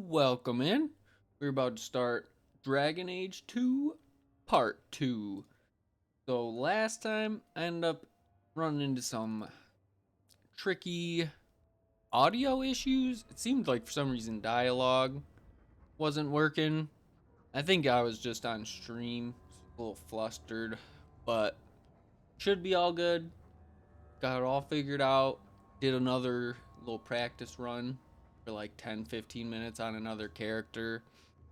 Welcome in. We're about to start Dragon Age 2 Part 2. So last time I ended up running into some tricky audio issues. It seemed like for some reason dialogue wasn't working. I think I was just on stream, a little flustered, but should be all good. Got it all figured out. Did another little practice run for like 10-15 minutes on another character.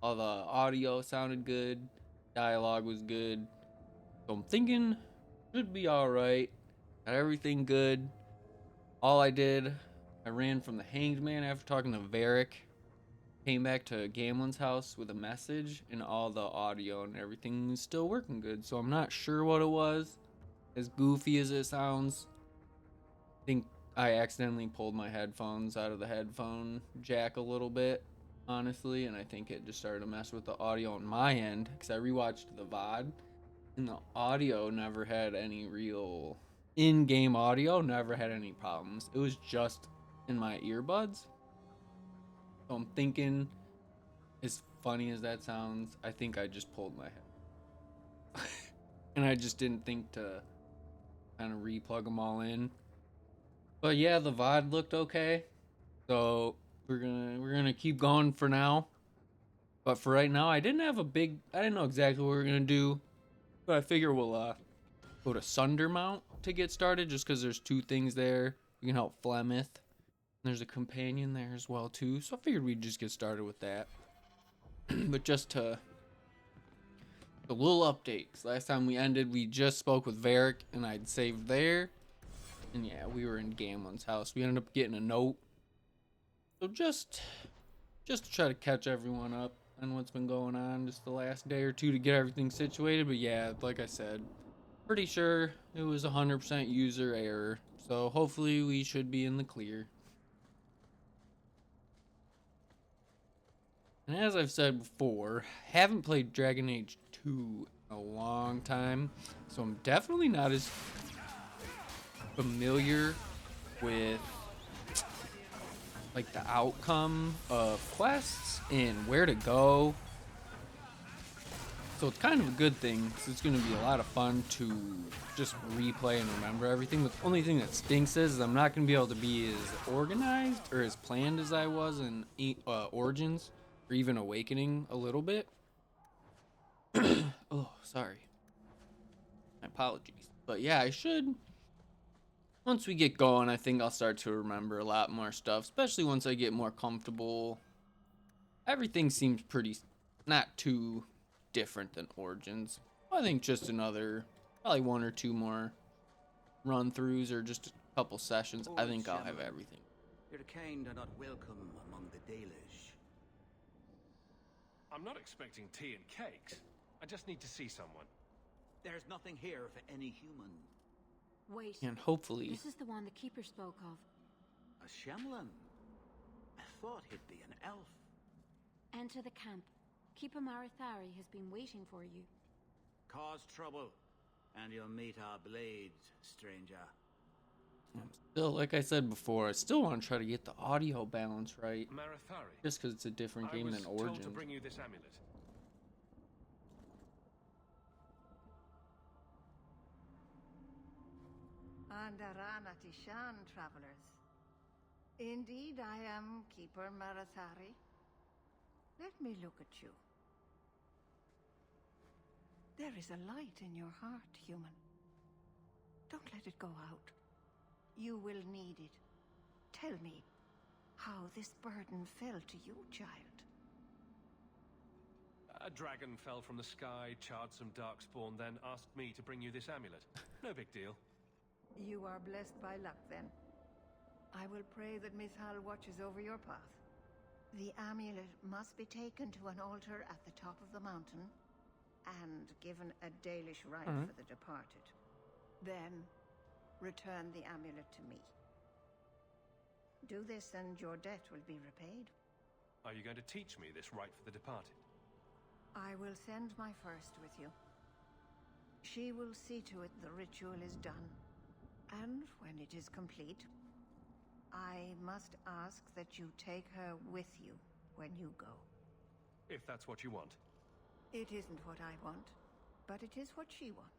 All the audio sounded good, dialogue was good. So I'm thinking should be alright. Got everything good. All I did, I ran from the Hanged Man after talking to Varric. Came back to Gamlen's house with a message, and all the audio and everything is still working good. So I'm not sure what it was. As goofy as it sounds, I think I accidentally pulled my headphones out of the headphone jack a little bit, honestly, and I think it just started to mess with the audio on my end because I rewatched the VOD and the audio never had any real in-game audio, never had any problems. It was just in my earbuds. So I'm thinking, as funny as that sounds, I think I just pulled my head. And I just didn't think to kind of replug them all in. But yeah, the VOD looked okay. So we're gonna keep going for now. But for right now, I didn't know exactly what we are gonna do. But I figure we'll go to Sundermount to get started, just because there's two things there. We can help Flemeth. There's a companion there as well too. So I figured we'd just get started with that. But just to a little update. 'Cause last time we ended, we just spoke with Varric and I'd saved there. And yeah, we were in Gamlen's house. We ended up getting a note. So just to try to catch everyone up on what's been going on just the last day or two to get everything situated. But yeah, like I said, pretty sure it was 100% user error. So hopefully we should be in the clear. And as I've said before, haven't played Dragon Age 2 in a long time. So I'm definitely not as familiar with like the outcome of quests and where to go. So it's kind of a good thing because it's going to be a lot of fun to just replay and remember everything. The only thing that stinks is I'm not going to be able to be as organized or as planned as I was in Origins or even Awakening a little bit. Oh, sorry. My apologies. But yeah, I should. Once we get going, I think I'll start to remember a lot more stuff, especially once I get more comfortable. Everything seems pretty, not too different than Origins. I think just another, probably one or two more run-throughs or just a couple sessions. I think I'll have everything. Your kind are not welcome among the Dalish. I'm not expecting tea and cakes. I just need to see someone. There's nothing here for any human. Wait. And hopefully... This is the one the Keeper spoke of. A Shemlin? I thought he'd be an elf. Enter the camp. Keeper Marithari has been waiting for you. Cause trouble, and you'll meet our blades, stranger. Still, like I said before, I still want to try to get the audio balance right. Marithari. Just because it's a different game than Origins. I was told to bring you this amulet. Andarana Tishan, travelers. Indeed, I am Keeper Marathari. Let me look at you. There is a light in your heart, human. Don't let it go out. You will need it. Tell me how this burden fell to you, child. A dragon fell from the sky, charred some darkspawn, then asked me to bring you this amulet. No big deal. You are blessed by luck, then. I will pray that Miss Hal watches over your path. The amulet must be taken to an altar at the top of the mountain and given a Dalish rite for the departed. Then, return the amulet to me. Do this and your debt will be repaid. Are you going to teach me this rite for the departed? I will send my first with you. She will see to it the ritual is done. And when it is complete, I must ask that you take her with you when you go. If that's what you want. It isn't what I want, but it is what she wants.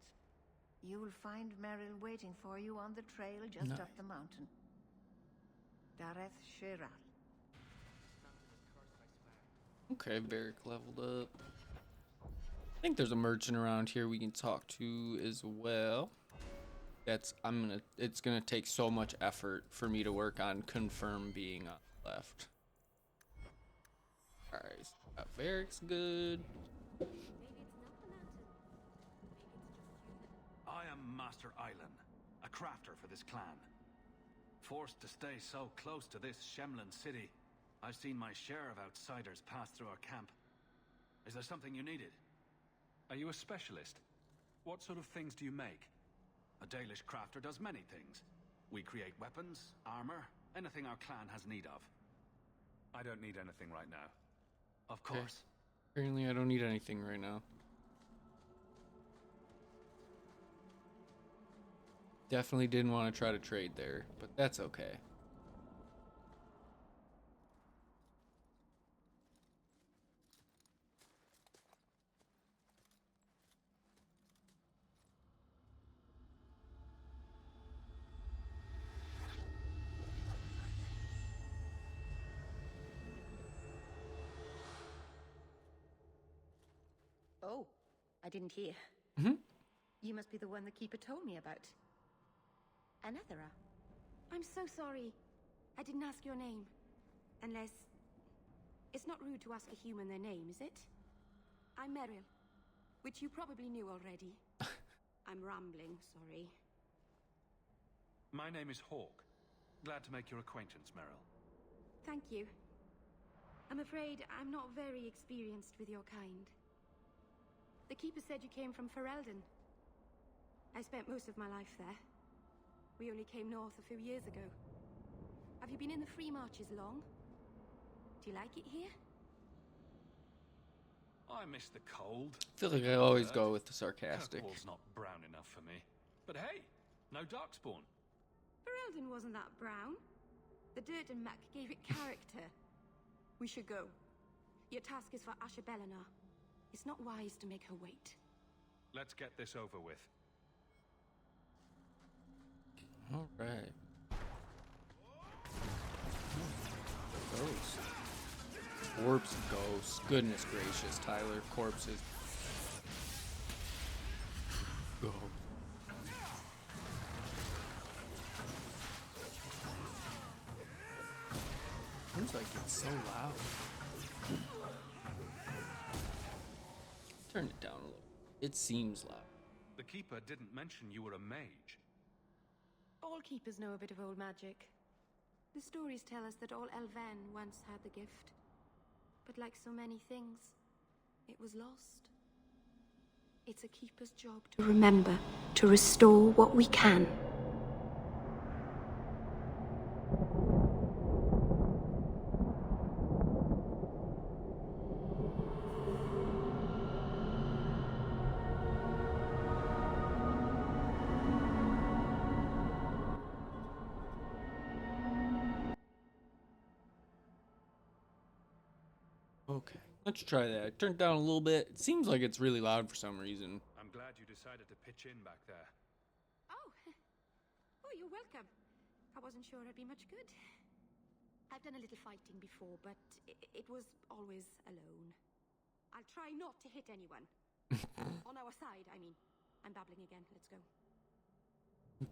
You'll find Merrill waiting for you on the trail just Nice. up the mountain. Dareth Shiral. Okay, Varric leveled up. I think there's a merchant around here we can talk to as well. It's gonna take so much effort for me to work on confirm being on the left. Alright, so Varric's good. I am Master Island, a crafter for this clan. Forced to stay so close to this Shemlin city, I've seen my share of outsiders pass through our camp. Is there something you needed? Are you a specialist? What sort of things do you make? A Dalish crafter does many things. We create weapons, armor, anything our clan has need of. I don't need anything right now. Of course. Apparently I don't need anything right now. Definitely didn't want to try to trade there, but that's okay. Oh, I didn't hear. Mm-hmm. You must be the one the Keeper told me about. Anethera. I'm so sorry. I didn't ask your name. Unless... It's not rude to ask a human their name, is it? I'm Merrill, which you probably knew already. I'm rambling, sorry. My name is Hawk. Glad to make your acquaintance, Merrill. Thank you. I'm afraid I'm not very experienced with your kind. The Keeper said you came from Ferelden. I spent most of my life there. We only came north a few years ago. Have you been in the Free Marches long? Do you like it here? I miss the cold. I feel like I always go with the sarcastic. Kirkwall's not brown enough for me. But hey, no darkspawn. Ferelden wasn't that brown. The dirt and muck gave it character. We should go. Your task is for Asher Bellinar. It's not wise to make her wait. Let's get this over with. All right. Ghost. Corpse ghosts. Goodness gracious, Tyler. Corpses. Go. Seems like it's so loud. Turn it down a little. It seems loud. The Keeper didn't mention you were a mage. All keepers know a bit of old magic. The stories tell us that all Elven once had the gift. But like so many things, it was lost. It's a keeper's job to remember, to restore what we can. Okay, let's try that. I turned it down a little bit. It seems like it's really loud for some reason. I'm glad you decided to pitch in back there. Oh, oh, you're welcome. I wasn't sure I'd be much good. I've done a little fighting before, but it was always alone. I'll try not to hit anyone. On our side, I mean. I'm babbling again. Let's go.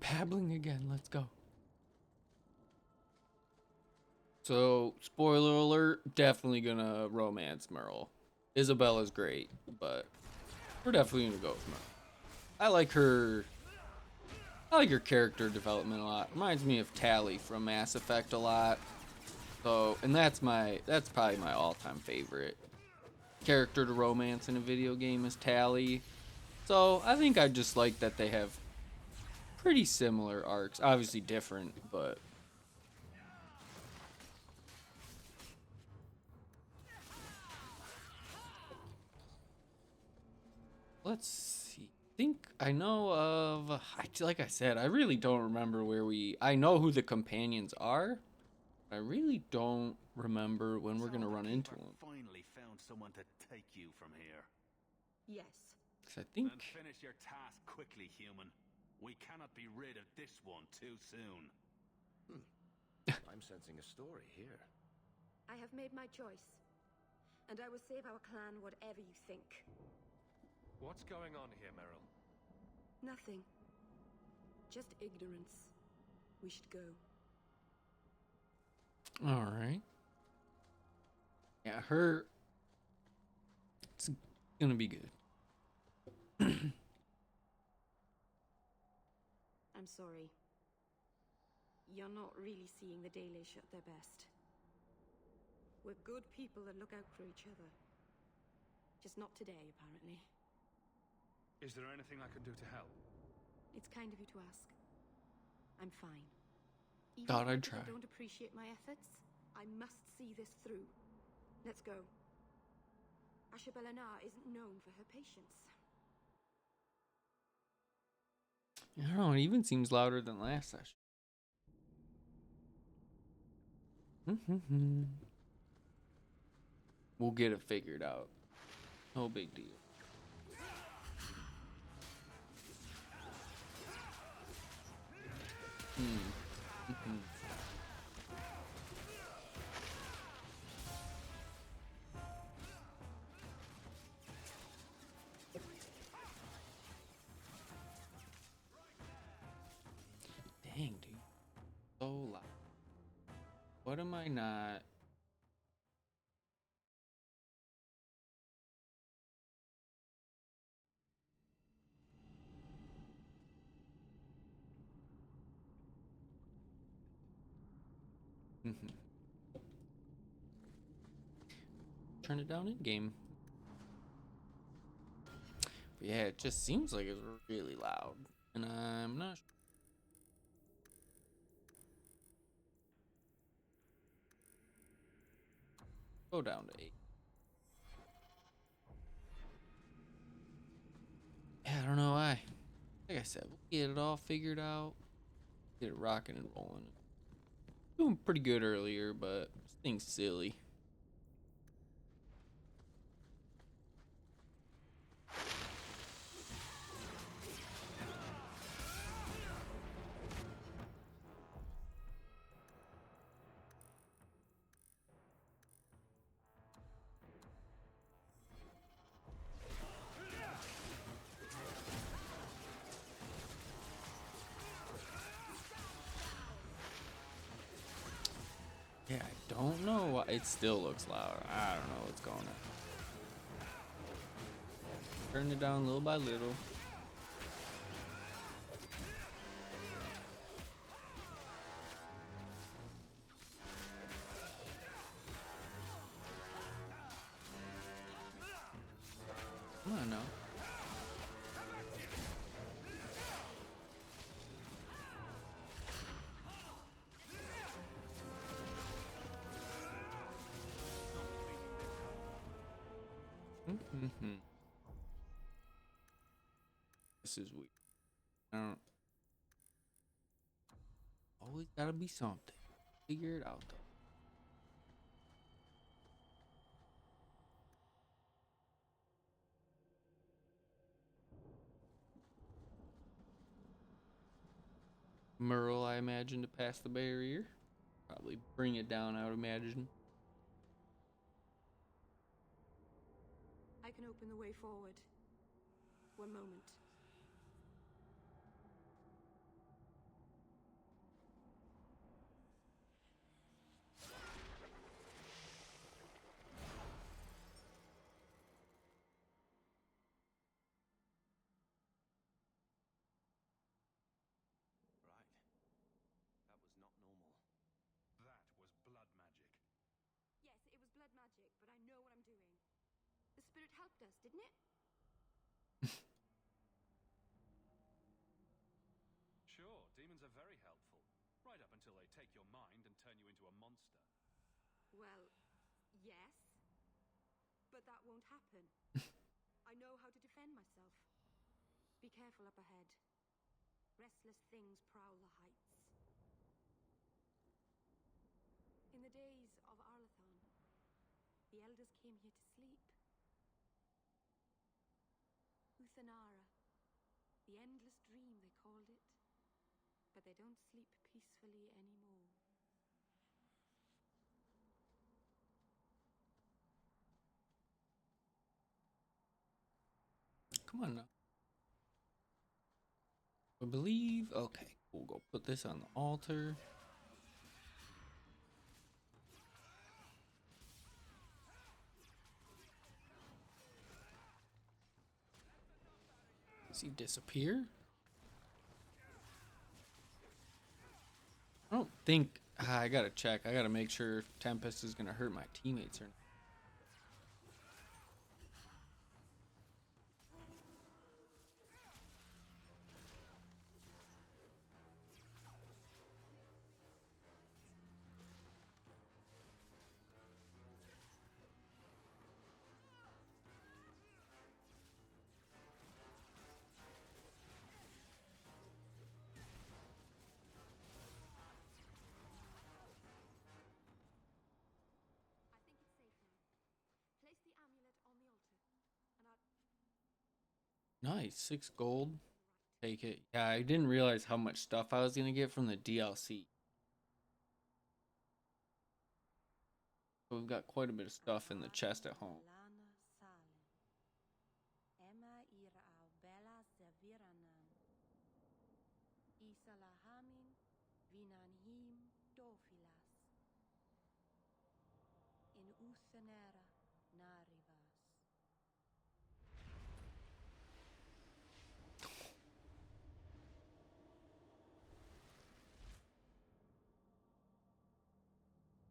Babbling again, let's go. So, spoiler alert, definitely gonna romance Merle. Isabella's great, but we're definitely gonna go with Merle. I like her character development a lot. Reminds me of Tally from Mass Effect a lot. So, and that's probably my all-time favorite character to romance in a video game is Tally. So, I think I just like that they have pretty similar arcs. Obviously different, but let's see. I think I know of, like I said, I really don't remember where I know who the companions are, I really don't remember when we're So gonna the run into keeper him. finally found someone to take you from here. Yes. 'Cause I think Then finish your task quickly, human. We cannot be rid of this one too soon. I'm sensing a story here. I have made my choice. And I will save our clan whatever you think. What's going on here, Merrill? Nothing. Just ignorance. We should go. all right. Yeah, her. It's gonna be good. I'm sorry. You're not really seeing the Dalish at their best. We're good people that look out for each other. Just not today, apparently. Is there anything I can do to help? It's kind of you to ask. I'm fine. Even Thought if I'd people try. don't appreciate my efforts, I must see this through. Let's go. Ashabelanar isn't known for her patience. I don't know. It even seems louder than last session. We'll get it figured out. No big deal. Dang, dude. So loud. What am I not? Turn it down in game. But yeah, it just seems like it's really loud. And I'm not sure. Go down to 8. Yeah, I don't know why. Like I said, we'll get it all figured out. Get it rocking and rolling. Doing pretty good earlier, but this thing's silly. Yeah, I don't know why it still looks loud. I don't know what's going on. Turn it down little by little. Come on now. This is weird. I don't. Always gotta be something. Figure it out though. Merle, I imagine, to pass the barrier. Probably bring it down, I would imagine. I can open the way forward. One moment. Right. That was not normal. That was blood magic. Yes, it was blood magic, but I know what I'm doing. The spirit helped us, didn't it? Sure, demons are very helpful. Right up until they take your mind and turn you into a monster. Well, yes. But that won't happen. I know how to defend myself. Be careful up ahead. Restless things prowl the heights. the days of Arlathon, the elders came here to sleep. Uthanara, the endless dream they called it. But they don't sleep peacefully anymore. Come on now. I believe. Okay, we'll go put this on the altar. Does he disappear? I don't think. I gotta check. I gotta make sure Tempest is gonna hurt my teammates or not. I think it's safe now. Place the amulet on the altar, and I'll... Nice, 6 gold. Take it. Yeah, I didn't realize how much stuff I was gonna get from the DLC. So we've got quite a bit of stuff in the chest at home.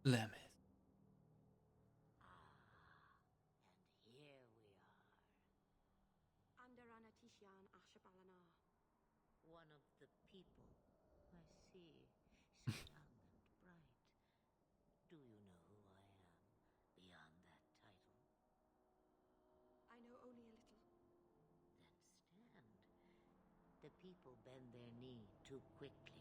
Lemon. And here we are. Under Anatishan Ashabalanar. One of the people. I see. So young and bright. Do you know who I am beyond that title? I know only a little. Then stand. The people bend their knee too quickly.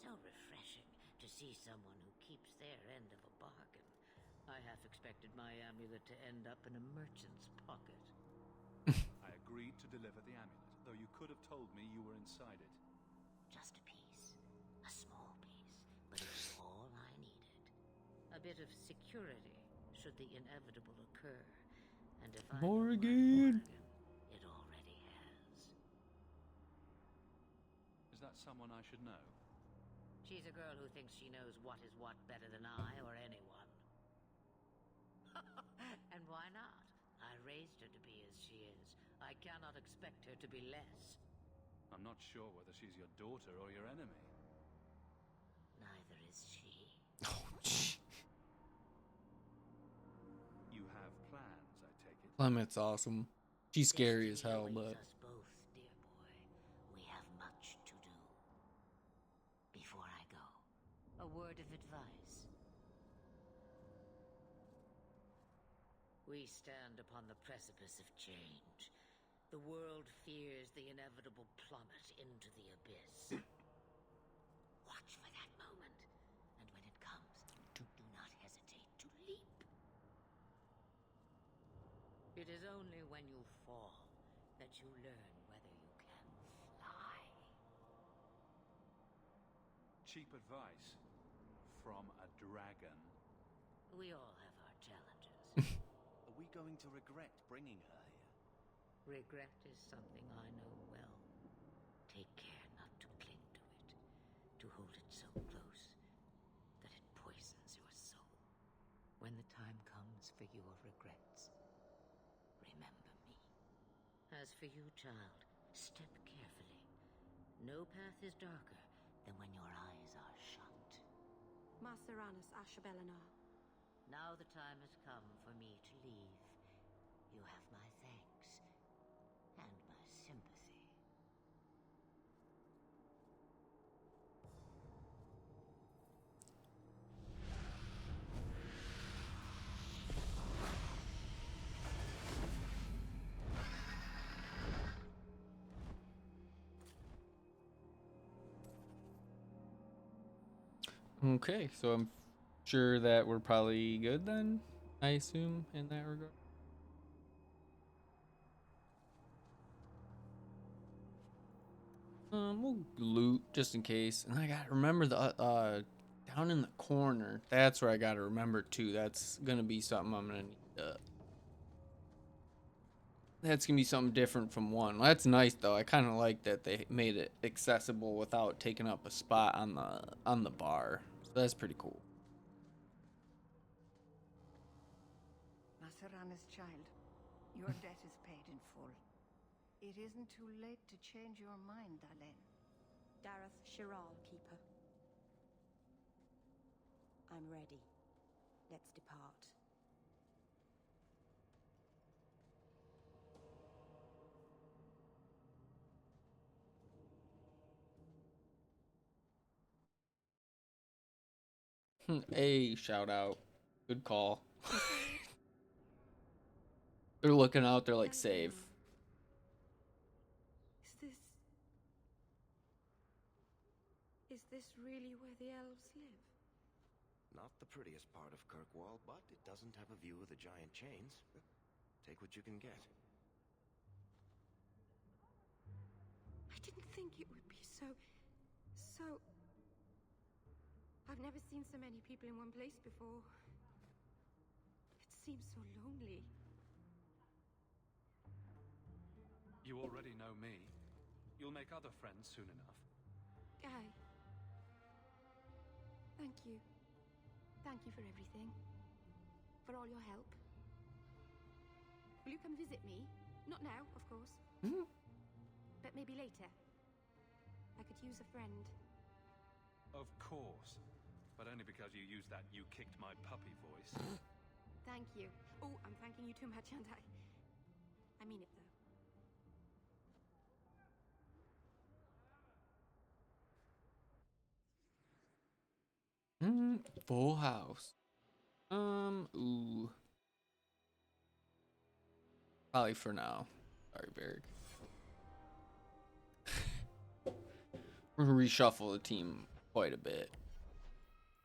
So refreshing to see someone who keeps their end of a bargain. I half expected my amulet to end up in a merchant's pocket. I agreed to deliver the amulet, though you could have told me you were inside it. Just a piece. A small piece. But it's all I needed. A bit of security, should the inevitable occur. And if I know my Morgan! bargain, it already has. Is that someone I should know? She's a girl who thinks she knows what is what better than I or anyone. And why not? I raised her to be as she is. I cannot expect her to be less. I'm not sure whether she's your daughter or your enemy. Neither is she. Oh, gee. You have plans, I take it. Clement's awesome. She's scary as hell, Destiny but awaits us both, dear boy. We have much to do. Before I go, a word of advice. We stand upon the precipice of change. The world fears the inevitable plummet into the abyss. Watch for that moment, and when it comes, do not hesitate to leap. It is only when you fall that you learn whether you can fly. Cheap advice from a dragon. We all have our challenges. Are we going to regret bringing her here? Regret is something I know well. Take care not to cling to it, to hold it so close that it poisons your soul. When the time comes for your regrets, remember me. As for you, child, step carefully. No path is darker than when your eyes are shut. Maceranus Ashabalanar. Now the time has come for me to leave. You have my thanks and my sympathy. Okay, so I'm sure that we're probably good then, I assume, in that regard. We'll loot just in case. And I gotta remember the down in the corner. That's where I gotta remember too. That's gonna be something I'm gonna need to. That's gonna be something different from one. That's nice though. I kind of like that they made it accessible without taking up a spot on the bar. So that's pretty cool. Maserana's child, your debt is paid in full. It isn't too late to change your mind, Dalen. Dareth Shiral, Keeper. I'm ready. Let's depart. Hey, shout out. Good call. They're looking out. They're like, save. Is this really where the elves live? Not the prettiest part of Kirkwall, but it doesn't have a view of the giant chains. Take what you can get. I didn't think it would be so... I've never seen so many people in one place before. It seems so lonely. You already know me. You'll make other friends soon enough. Guy. Thank you. Thank you for everything. For all your help. Will you come visit me? Not now, of course. But maybe later. I could use a friend. Of course. But only because you used that "you kicked my puppy" voice. Thank you. Oh, I'm thanking you too much, aren't I? I mean it, though. Full house. Ooh. Probably for now. Sorry, Barrick. We're gonna reshuffle the team quite a bit.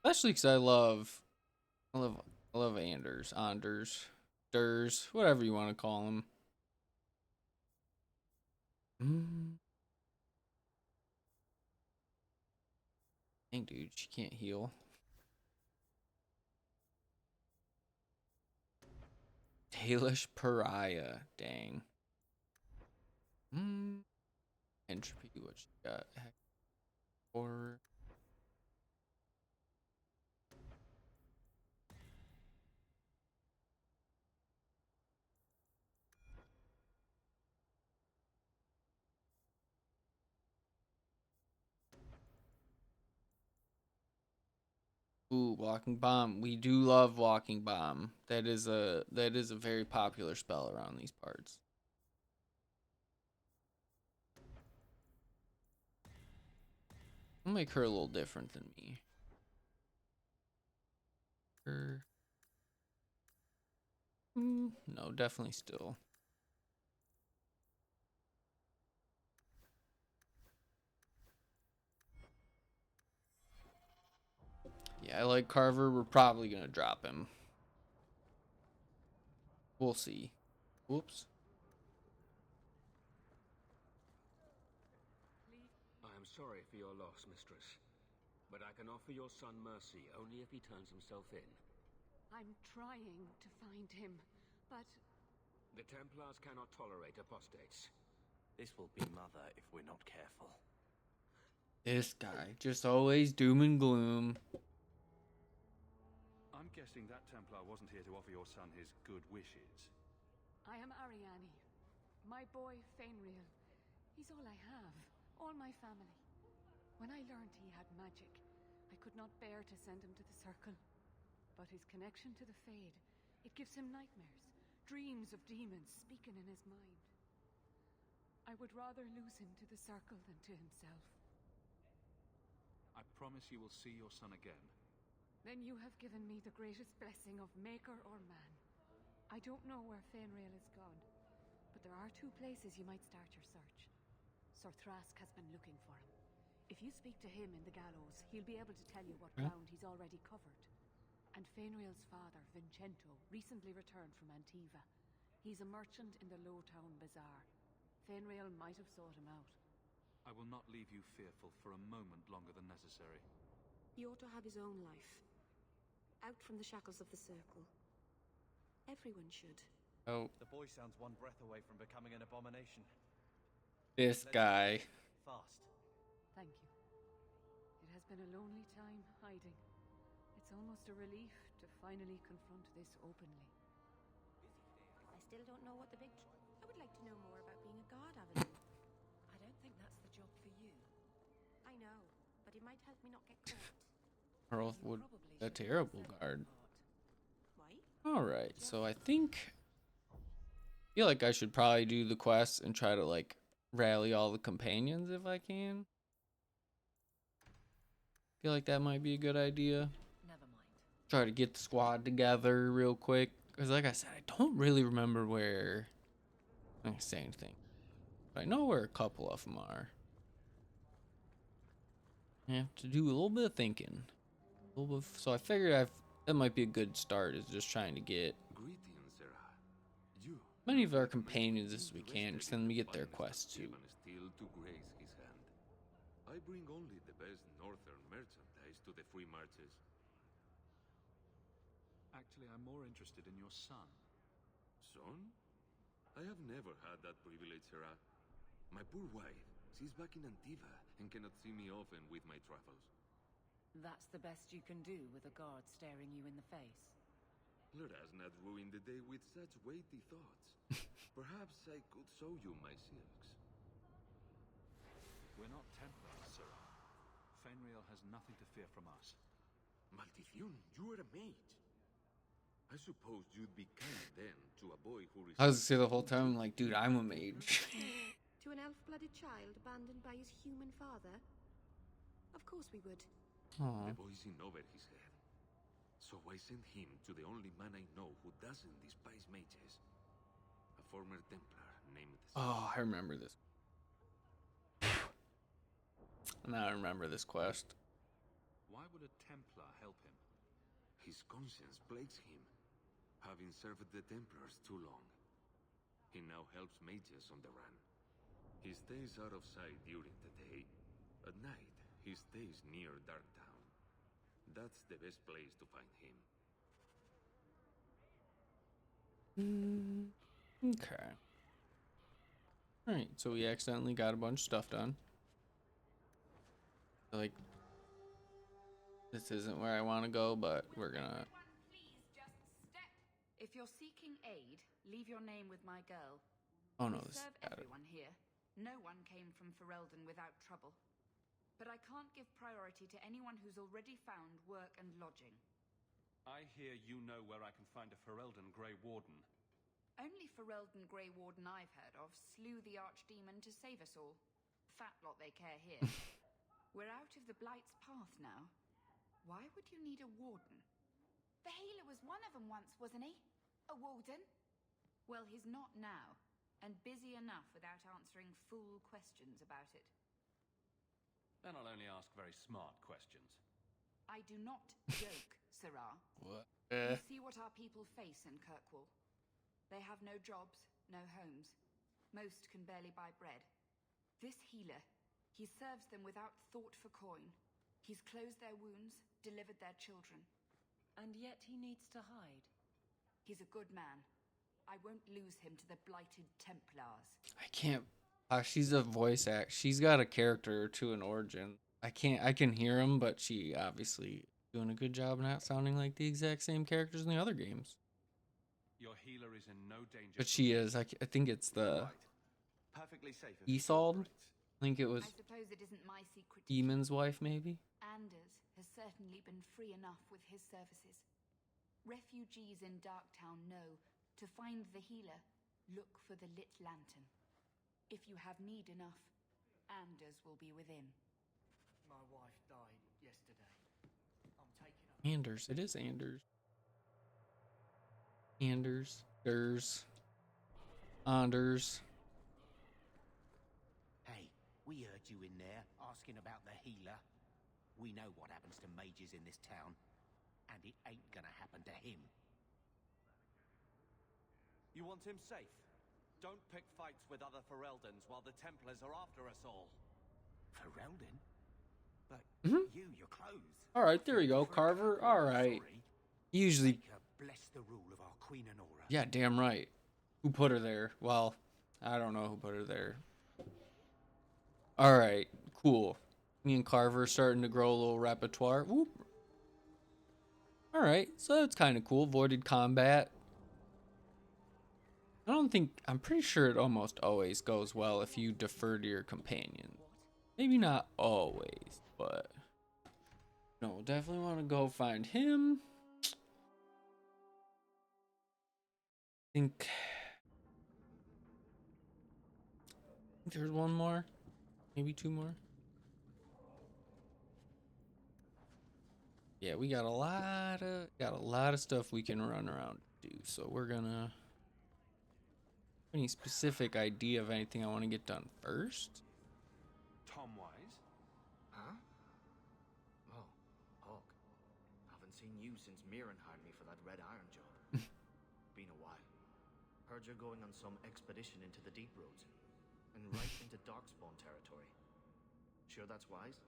Especially because I love Anders, Durs, whatever you want to call him. Dang, dude, she can't heal. Tailish Pariah, dang. Entropy, what she got? Heck, horror. Ooh, walking bomb. We do love walking bomb. That is a very popular spell around these parts. I'll make her a little different than me. Her. No, definitely still. Yeah, I like Carver. We're probably gonna drop him. We'll see. Whoops. I am sorry for your loss, mistress. But I can offer your son mercy only if he turns himself in. I'm trying to find him, but... The Templars cannot tolerate apostates. This will be Mother if we're not careful. This guy, just always doom and gloom. I'm guessing that Templar wasn't here to offer your son his good wishes. I am Ariane. My boy, Fenrir. He's all I have. All my family. When I learned he had magic, I could not bear to send him to the Circle. But his connection to the Fade, it gives him nightmares. Dreams of demons speaking in his mind. I would rather lose him to the Circle than to himself. I promise you will see your son again. Then you have given me the greatest blessing of maker or man. I don't know where Fenrir is gone, but there are two places you might start your search. Sir Thrask has been looking for him. If you speak to him in the gallows, he'll be able to tell you what Yeah. ground he's already covered. And Fenriel's father, Vincento, recently returned from Antiva. He's a merchant in the Lowtown Bazaar. Fenriel might have sought him out. I will not leave you fearful for a moment longer than necessary. He ought to have his own life. Out from the shackles of the Circle. Everyone should. Oh, The boy sounds one breath away from becoming an abomination. this Let's guy. fast. Thank you. It has been a lonely time hiding. It's almost a relief to finally confront this openly. I still don't know what the big... I would like to know more about being a guard, Avenue. I don't think that's the job for you. I know, but it might help me not get caught. Earl would a terrible guard. Why? Alright, so I feel like I should probably do the quest and try to like rally all the companions if I can. Feel like that might be a good idea. Never mind. Try to get the squad together real quick. Because like I said, I don't really remember where I can say anything. But I know where a couple of them are. I have to do a little bit of thinking. So I figured that might be a good start, is just trying to get Greetings, Sarah. You. many of our companions as we can, just then we get their quests too. Still to grace his hand. I bring only the best northern merchandise to the free marches. Actually, I'm more interested in your son. Son? I have never had that privilege, Sarah. My poor wife, she's back in Antiva and cannot see me often with my travels. That's the best you can do with a guard staring you in the face. Let us not ruin the day with such weighty thoughts. Perhaps I could show you my silks. We're not Templars, Sirrah. Fenriel has nothing to fear from us. Maldición, you are a mage. I suppose you'd be kind then to a boy who I was gonna say the whole time, like, dude, I'm a mage. To an elf-blooded child abandoned by his human father? Of course we would. Aw. The boy's in over his head. So I sent him to the only man I know who doesn't despise mages. A former Templar named... Oh, I remember this. Now I remember this quest. Why would a Templar help him? His conscience plagues him, having served the Templars too long. He now helps mages on the run. He stays out of sight during the day. At night, he stays near Darktown. That's the best place to find him. Okay. Alright, so we accidentally got a bunch of stuff done. Like, this isn't where I want to go, but we're gonna... Please just step. If you're seeking aid, leave your name with my girl. Oh no, We this serve got it. everyone here. No one came from Ferelden without trouble. But I can't give priority to anyone who's already found work and lodging. I hear you know where I can find a Ferelden Grey Warden. Only Ferelden Grey Warden I've heard of slew the Archdemon to save us all. Fat lot they care here. We're out of the Blight's path now. Why would you need a warden? The healer was one of them once, wasn't he? A warden? Well, he's not now, and busy enough without answering fool questions about it. Then I'll only ask very smart questions. I do not joke, Sirrah. What? You see what our people face in Kirkwall. They have no jobs, no homes. Most can barely buy bread. This healer, he serves them without thought for coin. He's closed their wounds, delivered their children. And yet he needs to hide. He's a good man. I won't lose him to the blighted Templars. I can't... she's a voice act. She's got a character to an origin. I can hear him, but she obviously doing a good job not sounding like the exact same characters in the other games. Your healer is in no danger. But she is. I think it's the Perfectly safe. if you Isolde. I think it was I suppose it isn't my secret. Eamon's wife, maybe. Anders has certainly been free enough with his services. Refugees in Darktown know to find the healer, look for the lit lantern. If you have need enough, Anders will be within. My wife died yesterday. I'm taking her. Anders. It is Anders. Anders. Anders. Hey, We heard you in there asking about the healer. We know what happens to mages in this town, and it ain't gonna happen to him. You want him safe? Don't pick fights with other Fereldans while the Templars are after us all. Ferelden? But your clothes. All right, there you go, Carver. All right. Usually. Bless the rule of our Queen Honora. Yeah, damn right. Who put her there? Well, I don't know who put her there. All right, cool. Me and Carver starting to grow a little repertoire. Whoop. All right, so that's kind of cool. Voided combat. I'm pretty sure it almost always goes well if you defer to your companion. Maybe not always, but no, definitely want to go find him. I think there's one more, maybe two more. Yeah, we got a lot of stuff we can run around and do. So we're gonna. Any specific idea of anything I want to get done first? Tom Wise? Huh? Oh, Hawk. Haven't seen you since Mirren hired me for that Red Iron job. Been a while. Heard you're going on some expedition into the Deep Roads. And right into Darkspawn territory. Sure that's wise?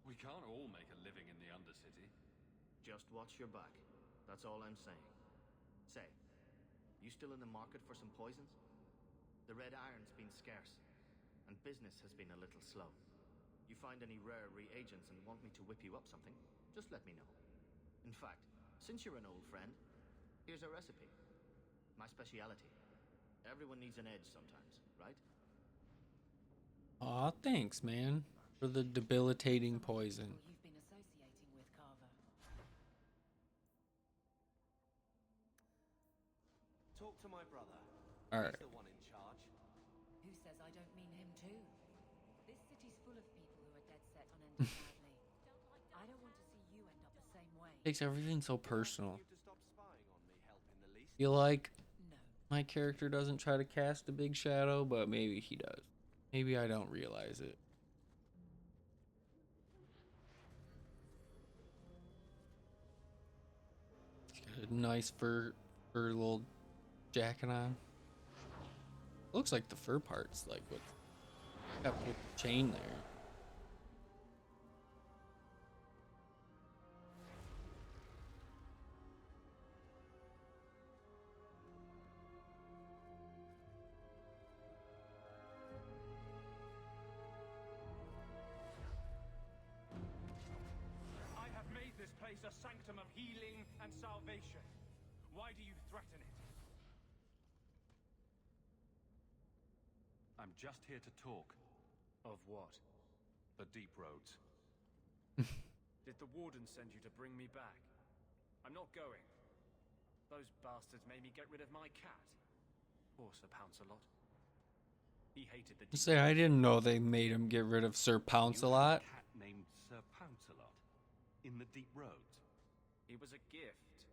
We can't all make a living in the Undercity. Just watch your back. That's all I'm saying. Say, you still in the market for some poisons? The Red Iron's been scarce, and business has been a little slow. You find any rare reagents and want me to whip you up something, just let me know. In fact, since you're an old friend, here's a recipe. My speciality. Everyone needs an edge sometimes, right? Aw, thanks, man, for the debilitating poison. You've been associating with, Carver. Talk to my brother. All right. He's the one in charge. Who says I don't mean him too? This city's full of people who are dead set on ending badly. I don't want to see you end up the same way. Takes everything so personal. Feel like my character doesn't try to cast a big shadow, but maybe he does. Maybe I don't realize it. He's got a nice fur little jacket on. Looks like the fur part's like what's kept with the chain there. I have made this place a sanctum of healing and salvation. Why do you threaten it? I'm just here to talk. Of what? The Deep Roads. Did the Warden send you to bring me back? I'm not going. Those bastards made me get rid of my cat. Poor Sir Pouncelot. He hated the Deep Say I didn't know they made him get rid of Sir Pouncelot. You had a cat named Sir Pouncelot in the Deep Roads. He was a gift.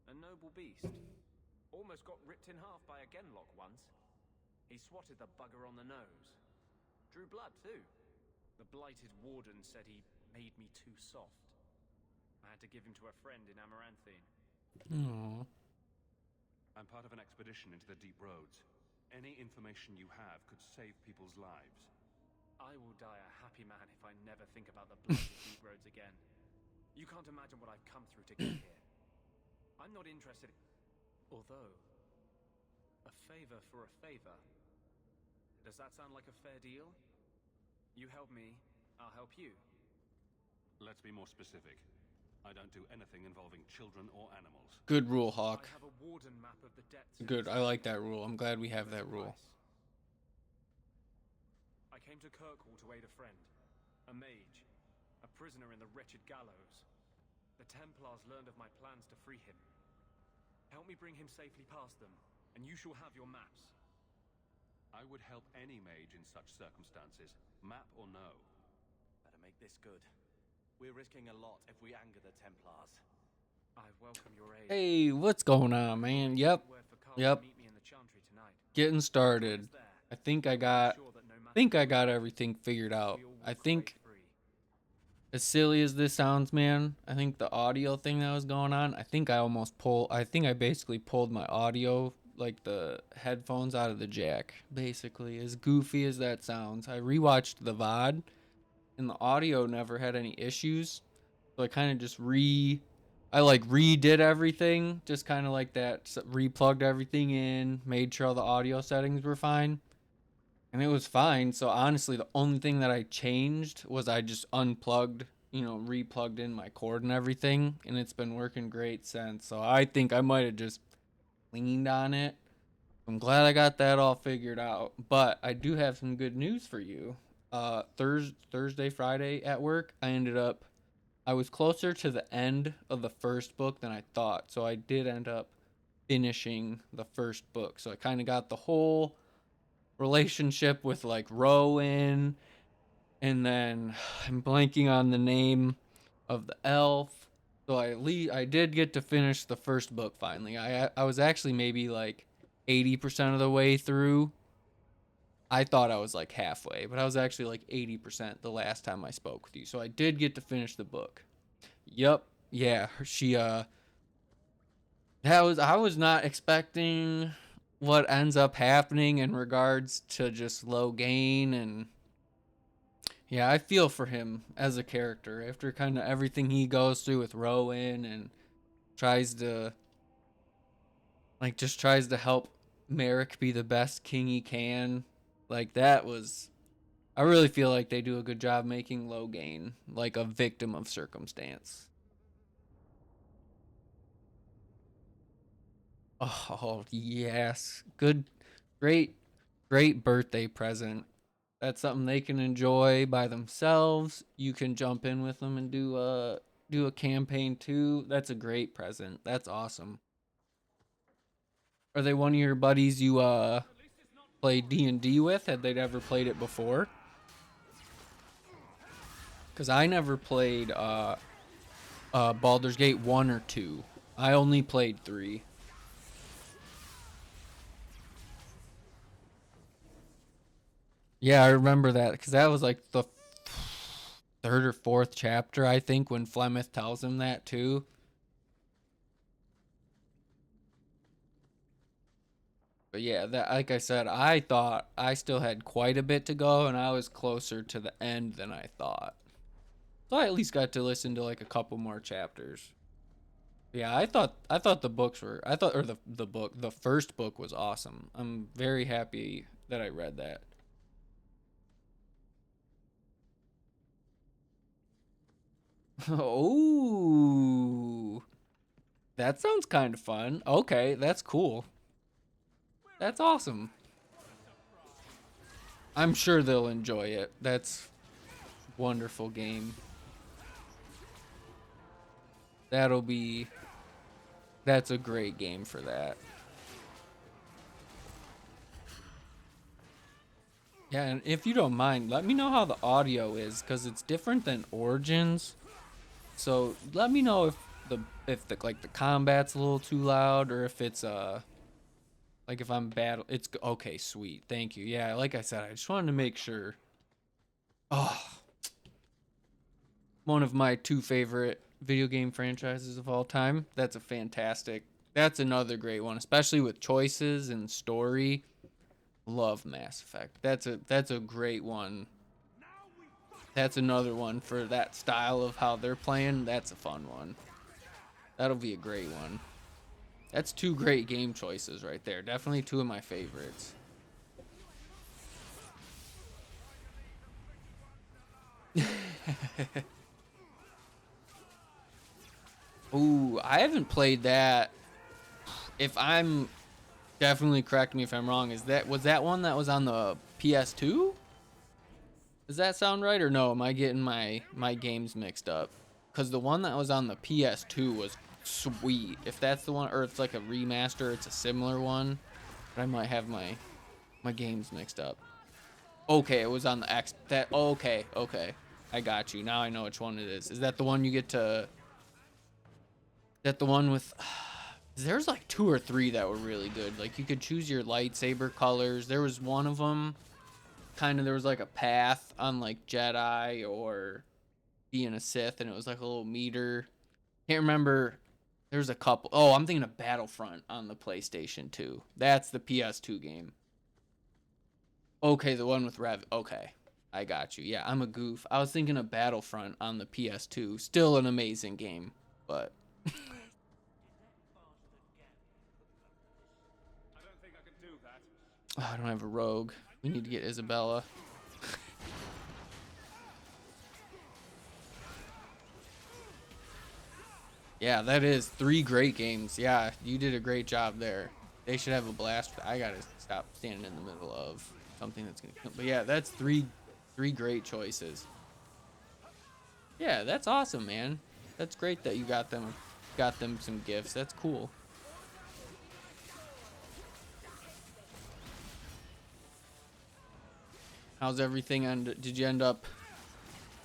A noble beast. Almost got ripped in half by a Genlock once. He swatted the bugger on the nose. Drew blood, too. The blighted Warden said he made me too soft. I had to give him to a friend in Amaranthine. Aww. I'm part of an expedition into the Deep Roads. Any information you have could save people's lives. I will die a happy man if I never think about the blighted Deep Roads again. You can't imagine what I've come through to get here. I'm not interested in... Although... a favor for a favor. Does that sound like a fair deal? You help me, I'll help you. Let's be more specific. I don't do anything involving children or animals. Good rule, Hawk. I have a Warden map of the depths. Good, I like that rule. I'm glad we have that rule. I came to Kirkwall to aid a friend. A mage. A prisoner in the wretched gallows. The Templars learned of my plans to free him. Help me bring him safely past them, and you shall have your maps. I would help any mage in such circumstances, map or no. Better make this good. We're risking a lot if we anger the Templars. I welcome your aid. Hey, what's going on, man? Yep. Getting started. I think I got think I got everything figured out. I think, as silly as this sounds, man, I think the audio thing that was going on, I think I basically pulled my audio, like the headphones out of the jack, basically. As goofy as that sounds. I rewatched the VOD, and the audio never had any issues. So I kind of just redid everything, just kind of like that, replugged everything in, made sure all the audio settings were fine. And it was fine. So honestly, the only thing that I changed was I just unplugged, replugged in my cord and everything, and it's been working great since. So I think I might have just leaned on it. I'm glad I got that all figured out. But I do have some good news for you. Thursday, Friday at work, I was closer to the end of the first book than I thought. So I did end up finishing the first book. So I kind of got the whole relationship with like Rowan, and then I'm blanking on the name of the elf. So I did get to finish the first book finally. I was actually maybe like 80% of the way through. I thought I was like halfway, but I was actually like 80% the last time I spoke with you. So I did get to finish the book. Yup. Yeah, I was not expecting what ends up happening in regards to just Logain, and yeah, I feel for him as a character after kind of everything he goes through with Rowan, and tries to help Merrick be the best king he can. Like I really feel like they do a good job making Logain like a victim of circumstance. Oh, yes. Good, great, great birthday present. That's something they can enjoy by themselves. You can jump in with them and do a campaign too. That's a great present. That's awesome. Are they one of your buddies you played D&D with? Had they ever played it before? Cuz I never played Baldur's Gate 1 or 2. I only played 3. Yeah, I remember that because that was like the third or fourth chapter, I think, when Flemeth tells him that too. But yeah, that, like I said, I thought I still had quite a bit to go, and I was closer to the end than I thought. So I at least got to listen to like a couple more chapters. Yeah, I thought the books were I thought or the first book was awesome. I'm very happy that I read that. Oh, that sounds kind of fun. Okay, that's cool. That's awesome. I'm sure they'll enjoy it. That's a wonderful game. That's a great game for that. Yeah, and if you don't mind, let me know how the audio is, because it's different than Origins. So let me know if the like the combat's a little too loud, or if it's like if I'm bad. It's okay, sweet. Thank you. Yeah, like I said, I just wanted to make sure. Oh, one of my 2 favorite video game franchises of all time. That's another great one, especially with choices and story. Love Mass Effect. That's a great one. That's another one for that style of how they're playing. That's a fun one. That'll be a great one. That's 2 great game choices right there. Definitely 2 of my favorites. Ooh, I haven't played that. If I'm definitely correct me if I'm wrong, was that one that was on the PS2? Does that sound right, or no? Am I getting my games mixed up? Because the one that was on the PS2 was sweet. If that's the one, or it's like a remaster, it's a similar one. But I might have my games mixed up. Okay, it was on the X. Okay. I got you. Now I know which one it is. Is that the one you get to? Is that the one with? There's like 2 or 3 that were really good. Like you could choose your lightsaber colors. There was one of them kind of there was like a path on like Jedi or being a Sith, and it was like a little meter. Can't remember. There's a couple. Oh, I'm thinking of Battlefront on the PlayStation 2. That's the PS2 game. Okay, the one with Rev. Okay, I got you. Yeah, I'm a goof. I was thinking of Battlefront on the PS2. Still an amazing game, but I don't think I can do that. oh, I don't have a rogue. We need to get Isabella. Yeah, that is 3 great games. Yeah, you did a great job there. They should have a blast. I gotta stop standing in the middle of something that's gonna kill. But yeah, that's three great choices. Yeah, that's awesome, man. That's great that you got them some gifts. That's cool. How's everything? Did you end up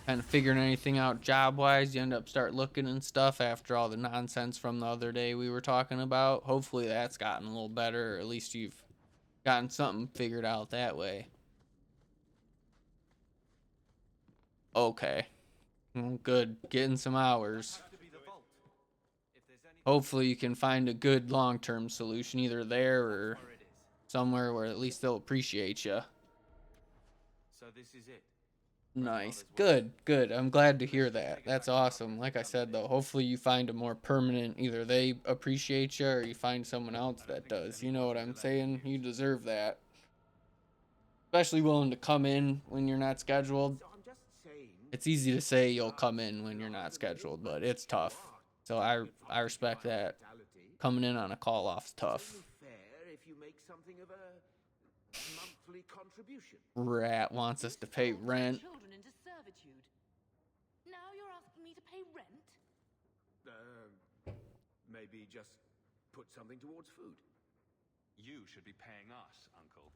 kind of figuring anything out job-wise? You end up start looking and stuff after all the nonsense from the other day we were talking about? Hopefully that's gotten a little better, or at least you've gotten something figured out that way. Okay. Well, good. Getting some hours. Hopefully you can find a good long-term solution either there or somewhere where at least they'll appreciate you. So this is it. Nice. Good. I'm glad to hear that. That's awesome. Like I said, though, hopefully you find a more permanent, either they appreciate you or you find someone else that does. You know what I'm saying? You deserve that. Especially willing to come in when you're not scheduled. It's easy to say you'll come in when you're not scheduled, but it's tough. So I respect that. Coming in on a call off's tough. Rat wants us to pay rent. Children into servitude. Now you're asking me to pay rent? Maybe just put something towards food. You should be paying us, Uncle.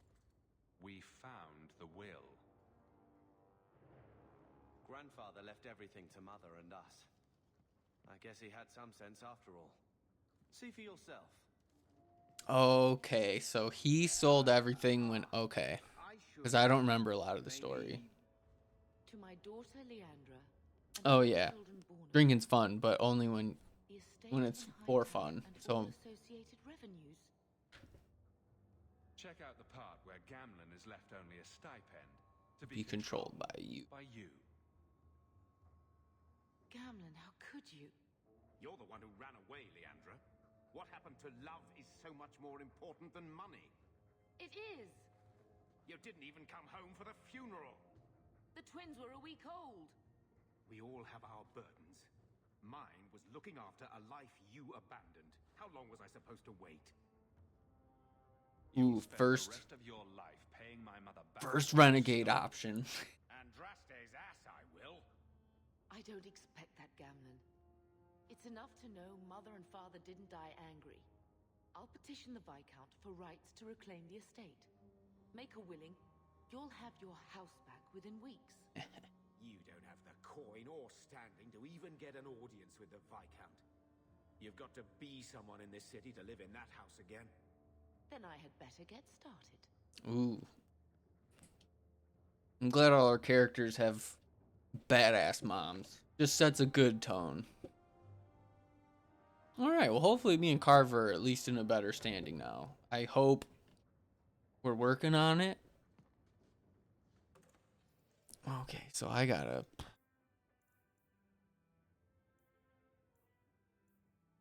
We found the will. Grandfather left everything to Mother and us. I guess he had some sense after all. See for yourself. Okay, so he sold everything when... Okay. Because I don't remember a lot of the story. To my daughter Leandra. Oh, yeah. Drinking's fun, but only when it's for fun. So... Associated revenues. Check out the part where Gamlen is left only a stipend to be controlled by you. Gamlen, how could you? You're the one who ran away, Leandra. What happened to love is so much more important than money. It is. You didn't even come home for the funeral. The twins were a week old. We all have our burdens. Mine was looking after a life you abandoned. How long was I supposed to wait? Ooh, first The rest of your life paying my mother back. First renegade option. Andraste's ass, I will. I don't expect that, Gamlen. It's enough to know Mother and Father didn't die angry. I'll petition the Viscount for rights to reclaim the estate. Make a willing, you'll have your house back within weeks. You don't have the coin or standing to even get an audience with the Viscount. You've got to be someone in this city to live in that house again. Then I had better get started. Ooh. I'm glad all our characters have badass moms. Just sets a good tone. Alright, well hopefully me and Carver are at least in a better standing now. I hope we're working on it. Okay, so I gotta...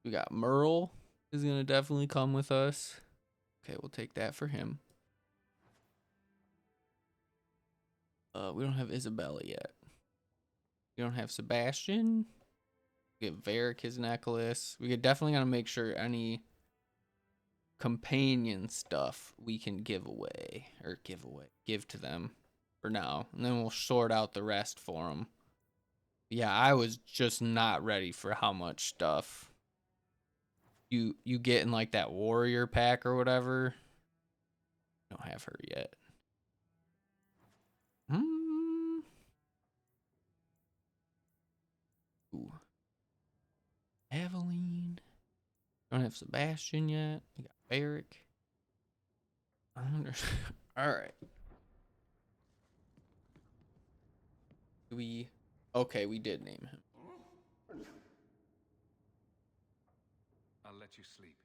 We got Merle is gonna definitely come with us. Okay, we'll take that for him. We don't have Isabella yet. We don't have Sebastian. We have Varric, his necklace. We could definitely gotta make sure any companion stuff we can give to them for now, and then we'll sort out the rest for them. Yeah, I was just not ready for how much stuff you get in like that warrior pack or whatever. Don't have her yet. Ooh. Eveline. Don't have Sebastian yet. We got Varric. Alright. We... Okay, we did name him. I'll let you sleep.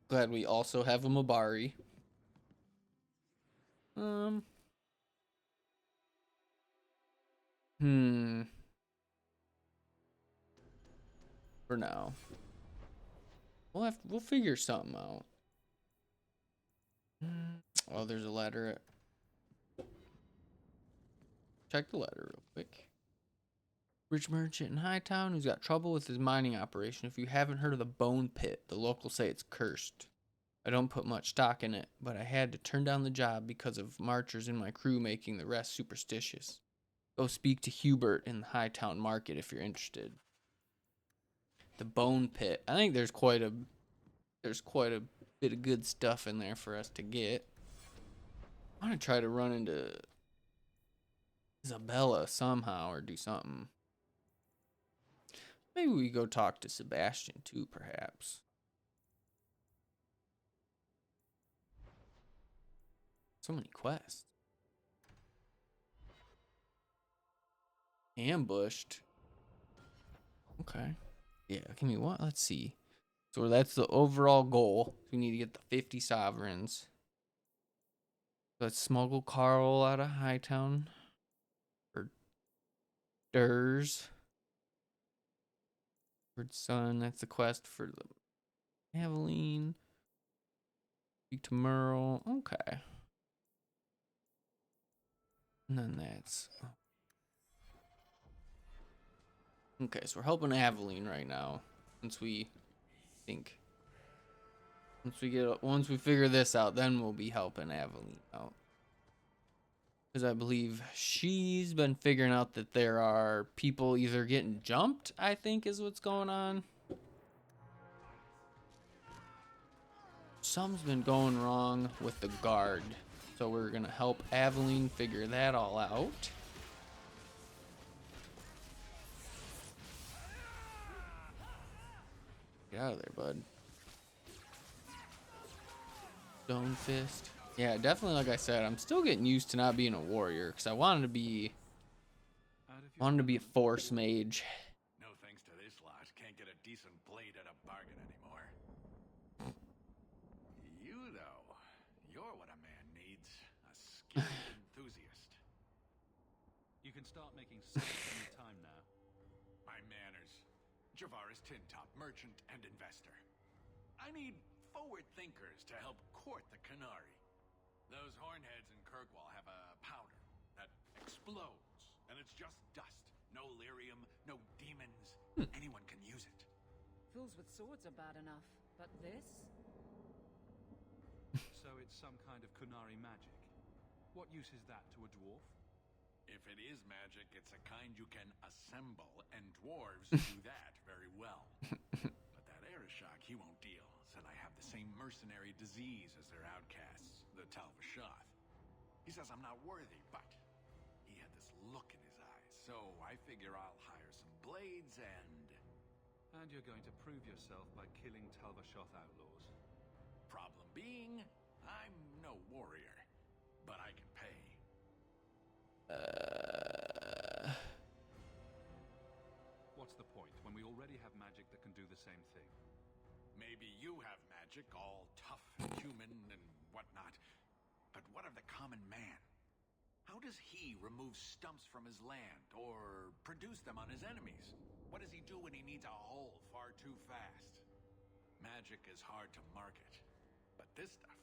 Glad we also have a Mabari. For now. We'll figure something out. Oh, there's a ladder. Check the ladder real quick. Rich merchant in Hightown who's got trouble with his mining operation. If you haven't heard of the Bone Pit, the locals say it's cursed. I don't put much stock in it, but I had to turn down the job because of marchers in my crew making the rest superstitious. Go speak to Hubert in the Hightown market if you're interested. The Bone Pit. I think there's quite a bit of good stuff in there for us to get. I want to try to run into Isabella somehow or do something. Maybe we go talk to Sebastian too, perhaps. So many quests. Ambushed. Okay. Yeah, give me one. Let's see. So that's the overall goal. We need to get the 50 sovereigns. Let's smuggle Carl out of Hightown. Or Durs. Son, that's the quest for the Aveline. Speak to Merrill. Okay. And then that's... Okay, so we're helping Aveline right now. Once we figure this out, then we'll be helping Aveline out. Because I believe she's been figuring out that there are people either getting jumped, I think is what's going on. Something's been going wrong with the guard. So we're going to help Aveline figure that all out. Get out of there, bud. Stone fist. Yeah, definitely, like I said, I'm still getting used to not being a warrior because I wanted to be a force mage. No thanks to this lot, can't get a decent blade at a bargain anymore. You, though, you're what a man needs. A skilled enthusiast. You can start making sense any time now. My manners. Javaris Tintop, merchant and investor. I need forward thinkers to help court the Canary. Those hornheads in Kirkwall have a powder that explodes, and it's just dust. No lyrium, no demons. Anyone can use it. Fools with swords are bad enough, but this? So it's some kind of Kunari magic. What use is that to a dwarf? If it is magic, it's a kind you can assemble, and dwarves do that very well. But that Arishok, he won't deal. Said I have the same mercenary disease as their outcasts, the Talvashoth. He says I'm not worthy, but he had this look in his eyes, so I figure I'll hire some blades and... And you're going to prove yourself by killing Talvashoth outlaws. Problem being, I'm no warrior, but I can pay. What's the point when we already have magic that can do the same thing? Maybe you have magic, all tough and human and whatnot. But what of the common man? How does he remove stumps from his land or produce them on his enemies? What does he do when he needs a hole far too fast? Magic is hard to market. But this stuff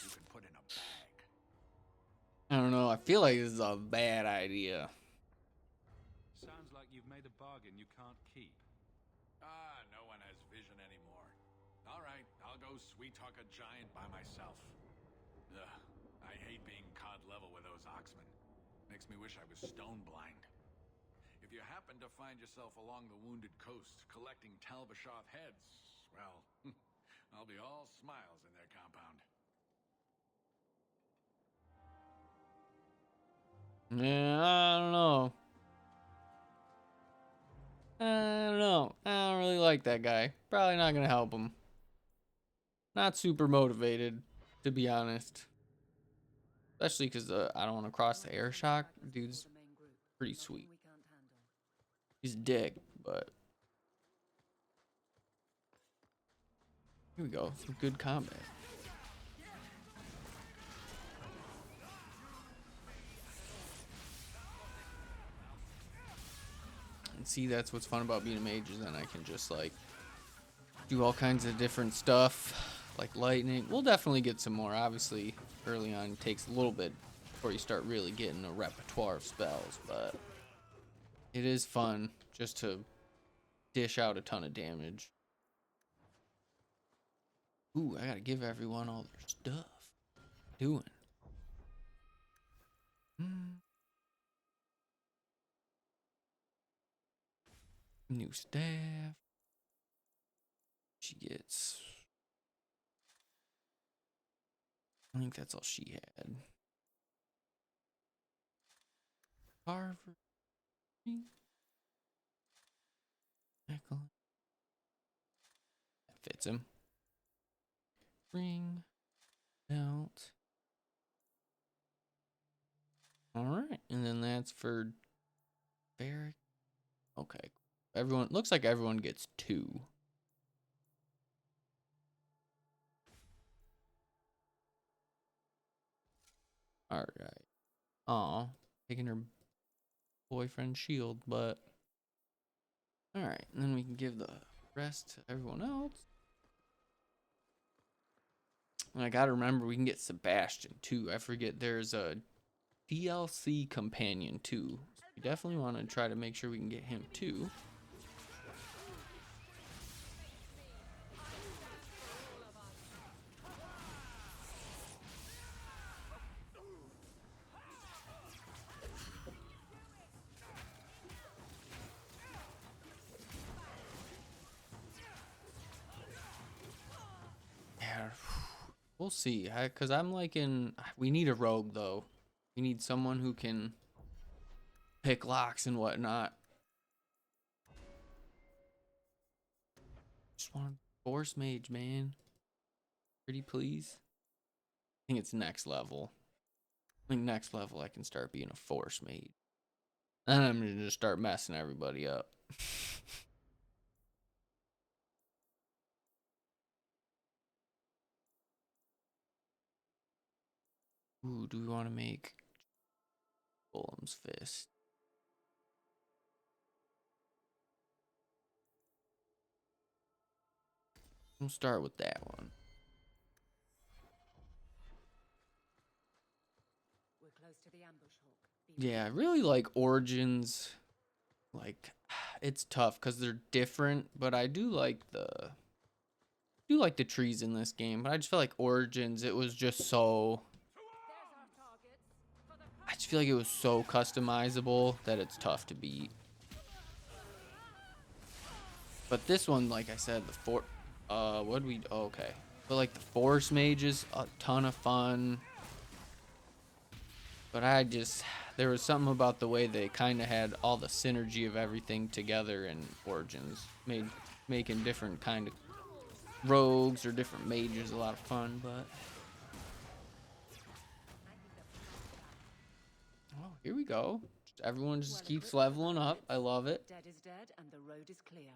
you can put in a bag. I don't know. I feel like this is a bad idea. Sounds like you've made a bargain you can't keep. No one has vision anymore. All right, I'll go sweet-talk a giant by myself. Ugh, I hate being cod level with those oxmen. Makes me wish I was stone blind. If you happen to find yourself along the Wounded Coast collecting Talvashoth heads, well, I'll be all smiles in their compound. Yeah, I don't know. I don't really like that guy. Probably not gonna help him. Not super motivated, to be honest. Especially because I don't want to cross the air shock. Dude's pretty sweet. He's a dick, but here we go. Some good combat. And see, that's what's fun about being a mage, is then I can just like do all kinds of different stuff, like lightning. We'll definitely get some more. Obviously, early on, it takes a little bit before you start really getting a repertoire of spells, but it is fun just to dish out a ton of damage. Ooh, I gotta give everyone all their stuff. Doing. New staff. She gets. I think that's all she had. Carver. That fits him. Ring. Belt. Alright. And then that's for Barrack. Okay. Everyone looks like everyone gets 2. Alright. Aw. Taking her boyfriend's shield, but alright, and then we can give the rest to everyone else. And I gotta remember we can get Sebastian too. I forget there's a DLC companion too. So we definitely want to try to make sure we can get him too. Yeah, we'll see. Cause I'm liking. We need a rogue though. We need someone who can pick locks and whatnot. Just want a force mage, man. Pretty please. I think it's next level. I think next level I can start being a force mage. And I'm gonna just start messing everybody up. Ooh, do we want to make Golem's Fist? We'll start with that one. We're close to the ambush hawk. Yeah, I really like Origins. Like, it's tough because they're different, but I do like the trees in this game. But I just feel like Origins, it was just so. I just feel like it was so customizable that it's tough to beat. But this one, like I said, okay. But like the Force Mage is a ton of fun. But there was something about the way they kind of had all the synergy of everything together in Origins. Making different kind of rogues or different mages a lot of fun, but. Oh, here we go. Everyone just keeps leveling up. I love it. Dead is dead and the road is clear.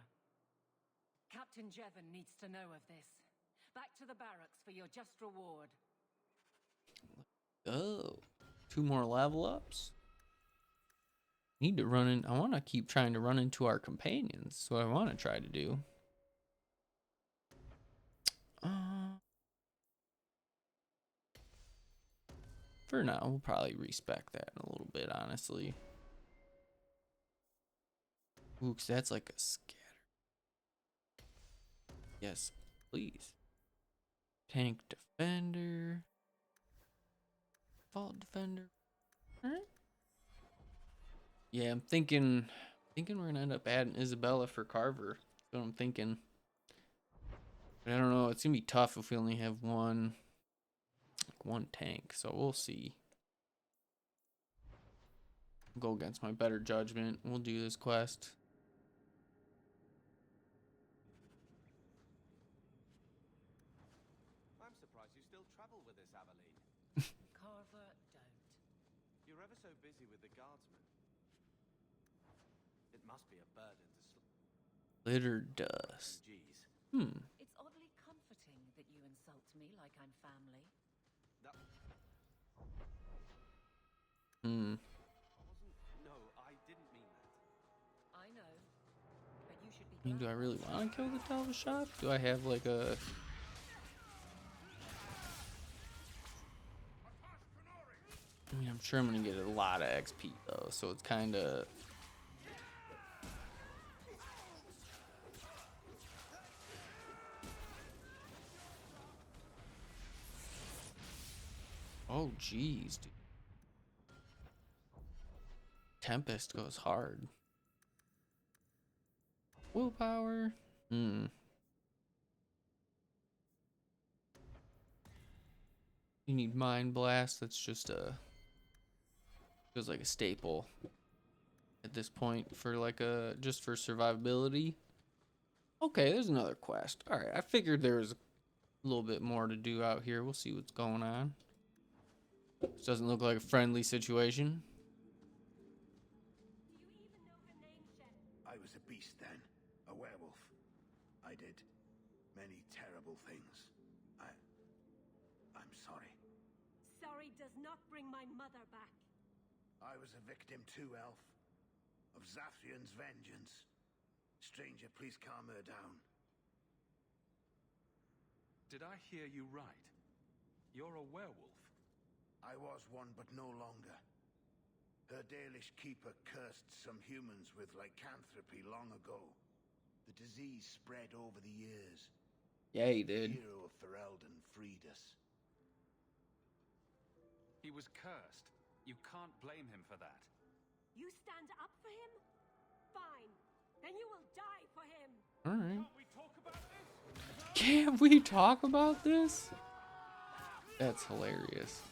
Captain Jevon needs to know of this. Back to the barracks for your just reward. Oh, 2 more level ups. Need to run in. I want to keep trying to run into our companions. So I want to try to do. For now, we'll probably respec that in a little bit, honestly. Ooh, 'cause that's like a scatter. Yes, please. Tank defender. Vault defender. Alright. Yeah, I'm thinking we're gonna end up adding Isabella for Carver. That's what I'm thinking. But I don't know, it's gonna be tough if we only have one tank, so we'll see. I'll go against my better judgment. We'll do this quest. I'm surprised you still travel with this, Aveline. Carver, don't. you're ever so busy with the guardsmen, it must be a burden to Litter dust. refugees. It's oddly comforting that you insult me like I'm family. No, I didn't mean that. I know. But you should be Do I really want to kill the Talvashop? Do I have like a... I mean, I'm sure I'm gonna get a lot of XP though, so it's kind of... Oh, jeez, dude. Tempest goes hard. Willpower. You need Mind Blast. That's just a... feels like a staple at this point for like a... just for survivability. Okay, there's another quest. Alright, I figured there was a little bit more to do out here. We'll see what's going on. This doesn't look like a friendly situation. I was a beast then, a werewolf. I did many terrible things. I'm sorry. Sorry does not bring my mother back. I was a victim too, Elf, of Zathrian's vengeance. Stranger, please calm her down. Did I hear you right? You're a werewolf? I was one, but no longer. Her Dalish keeper cursed some humans with lycanthropy long ago. The disease spread over the years. Yeah, he did. The hero of Ferelden freed us. He was cursed. You can't blame him for that. You stand up for him? Fine. Then you will die for him. Alright. Can't we talk about this? That's hilarious.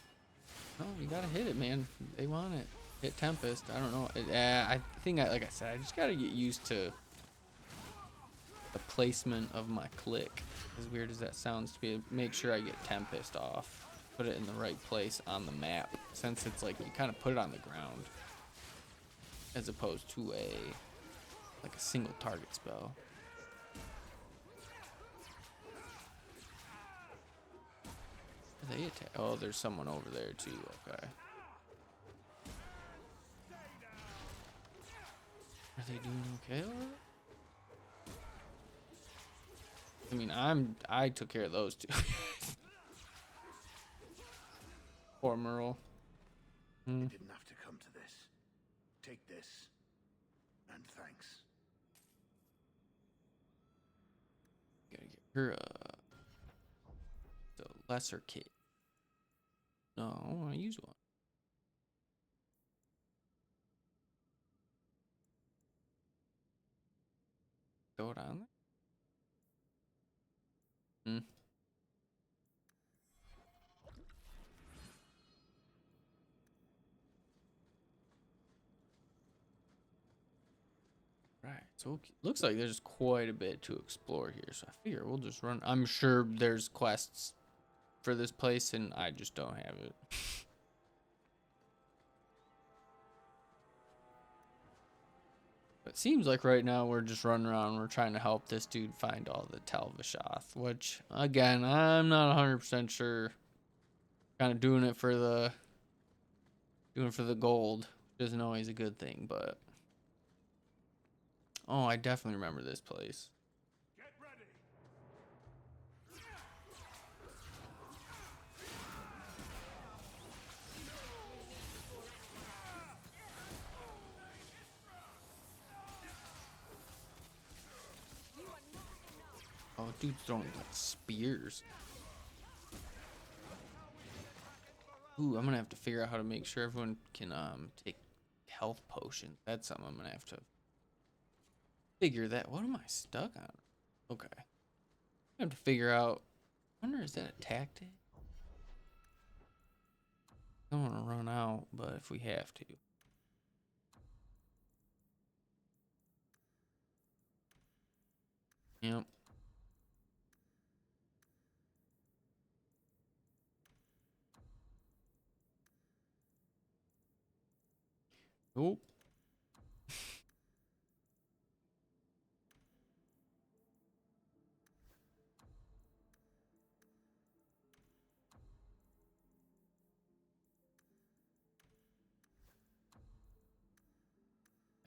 Oh, you gotta hit it, man. They want it. Hit Tempest. I don't know. I think, like I said, I just gotta get used to the placement of my click. As weird as that sounds to be, make sure I get Tempest off. Put it in the right place on the map. Since it's like, you kind of put it on the ground. As opposed to like a single target spell. They attack. Oh, there's someone over there too. Okay. Are they doing okay? I mean, I took care of those two. Poor Merle. It didn't have to come to this. Take this, and thanks. Gotta get her the lesser kit. No, I want to use one. Throw it on there. Right, so it looks like there's quite a bit to explore here, so I figure we'll just run. I'm sure there's quests for this place, and I just don't have it. It seems like right now we're just running around. We're trying to help this dude find all the Talvashoth, which again I'm not 100% sure. Kind of doing it for the gold, which isn't always a good thing, but oh, I definitely remember this place. Get ready. Oh, dude's throwing like spears. Ooh, I'm gonna have to figure out how to make sure everyone can take health potions. That's something I'm gonna have to figure that. What am I stuck on? Okay. I have to figure out. I wonder, is that a tactic? I don't want to run out, but if we have to. Yep. Nope.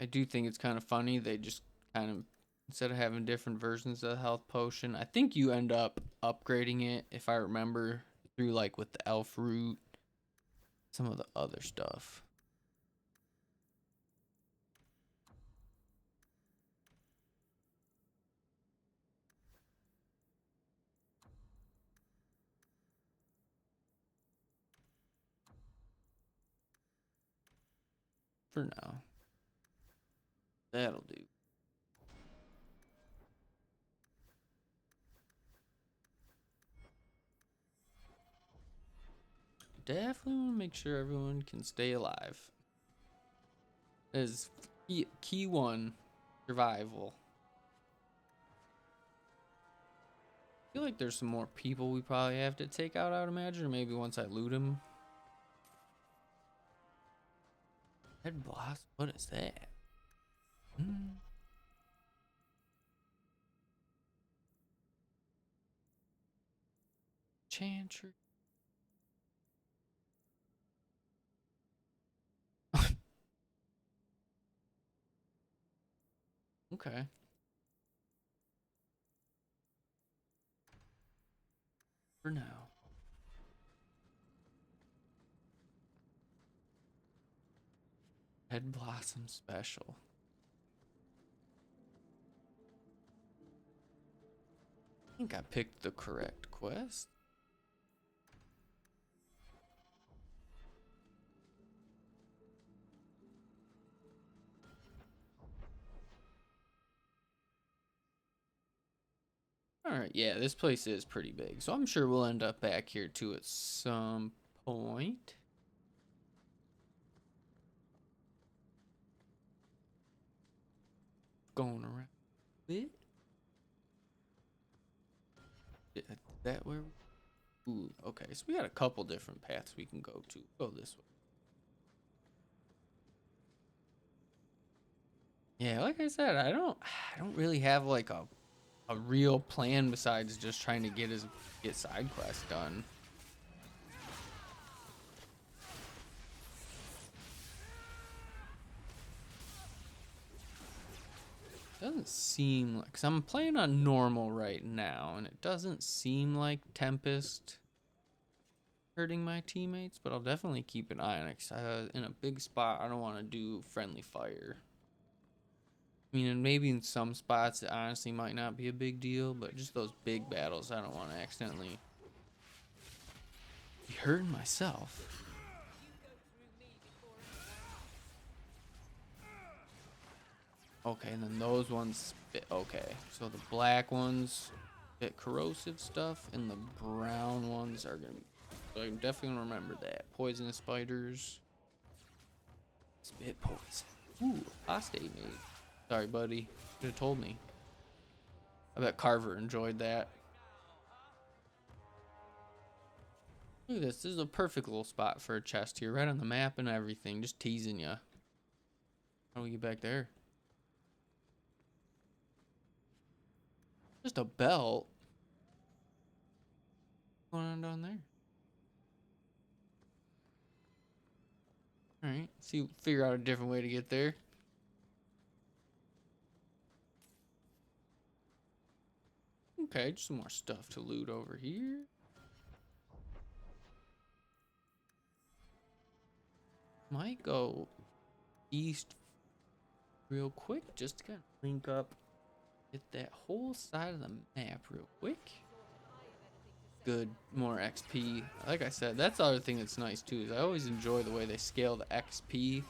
I do think it's kind of funny. They just kind of, instead of having different versions of the health potion, I think you end up upgrading it, if I remember, through like with the elf root, some of the other stuff. For now. That'll do. Definitely want to make sure everyone can stay alive. That is key one, survival. I feel like there's some more people we probably have to take out, I would imagine, or maybe once I loot them. Head blast, what is that? Chantry. Okay. For now. Head Blossom Special. I think I picked the correct quest. Alright, yeah, this place is pretty big, so I'm sure we'll end up back here too at some point. Going around a bit. Is that where? Ooh, okay, so we got a couple different paths we can go to. Go this way. Yeah, like I said, I don't really have like a real plan besides just trying to get side quests done. Doesn't seem like, cause I'm playing on normal right now, and it doesn't seem like Tempest hurting my teammates, but I'll definitely keep an eye on it. Cause in a big spot, I don't want to do friendly fire. I mean, and maybe in some spots it honestly might not be a big deal, but just those big battles, I don't want to accidentally be hurting myself. Okay, and then those ones, okay, so the black ones bit corrosive stuff, and the brown ones are gonna be, so I'm definitely gonna remember that. Poisonous spiders, spit poison. Ooh, apostate mate. Sorry, buddy, should have told me. I bet Carver enjoyed that. Look at this. This is a perfect little spot for a chest here, right on the map and everything, just teasing you. How do we get back there? Just a belt. What's going on down there? All right, see, figure out a different way to get there. Okay, just some more stuff to loot over here. Might go east real quick, just to kind of link up, get that whole side of the map real quick. Good, more XP. Like I said, that's the other thing that's nice too, is I always enjoy the way they scale the XP.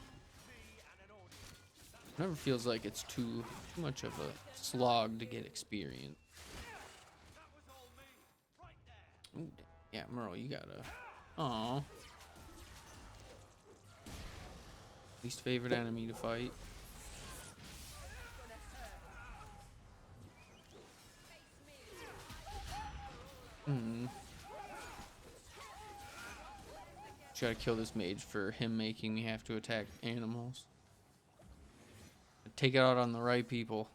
Never feels like it's too much of a slog to get experience. Ooh, yeah, Merle, you gotta. Aww. Least favorite enemy to fight. Gotta kill this mage for him making me have to attack animals. take it out on the right people.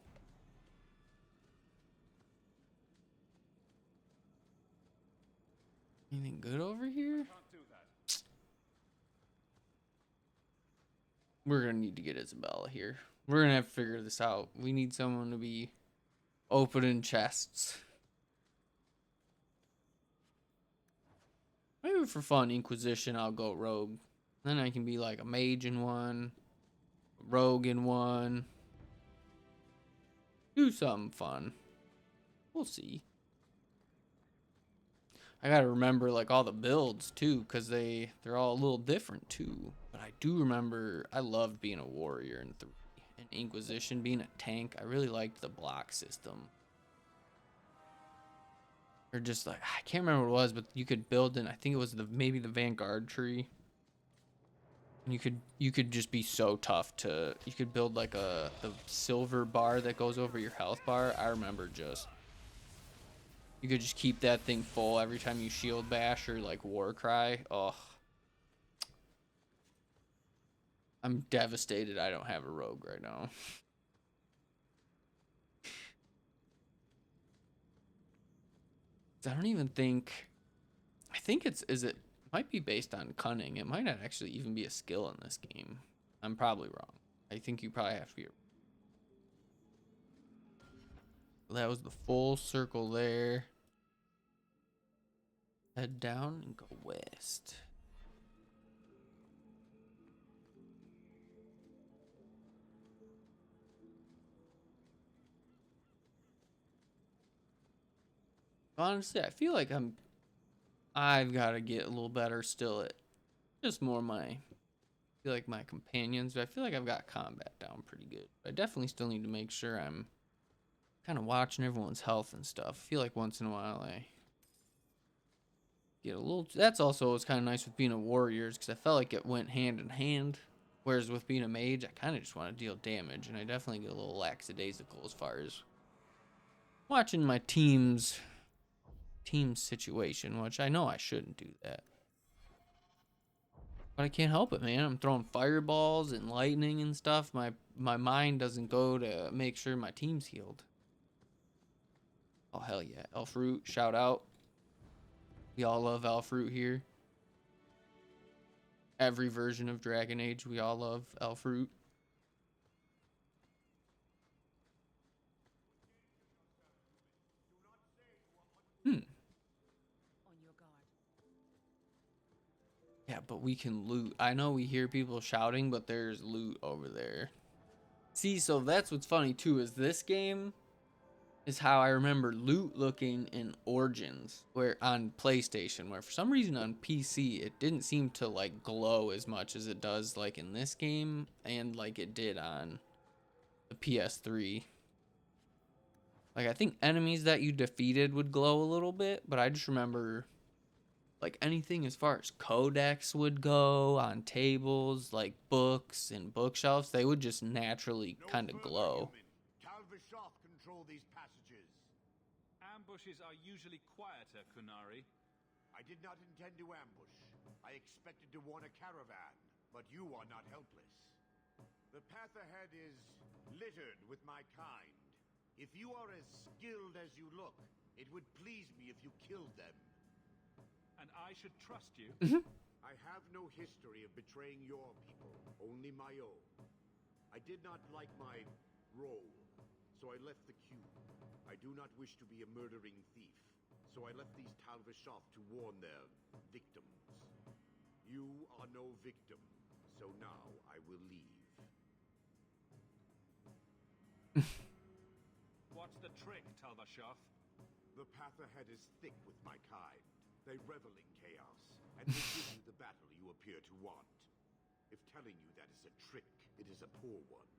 Anything good over here? We're gonna need to get Isabella here. We're gonna have to figure this out. We need someone to be opening chests. Maybe for fun, Inquisition, I'll go rogue. Then I can be like a mage in one, a rogue in one. Do something fun. We'll see. I gotta remember like all the builds too, because they're all a little different too. But I do remember I loved being a warrior in 3. And Inquisition, being a tank, I really liked the block system. Or just like, I can't remember what it was, but you could build in, I think it was maybe the Vanguard tree. And you could just be so tough to, you could build like the silver bar that goes over your health bar. I remember just, you could just keep that thing full every time you shield bash or like war cry. Oh, I'm devastated I don't have a rogue right now. I don't even think, I think it might be based on cunning. It might not actually even be a skill in this game. I'm probably wrong. I think you probably have to be. That was the full circle there. Head down and go west. Honestly, I feel like I've got to get a little better still at just more I feel like my companions, but I feel like I've got combat down pretty good. I definitely still need to make sure I'm kind of watching everyone's health and stuff. I feel like once in a while I get a little, that's also what's kind of nice with being a warrior, because I felt like it went hand in hand. Whereas with being a mage, I kind of just want to deal damage, and I definitely get a little lackadaisical as far as watching my team situation, which I know I shouldn't do that. But I can't help it, man. I'm throwing fireballs and lightning and stuff. My mind doesn't go to make sure my team's healed. Oh, hell yeah. Elf Root, shout out. We all love Elf Root here. Every version of Dragon Age, we all love Elf Root. Yeah, but we can loot. I know we hear people shouting, but there's loot over there. See, so that's what's funny too, is this game is how I remember loot looking in Origins, where on PlayStation, where for some reason on PC it didn't seem to like glow as much as it does like in this game, and like it did on the PS3. Like I think enemies that you defeated would glow a little bit, but I just remember like anything as far as codex would go on tables, like books and bookshelves, they would just naturally kind of glow. Control these passages. Ambushes are usually quieter, Kunari. I did not intend to ambush. I expected to warn a caravan, but you are not helpless. The path ahead is littered with my kind. If you are as skilled as you look, it would please me if you killed them. And I should trust you? I have no history of betraying your people, only my own. I did not like my role, so I left the cube. I do not wish to be a murdering thief, so I left these Talvashov to warn their victims. You are no victim, so now I will leave. What's the trick, Talvashov? The path ahead is thick with my kind. They revel in chaos, and will give you the battle you appear to want. If telling you that is a trick, it is a poor one.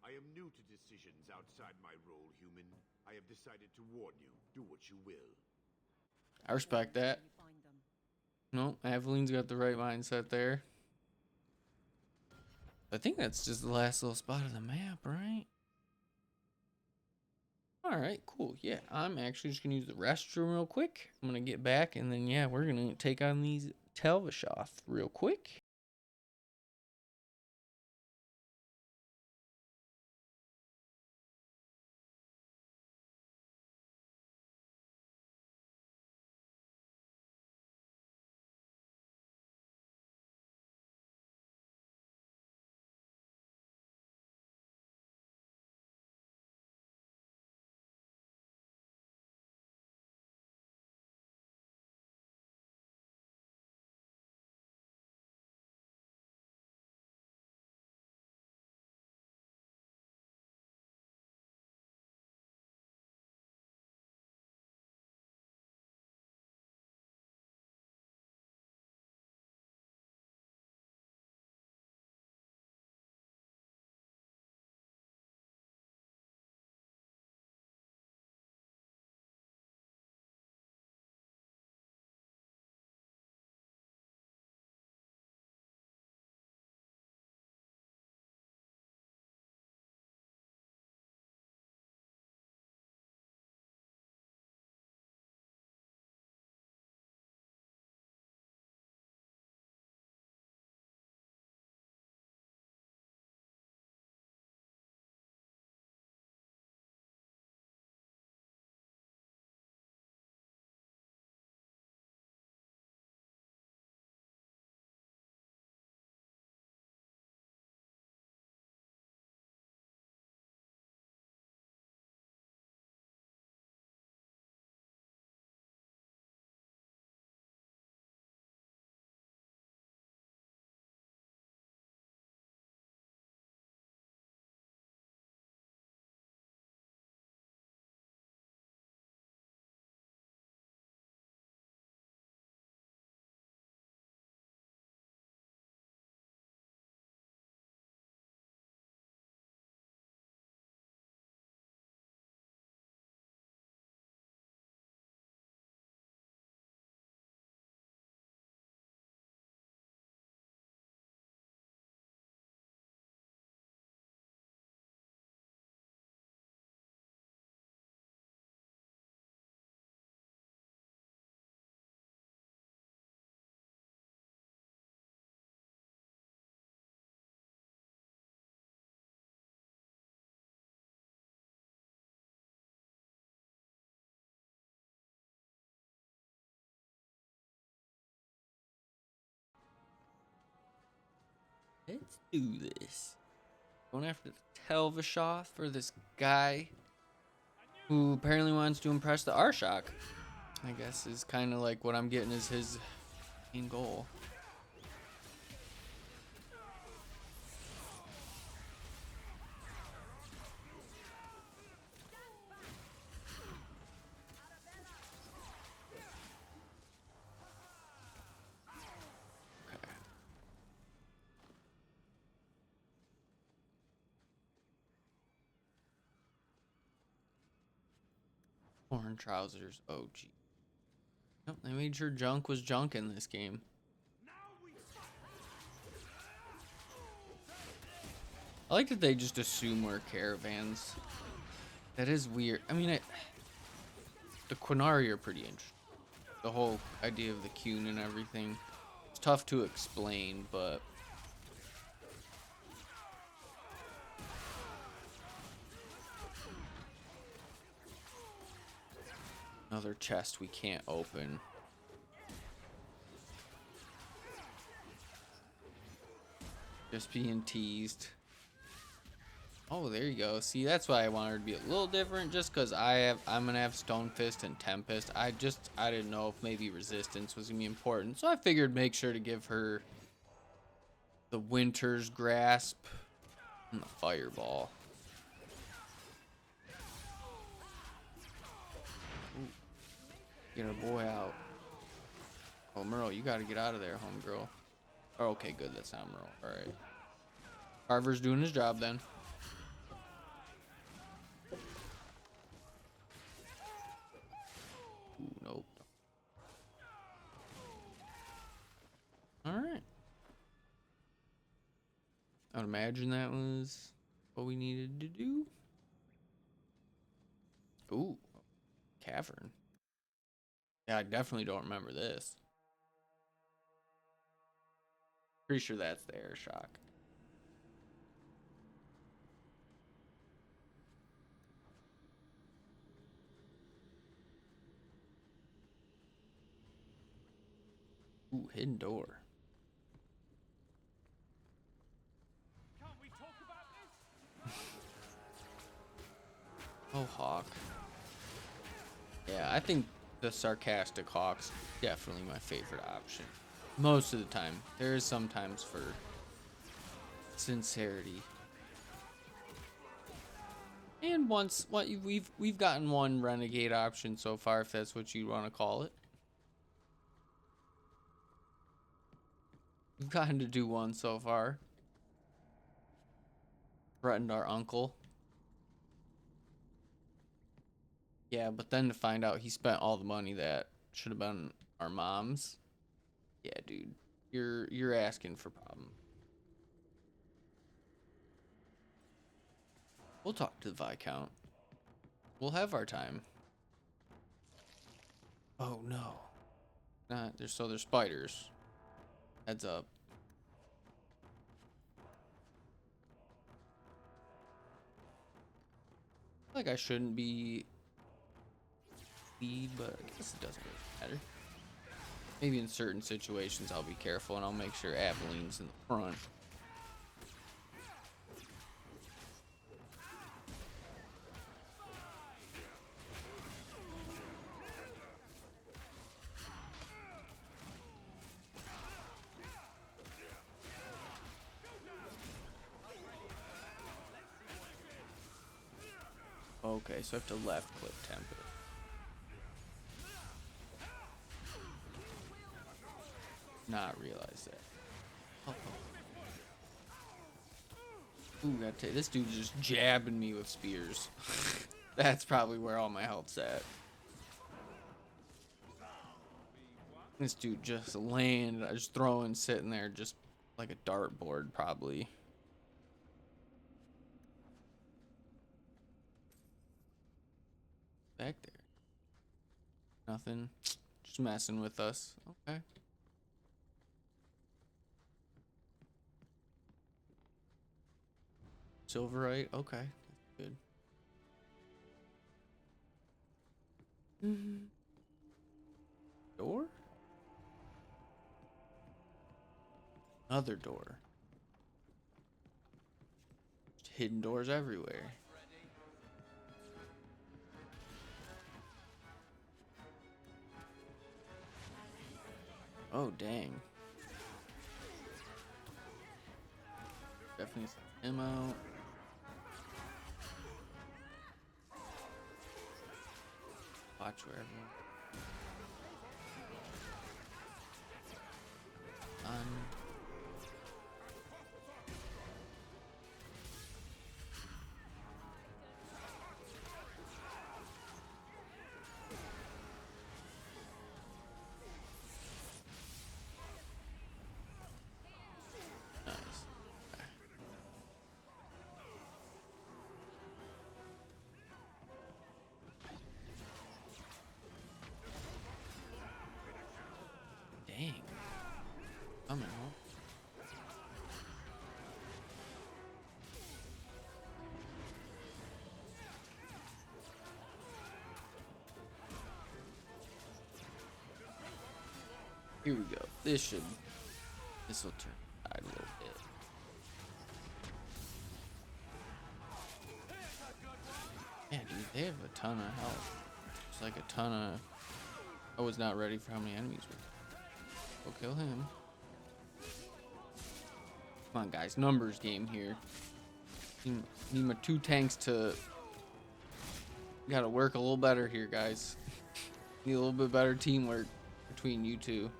I am new to decisions outside my role, human. I have decided to warn you. Do what you will. I respect that. No, Aveline's got the right mindset there. I think that's just the last little spot of the map, right? Alright, cool. Yeah, I'm actually just going to use the restroom real quick. I'm going to get back, and then, yeah, we're going to take on these Talvashov real quick. Let's do this. Going after the Telvishoth for this guy who apparently wants to impress the Arshok. I guess is kind of like what I'm getting is his main goal. Torn trousers. Oh, gee. Nope, they made sure junk was junk in this game. I like that they just assume we're caravans. That is weird. I mean, the Quinari are pretty interesting. The whole idea of the Qun and everything. It's tough to explain, but... Another chest we can't open. Just being teased. Oh, there you go. See, that's why I wanted to be a little different, just because I'm gonna have Stone Fist and Tempest. I didn't know if maybe resistance was gonna be important, so I figured make sure to give her the Winter's Grasp and the Fireball. Ooh. Get our boy out. Oh, Merle, you gotta get out of there, homegirl. Oh, okay, good. That's not Merle. All right. Carver's doing his job then. Ooh, nope. All right. I would imagine that was what we needed to do. Ooh, cavern. Yeah, I definitely don't remember this. Pretty sure that's the air shock. Ooh, hidden door. Can't we talk about this? Oh, Hawk. Yeah, I think the sarcastic Hawk's definitely my favorite option. Most of the time. There is sometimes for sincerity. And once we've gotten one renegade option so far, if that's what you want to call it. We've gotten to do one so far. Threatened our uncle. Yeah, but then to find out he spent all the money that should have been our mom's. Yeah, dude. You're asking for problems. We'll talk to the Viscount. We'll have our time. Oh no. There's spiders. Heads up. Like I shouldn't be lead, but I guess it doesn't really matter. Maybe in certain situations I'll be careful and I'll make sure Aveline's in the front. Okay, so I have to left click temper. Not realize that. Oh. Ooh, gotta take this dude's just jabbing me with spears. That's probably where all my health's at. This dude just landed. I just throwing, sitting there, just like a dartboard, probably. Back there. Nothing. Just messing with us. Okay. Silverite. Okay. That's good. Door? Another door. hidden doors everywhere. Oh, dang. Definitely send him out. Watch where everyone. Nice. Dang. Coming home. Here we go. This will turn tide a little bit. Yeah, dude, they have a ton of health. It's like a ton of. I was not ready for how many enemies were. Go kill him. Come on, guys. Numbers game here. Need my 2 tanks to. Gotta work a little better here, guys. Need a little bit better teamwork between you two.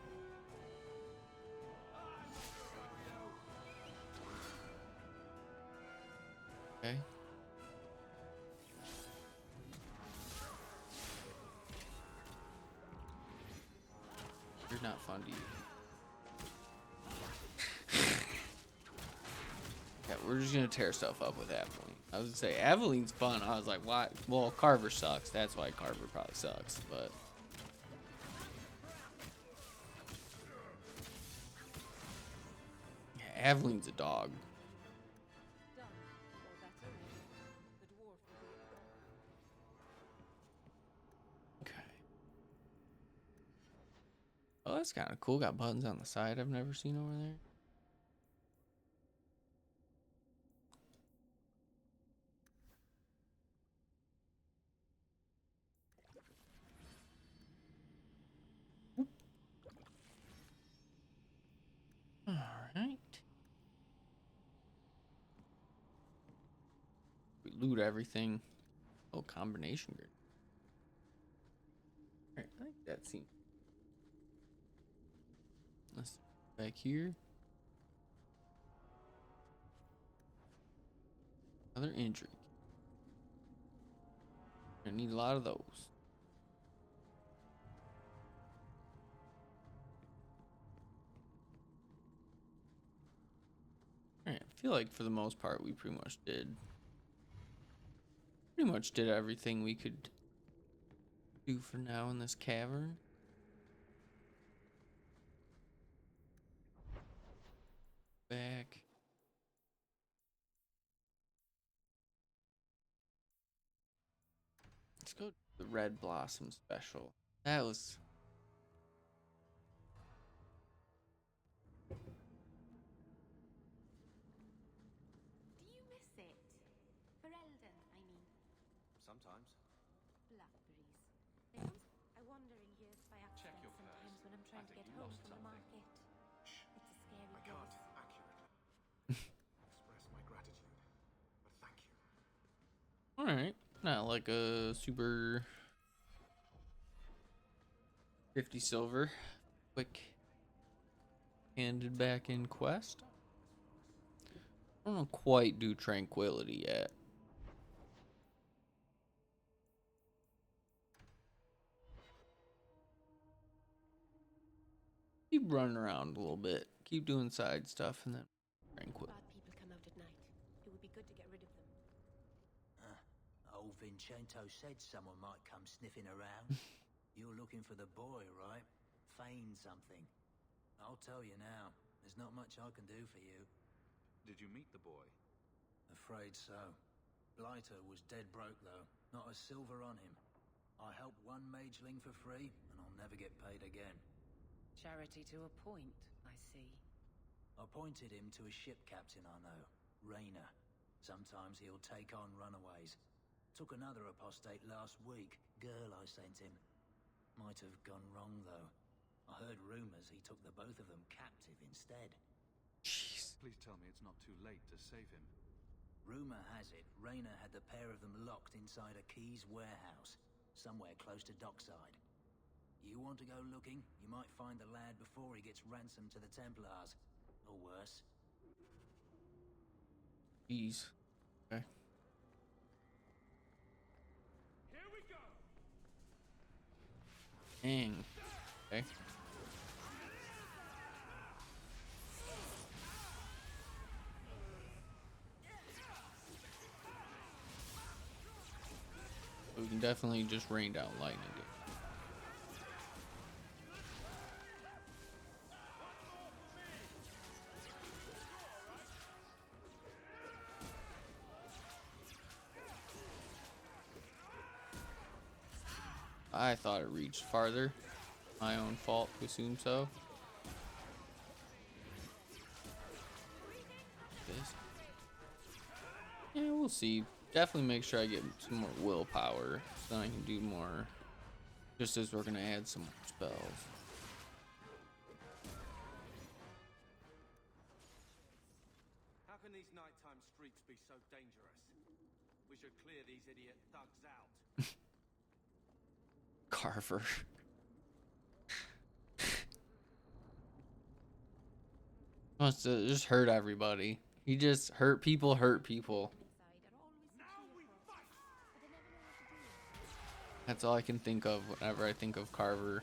Okay. You're not fun to you. Yeah, we're just gonna tear stuff up with Aveline. I was gonna say Aveline's fun. I was like, why? Well, Carver sucks. That's why Carver probably sucks. But yeah, Aveline's a dog. Oh, that's kind of cool. Got buttons on the side I've never seen over there. All right. We loot everything. Oh, combination grid. All right, I think that seems. Let's back here. Another injury. I need a lot of those. Alright, I feel like for the most part we pretty much did everything we could do for now in this cavern. Back. Let's go to the Red Blossom special. That was. Do you miss it? Ferelden, I mean. Sometimes. Blackberries. They come. I wander in here by accident your purse. sometimes when I'm trying to get you home lost from the something. market. It's a scary I place. can't accurately express my gratitude, but thank you. Alright. Not like a super 50 silver. Quick handed back in quest. I don't quite do tranquility yet. Keep running around a little bit. Keep doing side stuff and then tranquil. Bad people come out at night. It would be good to get rid of them. Old Vincento said someone might come sniffing around. You're looking for the boy, right? Feign something. I'll tell you now, there's not much I can do for you. Did you meet the boy? Afraid so. Blighter was dead broke, though. Not a silver on him. I helped one mageling for free, and I'll never get paid again. Charity to a point, I see. I pointed him to a ship captain I know, Rayner. Sometimes he'll take on runaways. Took another apostate last week. Girl I sent him. Might have gone wrong, though. I heard rumors he took the both of them captive instead. Jeez. Please tell me it's not too late to save him. Rumor has it, Rayna had the pair of them locked inside a Keys warehouse, somewhere close to dockside. You want to go looking? You might find the lad before he gets ransomed to the Templars. Or worse. Jeez. Okay. Here we go. Dang. Okay. We can definitely just rain down lightning. I thought it reached farther. My own fault to assume so. This. Yeah, we'll see. Definitely make sure I get some more willpower so then I can do more. Just as we're gonna add some spells. How can these nighttime streets be so dangerous? We should clear these idiot thugs out. Carver. Wants to just hurt everybody. He just hurt people, hurt people. That's all I can think of whenever I think of Carver.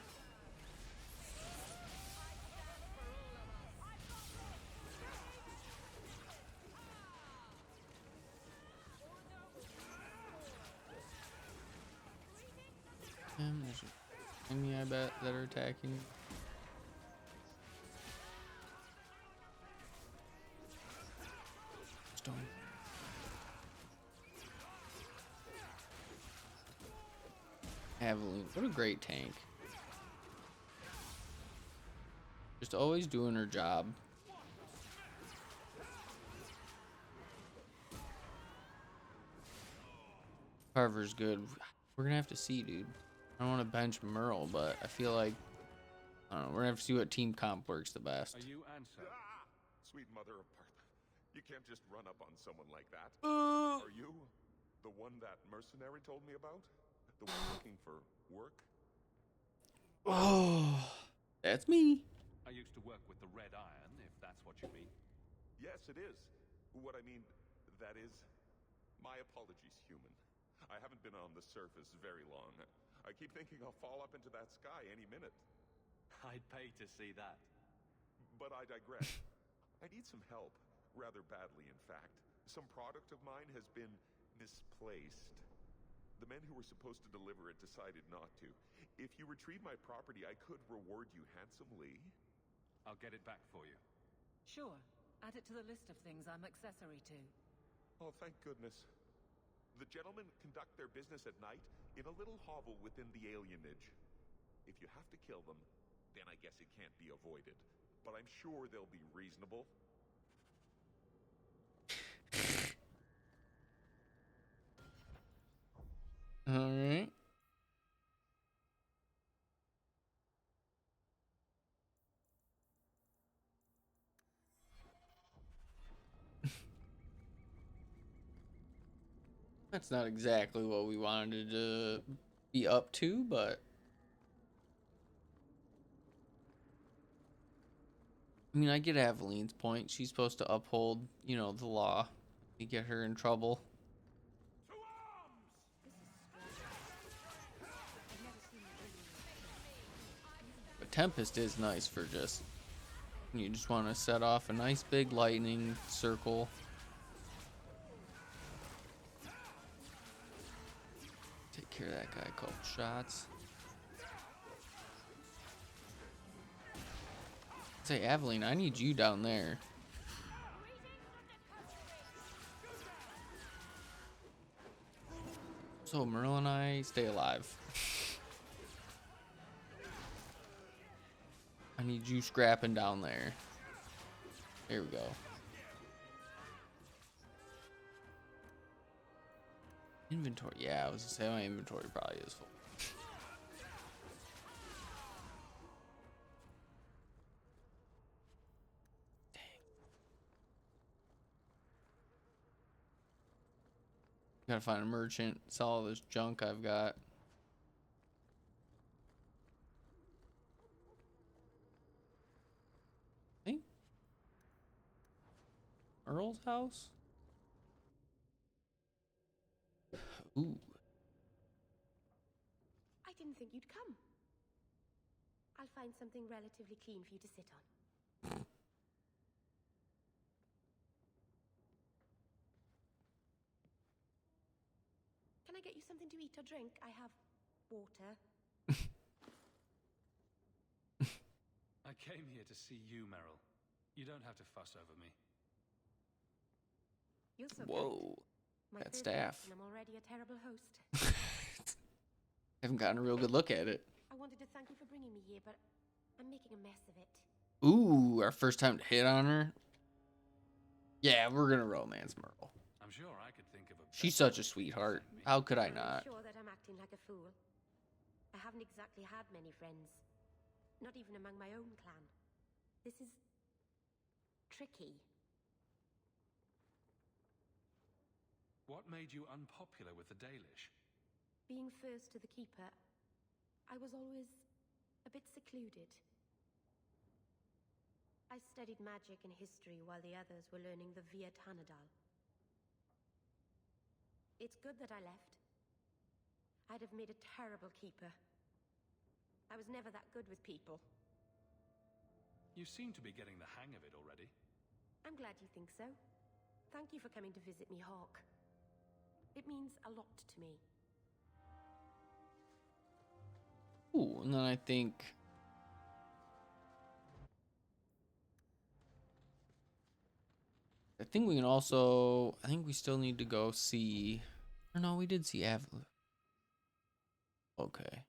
There's an enemy, I bet, that are attacking. Stone. Aveline, what a great tank. Just always doing her job. Carver's good. We're gonna have to see, dude. I don't want to bench Merle, but I feel like, I don't know, we're gonna have to see what team comp works the best. Are you answer? Sweet mother of Partha. You can't just run up on someone like that. Are you the one that mercenary told me about? The one looking for work? Oh, that's me. I used to work with the Red Iron, if that's what you mean. Yes, it is. What I mean, that is... My apologies, human. I haven't been on the surface very long. I keep thinking I'll fall up into that sky any minute. I'd pay to see that. But I digress. I need some help. Rather badly, in fact. Some product of mine has been misplaced. The men who were supposed to deliver it decided not to. If you retrieve my property, I could reward you handsomely. I'll get it back for you. Sure. Add it to the list of things I'm accessory to. Oh, thank goodness. The gentlemen conduct their business at night in a little hovel within the alienage. If you have to kill them, then I guess it can't be avoided. But I'm sure they'll be reasonable. All right. That's not exactly what we wanted to be up to, but I mean, I get Aveline's point. She's supposed to uphold, you know, the law. You get her in trouble. But Tempest is nice for just, you just want to set off a nice big lightning circle. Take care of that guy. Couple shots. Say, Aveline, I need you down there. So Merle and I stay alive. I need you scrapping down there. There we go. Inventory. Yeah, I was gonna say my inventory probably is full. Gotta find a merchant, sell all this junk I've got. I think Earl's house? Ooh. I didn't think you'd come. I'll find something relatively clean for you to sit on. Can I get you something to eat or drink? I have water. I came here to see you, Merrill. You don't have to fuss over me. You're so Whoa. kind. That staff. And I'm already a terrible host. Haven't gotten a real good look at it. I wanted to thank you for bringing me here, but I'm making a mess of it. Ooh, our first time to hit on her. Yeah, we're gonna romance Merle. I'm sure I could think of a... She's such a sweetheart. How could I not? I'm sure that I'm acting like a fool. I haven't exactly had many friends. Not even among my own clan. This is... tricky. What made you unpopular with the Dalish? Being first to the Keeper, I was always a bit secluded. I studied magic and history while the others were learning the Via Tanadal. It's good that I left. I'd have made a terrible keeper. I was never that good with people. You seem to be getting the hang of it already. I'm glad you think so. Thank you for coming to visit me, Hawk. It means a lot to me. Ooh, and then I think... we can also... I think we still need to go see... Or no, we did see Avila. Okay.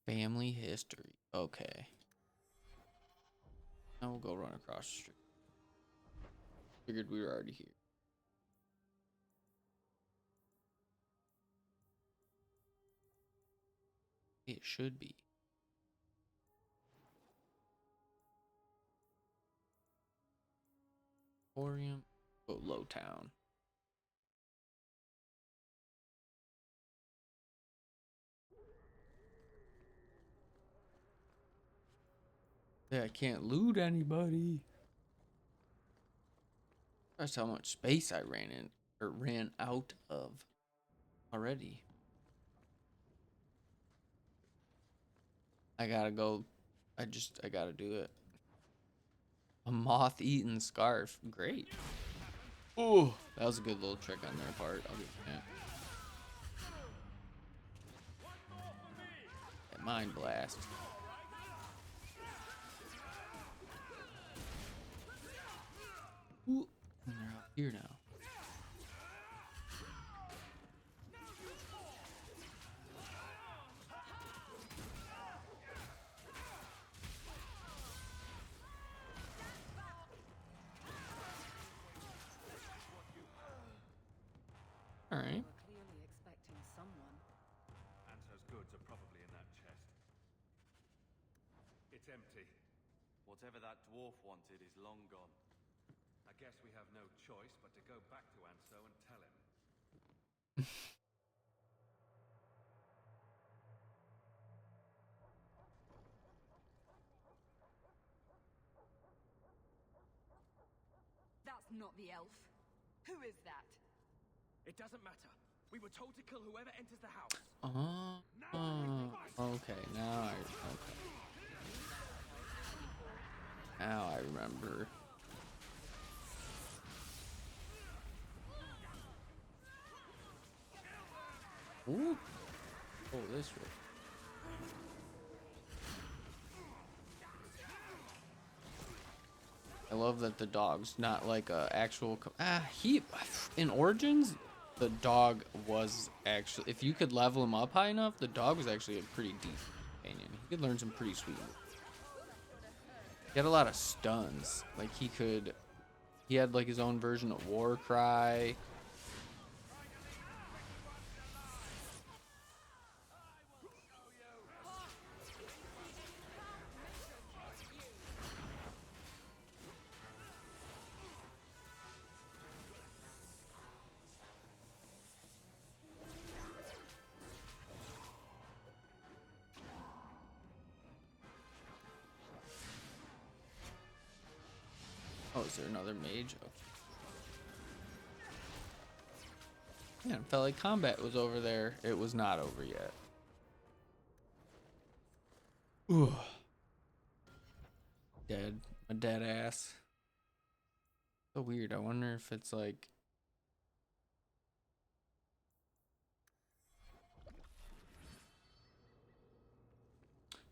Family history. Okay. Now we'll go run across the street. Figured we were already here. It should be. Emporium. Oh, Low Town. Yeah, I can't loot anybody. That's how much space I ran out of already. I gotta go. I gotta do it. A moth-eaten scarf. Great. Oh, that was a good little trick on their part. I'll give you that. Mind blast. Ooh, and they're out here now. All right. We're clearly expecting someone. Anso's goods are probably in that chest. It's empty. Whatever that dwarf wanted is long gone. I guess we have no choice but to go back to Anso and tell him. That's not the elf. Who is that? It doesn't matter. We were told to kill whoever enters the house. Okay. Now I remember. Ooh. Oh, this way. I love that the dog's not like a actual. In Origins, the dog was actually. If you could level him up high enough, the dog was actually a pretty decent companion. He could learn some pretty sweet moves. He had a lot of stuns. Like he had like his own version of War Cry. Oh, is there another mage? Oh. Yeah, it felt like combat was over there. It was not over yet. Ooh. Dead. A dead ass. So weird. I wonder if it's like...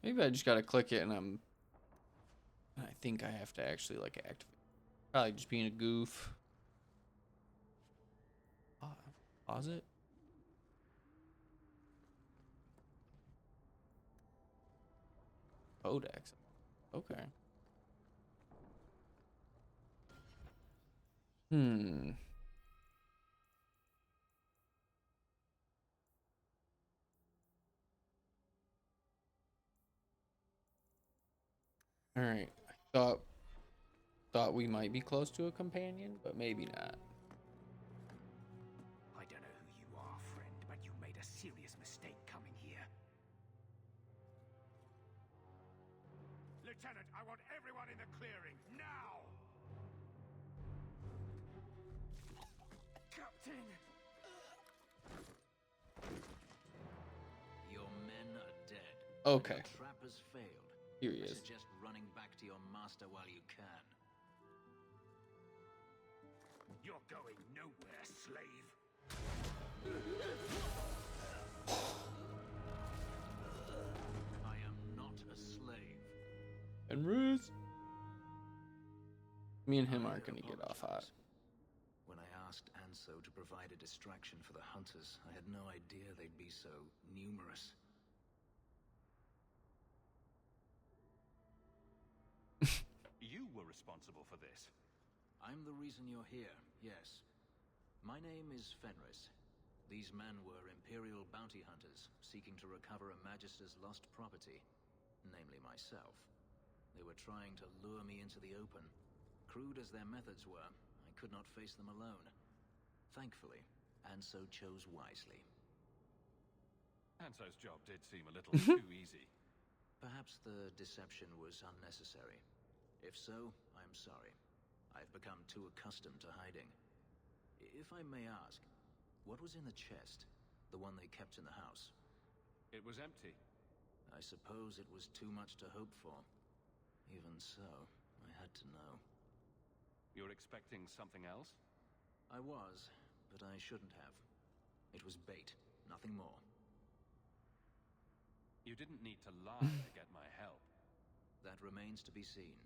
Maybe I just gotta click it and I think I have to actually like activate. Probably just being a goof. Pause it. Codex. Okay. All right. I thought we might be close to a companion, but maybe not. I don't know who you are, friend, but you made a serious mistake coming here. Lieutenant, I want everyone in the clearing, now! Captain! Your men are dead. Okay. Your trap has failed. Here he I is. suggest running back to your master while you can. You're going nowhere, slave. I am not a slave. Fenris. Me and him aren't gonna get off hot. When I asked Anso to provide a distraction for the hunters, I had no idea they'd be so numerous. You were responsible for this. I'm the reason you're here, yes. My name is Fenris. These men were Imperial bounty hunters, seeking to recover a Magister's lost property, namely myself. They were trying to lure me into the open. Crude as their methods were, I could not face them alone. Thankfully, Anso chose wisely. Hanso's job did seem a little too easy. Perhaps the deception was unnecessary. If so, I'm sorry. I've become too accustomed to hiding. If I may ask, what was in the chest? The one they kept in the house? It was empty. I suppose it was too much to hope for. Even so, I had to know. You're expecting something else? I was, but I shouldn't have. It was bait, nothing more. You didn't need to lie to get my help. That remains to be seen.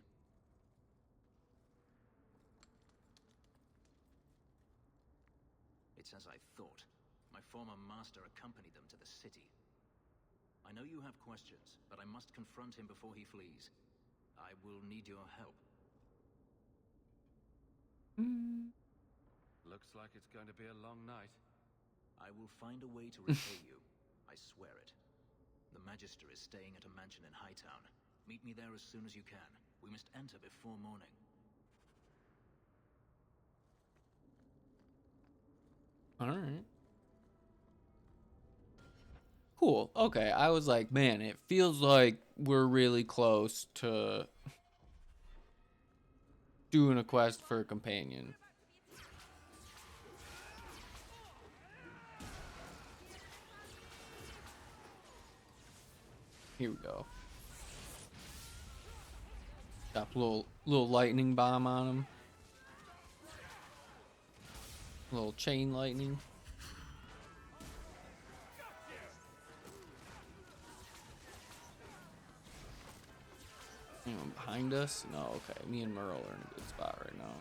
It's as I thought. My former master accompanied them to the city. I know you have questions, but I must confront him before he flees. I will need your help. Looks like it's going to be a long night. I will find a way to repay you. I swear it. The Magister is staying at a mansion in Hightown. Meet me there as soon as you can. We must enter before morning. Alright. Cool. Okay, I was like, man, it feels like we're really close to doing a quest for a companion. Here we go. Got a little lightning bomb on him. Little chain lightning. Anyone behind us? No, okay. Me and Merrill are in a good spot right now.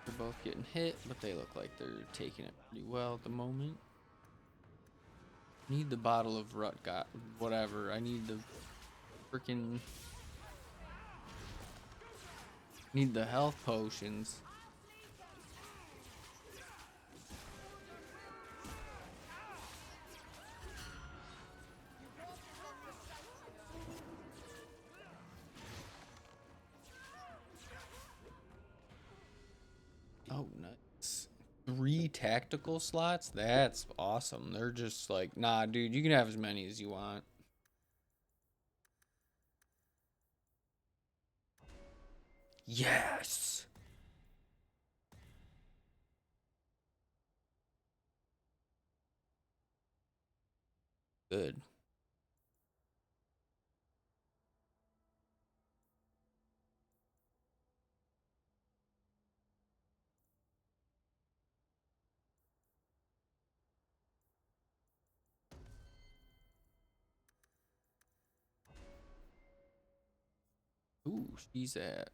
They're both getting hit, but they look like they're taking it pretty well at the moment. Need the bottle of Rutgot, whatever. I need the freaking need the health potions. Oh, nice. 3 tactical slots? That's awesome. They're just like, nah, dude, you can have as many as you want. Yes. Good. Ooh, she's at.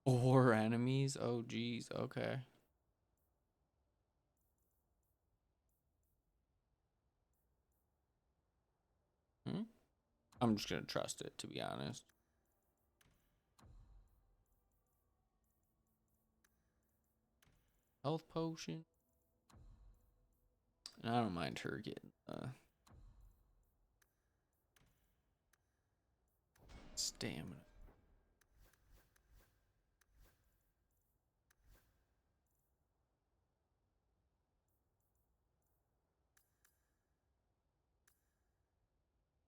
Four enemies? Oh, geez. Okay. I'm just gonna trust it, to be honest. Health potion. And I don't mind her getting stamina.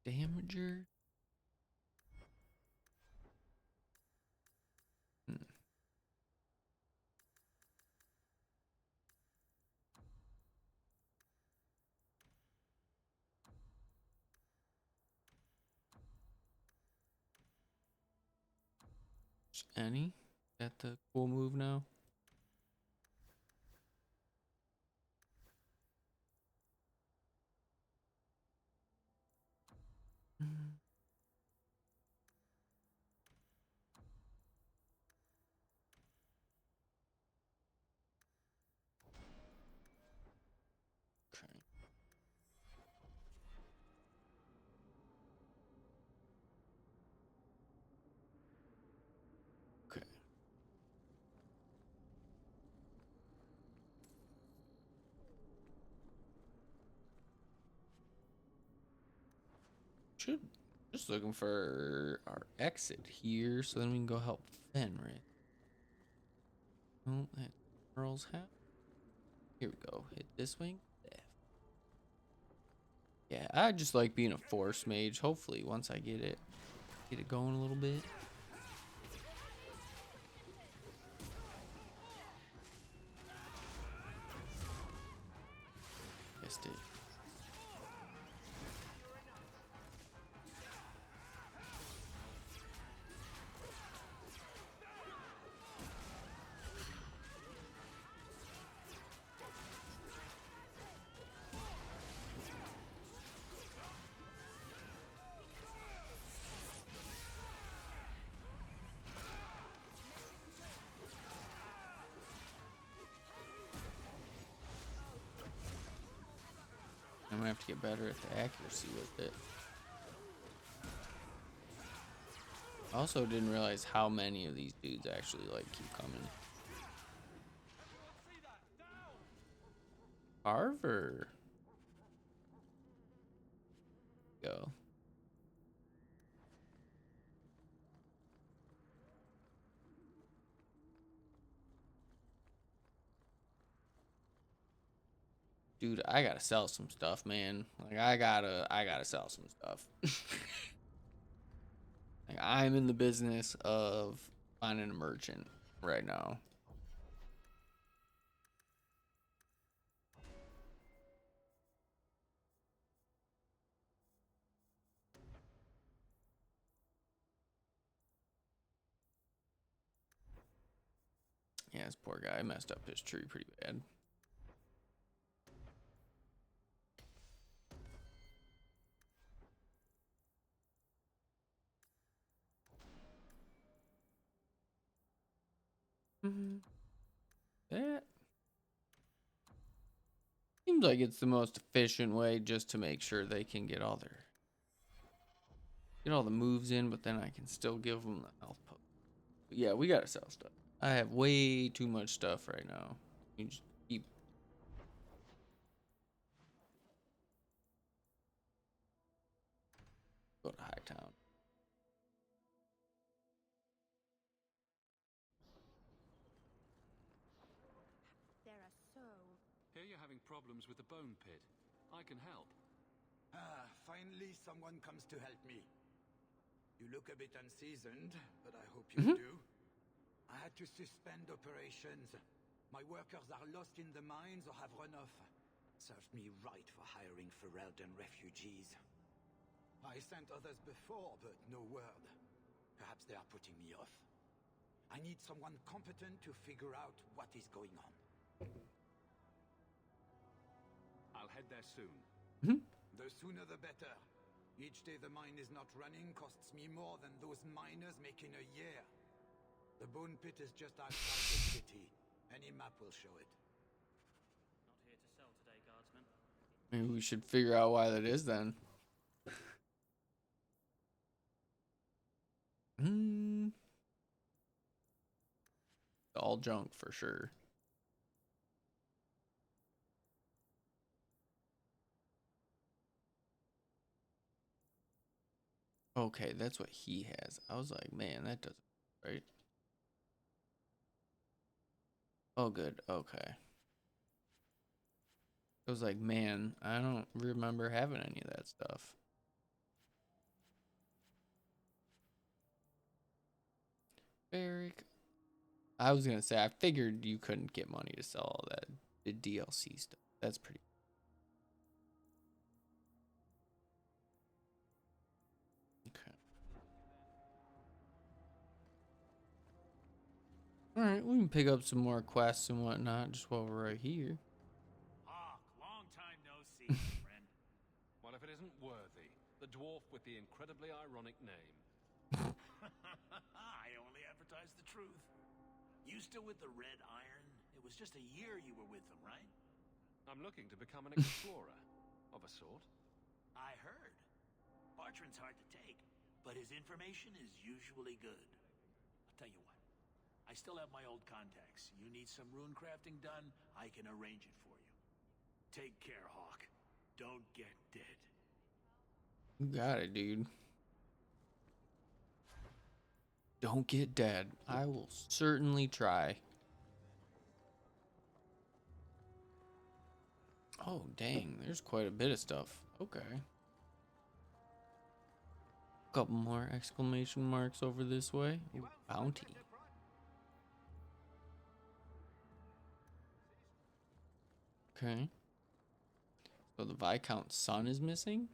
Damager? Any? Is that the cool move now? Okay. Should just looking for our exit here, so then we can go help Fenris. Oh, that Merle's hat. Here we go. Hit this wing. Yeah, I just like being a force mage. Hopefully, once I get it going a little bit. Missed it. I'm gonna have to get better at the accuracy with it. I also didn't realize how many of these dudes actually like keep coming. Carver. Go. Dude, I gotta sell some stuff, man. Like I gotta sell some stuff. Like I'm in the business of finding a merchant right now. Yeah, this poor guy messed up his tree pretty bad. That seems like it's the most efficient way just to make sure they can get all the moves in, but then I can still give them the health potion. But yeah, we gotta sell stuff. I have way too much stuff right now. You just keep. Go to Hightown. There are so... Hear you're having problems with the bone pit. I can help. Ah, finally someone comes to help me. You look a bit unseasoned, but I hope you do. I had to suspend operations. My workers are lost in the mines or have run off. Served me right for hiring Ferelden refugees. I sent others before, but no word. Perhaps they are putting me off. I need someone competent to figure out what is going on. I'll head there soon. The sooner the better. Each day the mine is not running costs me more than those miners make in a year. The bone pit is just outside the city. Any map will show it. Not here to sell today, guardsman. Maybe we should figure out why that is then. All junk for sure. Okay, that's what he has. I was like, man, that doesn't right. Oh, good. Okay. I was like, man, I don't remember having any of that stuff. Barrick. I was gonna say, I figured you couldn't get money to sell all that the DLC stuff. That's pretty. Okay. All right, we can pick up some more quests and whatnot just while we're right here. Hawk, long time no see, friend. Well, if it isn't Worthy, the dwarf with the incredibly ironic name. I only advertise the truth. You still with the Red Iron? It was just a year you were with them, right? I'm looking to become an explorer, of a sort. I heard. Bartrand's hard to take, but his information is usually good. I'll tell you what. I still have my old contacts. You need some rune crafting done, I can arrange it for you. Take care, Hawk. Don't get dead. You got it, dude. Don't get dead. I will certainly try. Oh, dang. There's quite a bit of stuff. Okay. Couple more exclamation marks over this way. Ooh, bounty. Okay. So the Viscount's son is missing?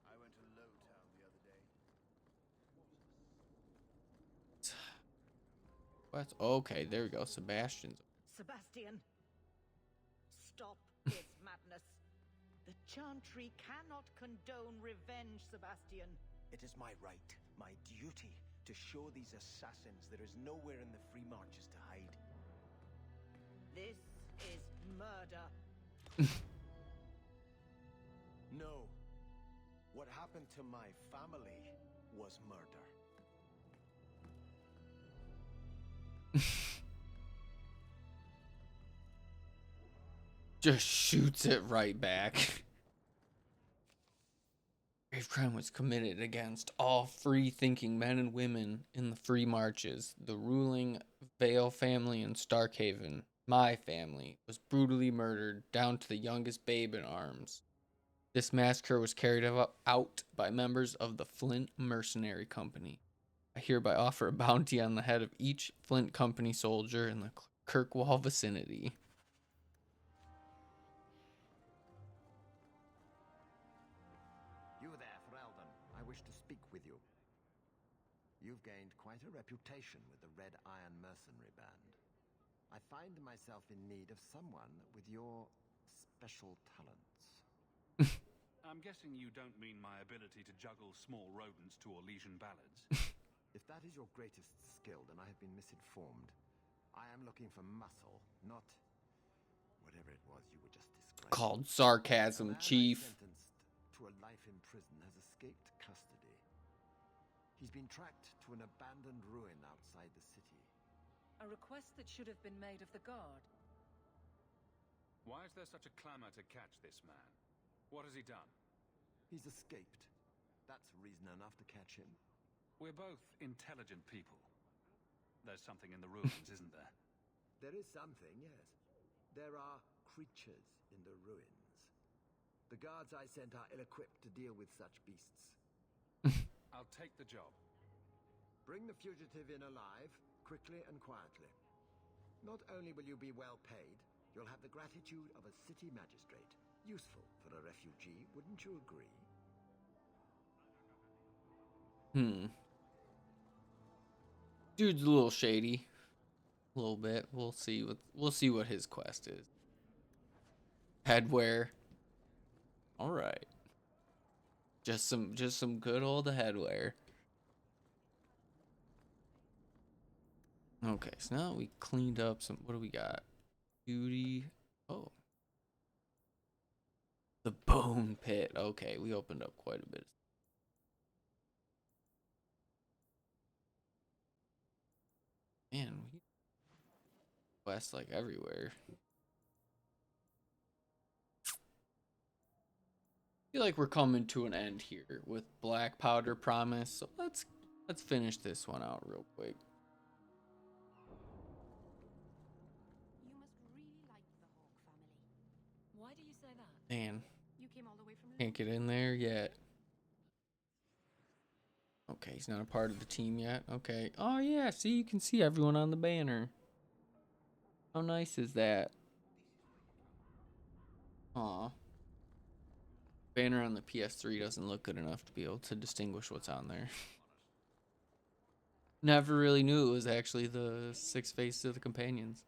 I went to Lowtown the other day. What? Okay, there we go. Sebastian's. Sebastian, stop this madness. The Chantry cannot condone revenge, Sebastian. It is my right, my duty, to show these assassins there is nowhere in the Free Marches to hide. This is murder. No. What happened to my family was murder. Just shoots it right back. Grave crime was committed against all free-thinking men and women in the Free Marches. The ruling Vale family in Starkhaven, my family, was brutally murdered down to the youngest babe in arms. This massacre was carried out by members of the Flint Mercenary Company. I hereby offer a bounty on the head of each Flint Company soldier in the Kirkwall vicinity. You there, Ferelden. I wish to speak with you. You've gained quite a reputation with the Red Iron Mercenary Band. I find myself in need of someone with your special talents. I'm guessing you don't mean my ability to juggle small rodents to Orlesian ballads. If that is your greatest skill, then I have been misinformed. I am looking for muscle, not whatever it was you were just describing. Called sarcasm, A man Chief. sentenced to a life in prison has escaped custody. He's been tracked to an abandoned ruin outside the city. A request that should have been made of the guard. Why is there such a clamor to catch this man? What has he done? He's escaped. That's reason enough to catch him. We're both intelligent people. There's something in the ruins, isn't there? There is something, yes. There are creatures in the ruins. The guards I sent are ill-equipped to deal with such beasts. I'll take the job. Bring the fugitive in alive, quickly and quietly. Not only will you be well paid, you'll have the gratitude of a city magistrate. Useful for a refugee, wouldn't you agree? Dude's a little shady. A little bit. We'll see what his quest is. Headwear. Alright. Just some good old headwear. Okay, so now we cleaned up some. What do we got? Beauty. Oh. The bone pit. Okay, we opened up quite a bit. Man, we quests like everywhere. I feel like we're coming to an end here with Black Powder Promise. So let's finish this one out real quick. You must really like the Hawk family. Why do you say that? Man, You came all the way from can't get in there yet. Okay, he's not a part of the team yet. Okay. Oh yeah, see, you can see everyone on the banner. How nice is that? Aw. Banner on the PS3 doesn't look good enough to be able to distinguish what's on there. Never really knew it was actually the 6 faces of the companions.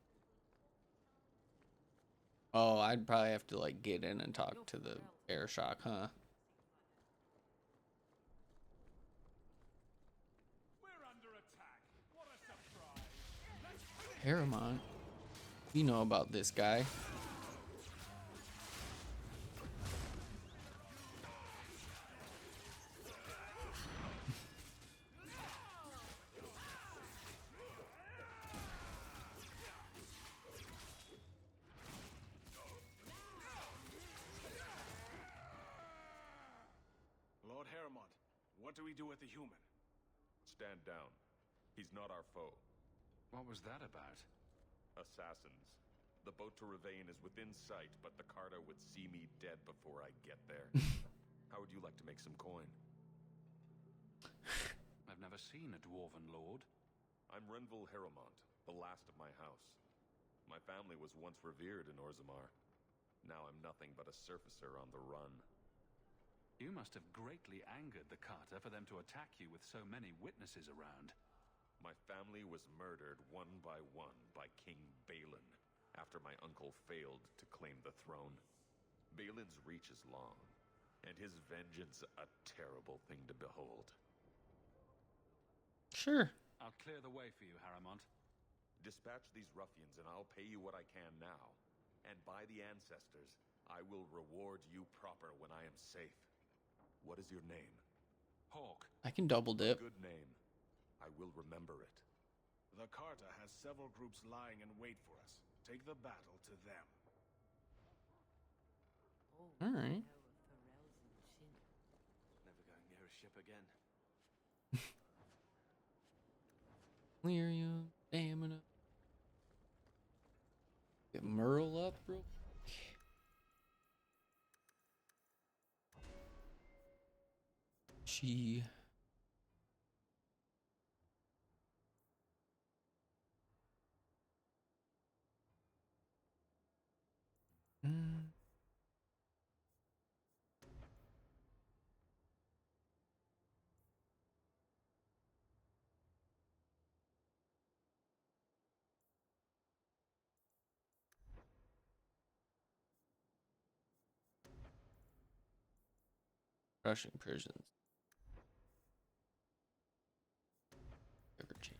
Oh, I'd probably have to like get in and talk to the air shock, huh? We're under attack. What a surprise. Paramount. We know about this guy. Lord Heremont, what do we do with the human? Stand down. He's not our foe. What was that about? Assassins. The boat to Ravane is within sight, but the Carta would see me dead before I get there. How would you like to make some coin? I've never seen a dwarven lord. I'm Renville Heremont, the last of my house. My family was once revered in Orzammar. Now I'm nothing but a surfacer on the run. You must have greatly angered the Carta for them to attack you with so many witnesses around. My family was murdered one by King Balin after my uncle failed to claim the throne. Balin's reach is long, and his vengeance a terrible thing to behold. Sure. I'll clear the way for you, Heremont. Dispatch these ruffians and I'll pay you what I can now. And by the ancestors, I will reward you proper when I am safe. What is your name? Hawk. I can double dip. A good name. I will remember it. The Carta has several groups lying in wait for us. Take the battle to them. All right. Never going near a ship again. Lyrium, stamina. Get Merle up real quick. She. Crushing prisons. Ever change.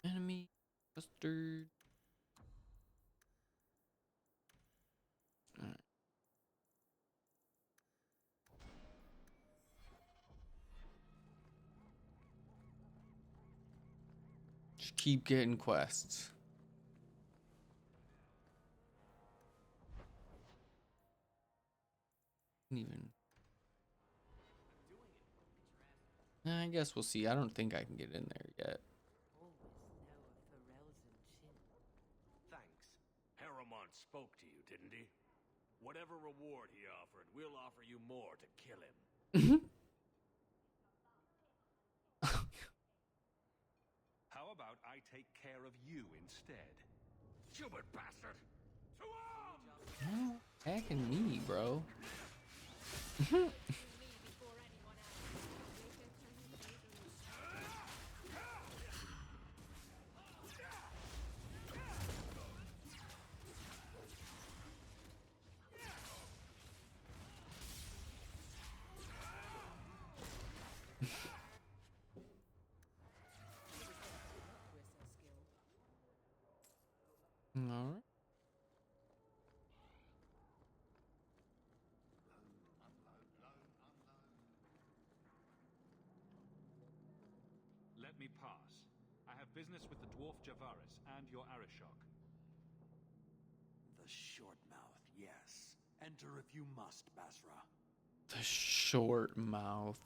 Enemy custard. Alright. Just keep getting quests. Even. I guess we'll see. I don't think I can get in there yet. Thanks. Harriman spoke to you, didn't he? Whatever reward he offered, we'll offer you more to kill him. How about I take care of you instead? Stupid bastard! To arms! Attacking me, bro. Alright. Let me pass. I have business with the dwarf Javaris and your Arishok. The short mouth, yes. Enter if you must, Basra. The short mouth.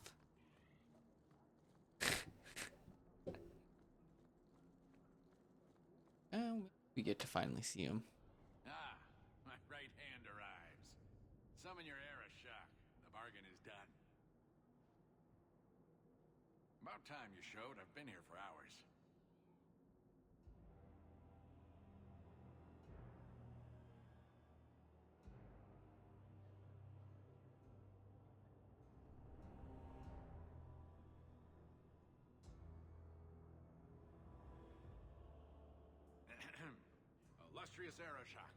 We get to finally see him. Ah, my right hand arrives. Summon your Arishok. The bargain is done. About time you showed. I've been here for hours. Illustrious Arishok,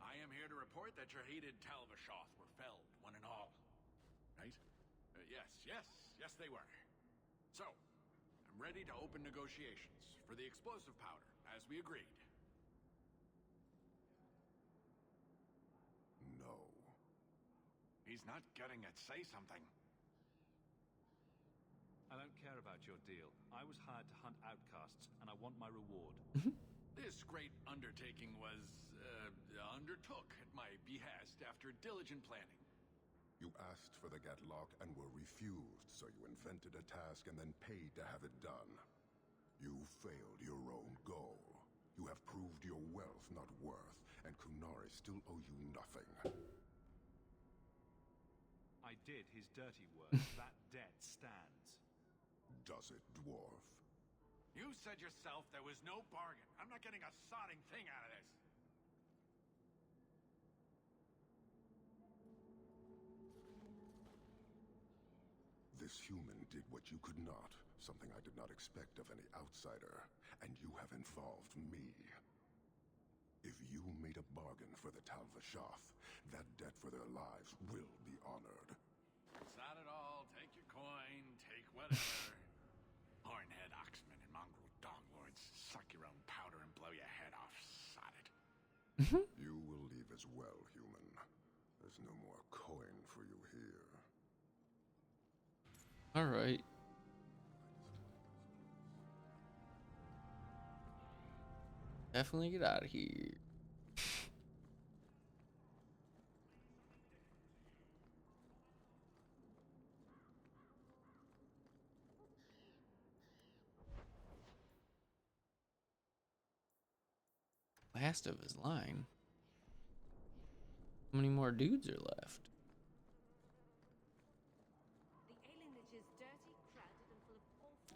I am here to report that your hated Talvashoth were felled, one and all. Right? Yes, they were. So, I'm ready to open negotiations for the explosive powder, as we agreed. No. He's not getting it. Say something. I don't care about your deal. I was hired to hunt outcasts, and I want my reward. This great undertaking was, undertook at my behest after diligent planning. You asked for the Gatlock and were refused, so you invented a task and then paid to have it done. You failed your own goal. You have proved your wealth not worth, and Kunari still owe you nothing. I did his dirty work. That debt stands. Does it, dwarf? You said yourself there was no bargain. I'm not getting a sodding thing out of this. This human did what you could not, something I did not expect of any outsider, and you have involved me. If you made a bargain for the Talvashoth, that debt for their lives will be honored. Sod it all. Take your coin. Take whatever. Hornhead oxmen and mongrel donglords. Suck your own powder and blow your head off. Sod it. You will leave as well, human. There's no more coin for you here. Alright. Definitely get out of here. Last of his line. How many more dudes are left?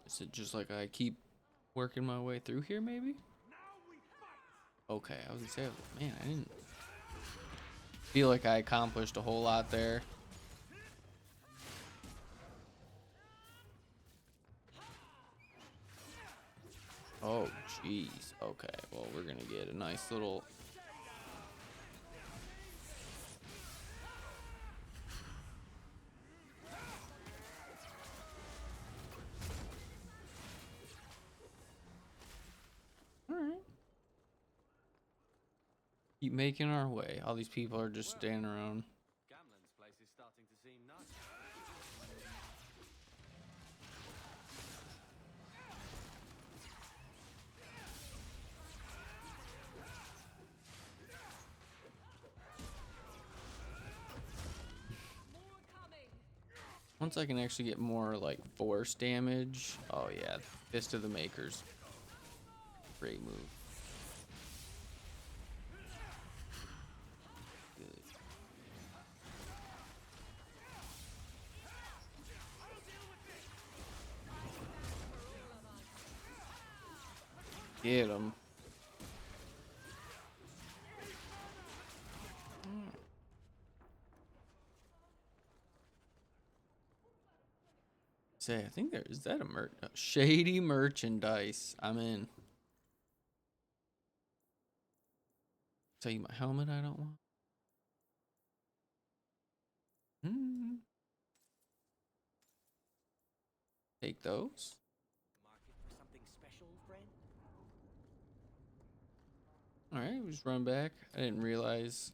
Is it just like I keep working my way through here, maybe? Okay, I was gonna say, man, I didn't feel like I accomplished a whole lot there. Oh, Jeez. Okay. Well, we're gonna get a nice little. All right. Keep making our way. All these people are just standing around. Gamlen's place is starting to seem nice. Once I can actually get more like force damage. Oh yeah, Fist of the Makers. Great move. Good. Get him. Say, I think there is that a shady merchandise. I'm in. Tell you my helmet I don't want. Take those. Market for something special, friend? All right, we just run back. I didn't realize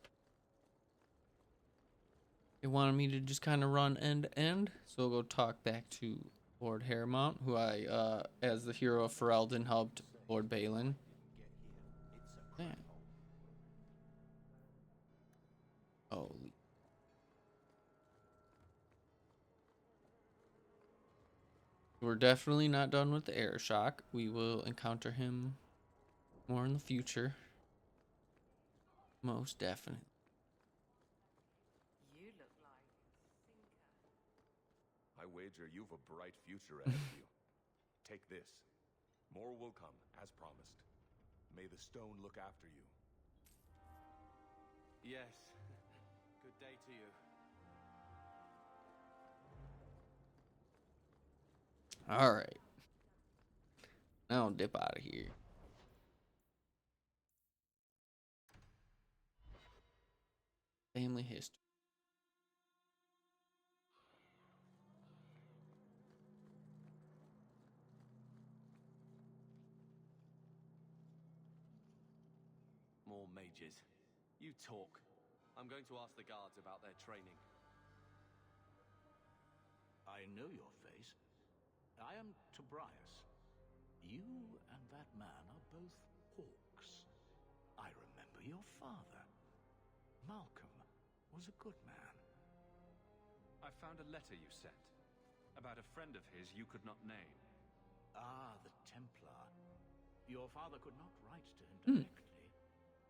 it wanted me to just kind of run end to end. So we'll go talk back to Lord Hairmount, who I, as the hero of Ferelden, helped Lord Balin. Man. Oh. We're definitely not done with the air shock. We will encounter him more in the future. Most definitely. You look like Sinker. I wager you've a bright future ahead of you. Take this. More will come, as promised. May the stone look after you. Yes. Good day to you. All right. Now I'll dip out of here. Family history. More mages. You talk. I'm going to ask the guards about their training. I know your face. I am Tobias. You and that man are both hawks. I remember your father. Malcolm was a good man. I found a letter you sent about a friend of his you could not name. Ah, the Templar. Your father could not write to him directly,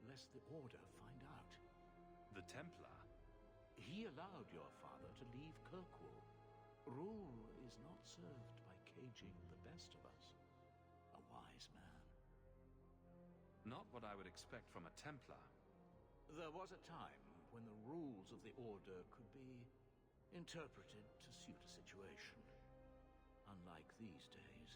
lest the Order find out. The Templar? He allowed your father to leave Kirkwall. Rule is not served by caging the best of us. A wise man. Not what I would expect from a Templar. There was a time when the rules of the Order could be interpreted to suit a situation. Unlike these days.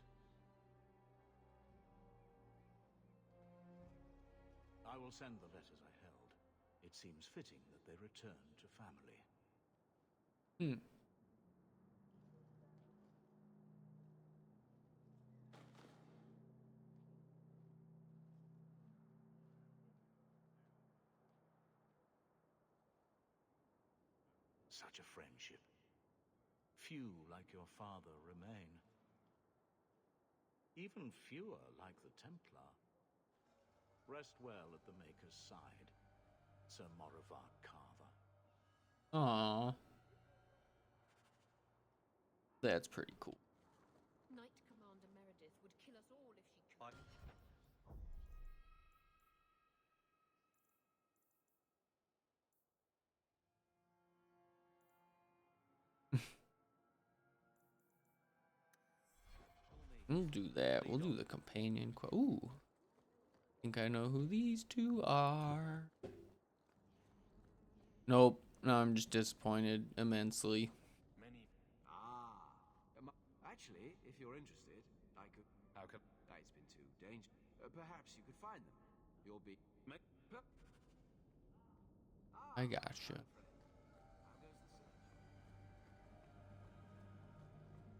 I will send the letters I held. It seems fitting that they return to family. Such a friendship. Few like your father remain. Even fewer like the Templar. Rest well at the Maker's side, Sir Morivard Carver. Aww. That's pretty cool. Knight Commander Meredith would kill us all if she could. We'll do that. We'll do the companion quest. Ooh. Think I know who these two are. Nope. No, I'm just disappointed immensely. Actually, if you're interested, I could... How come? It's been too dangerous. Perhaps you could find them. You'll be... I gotcha.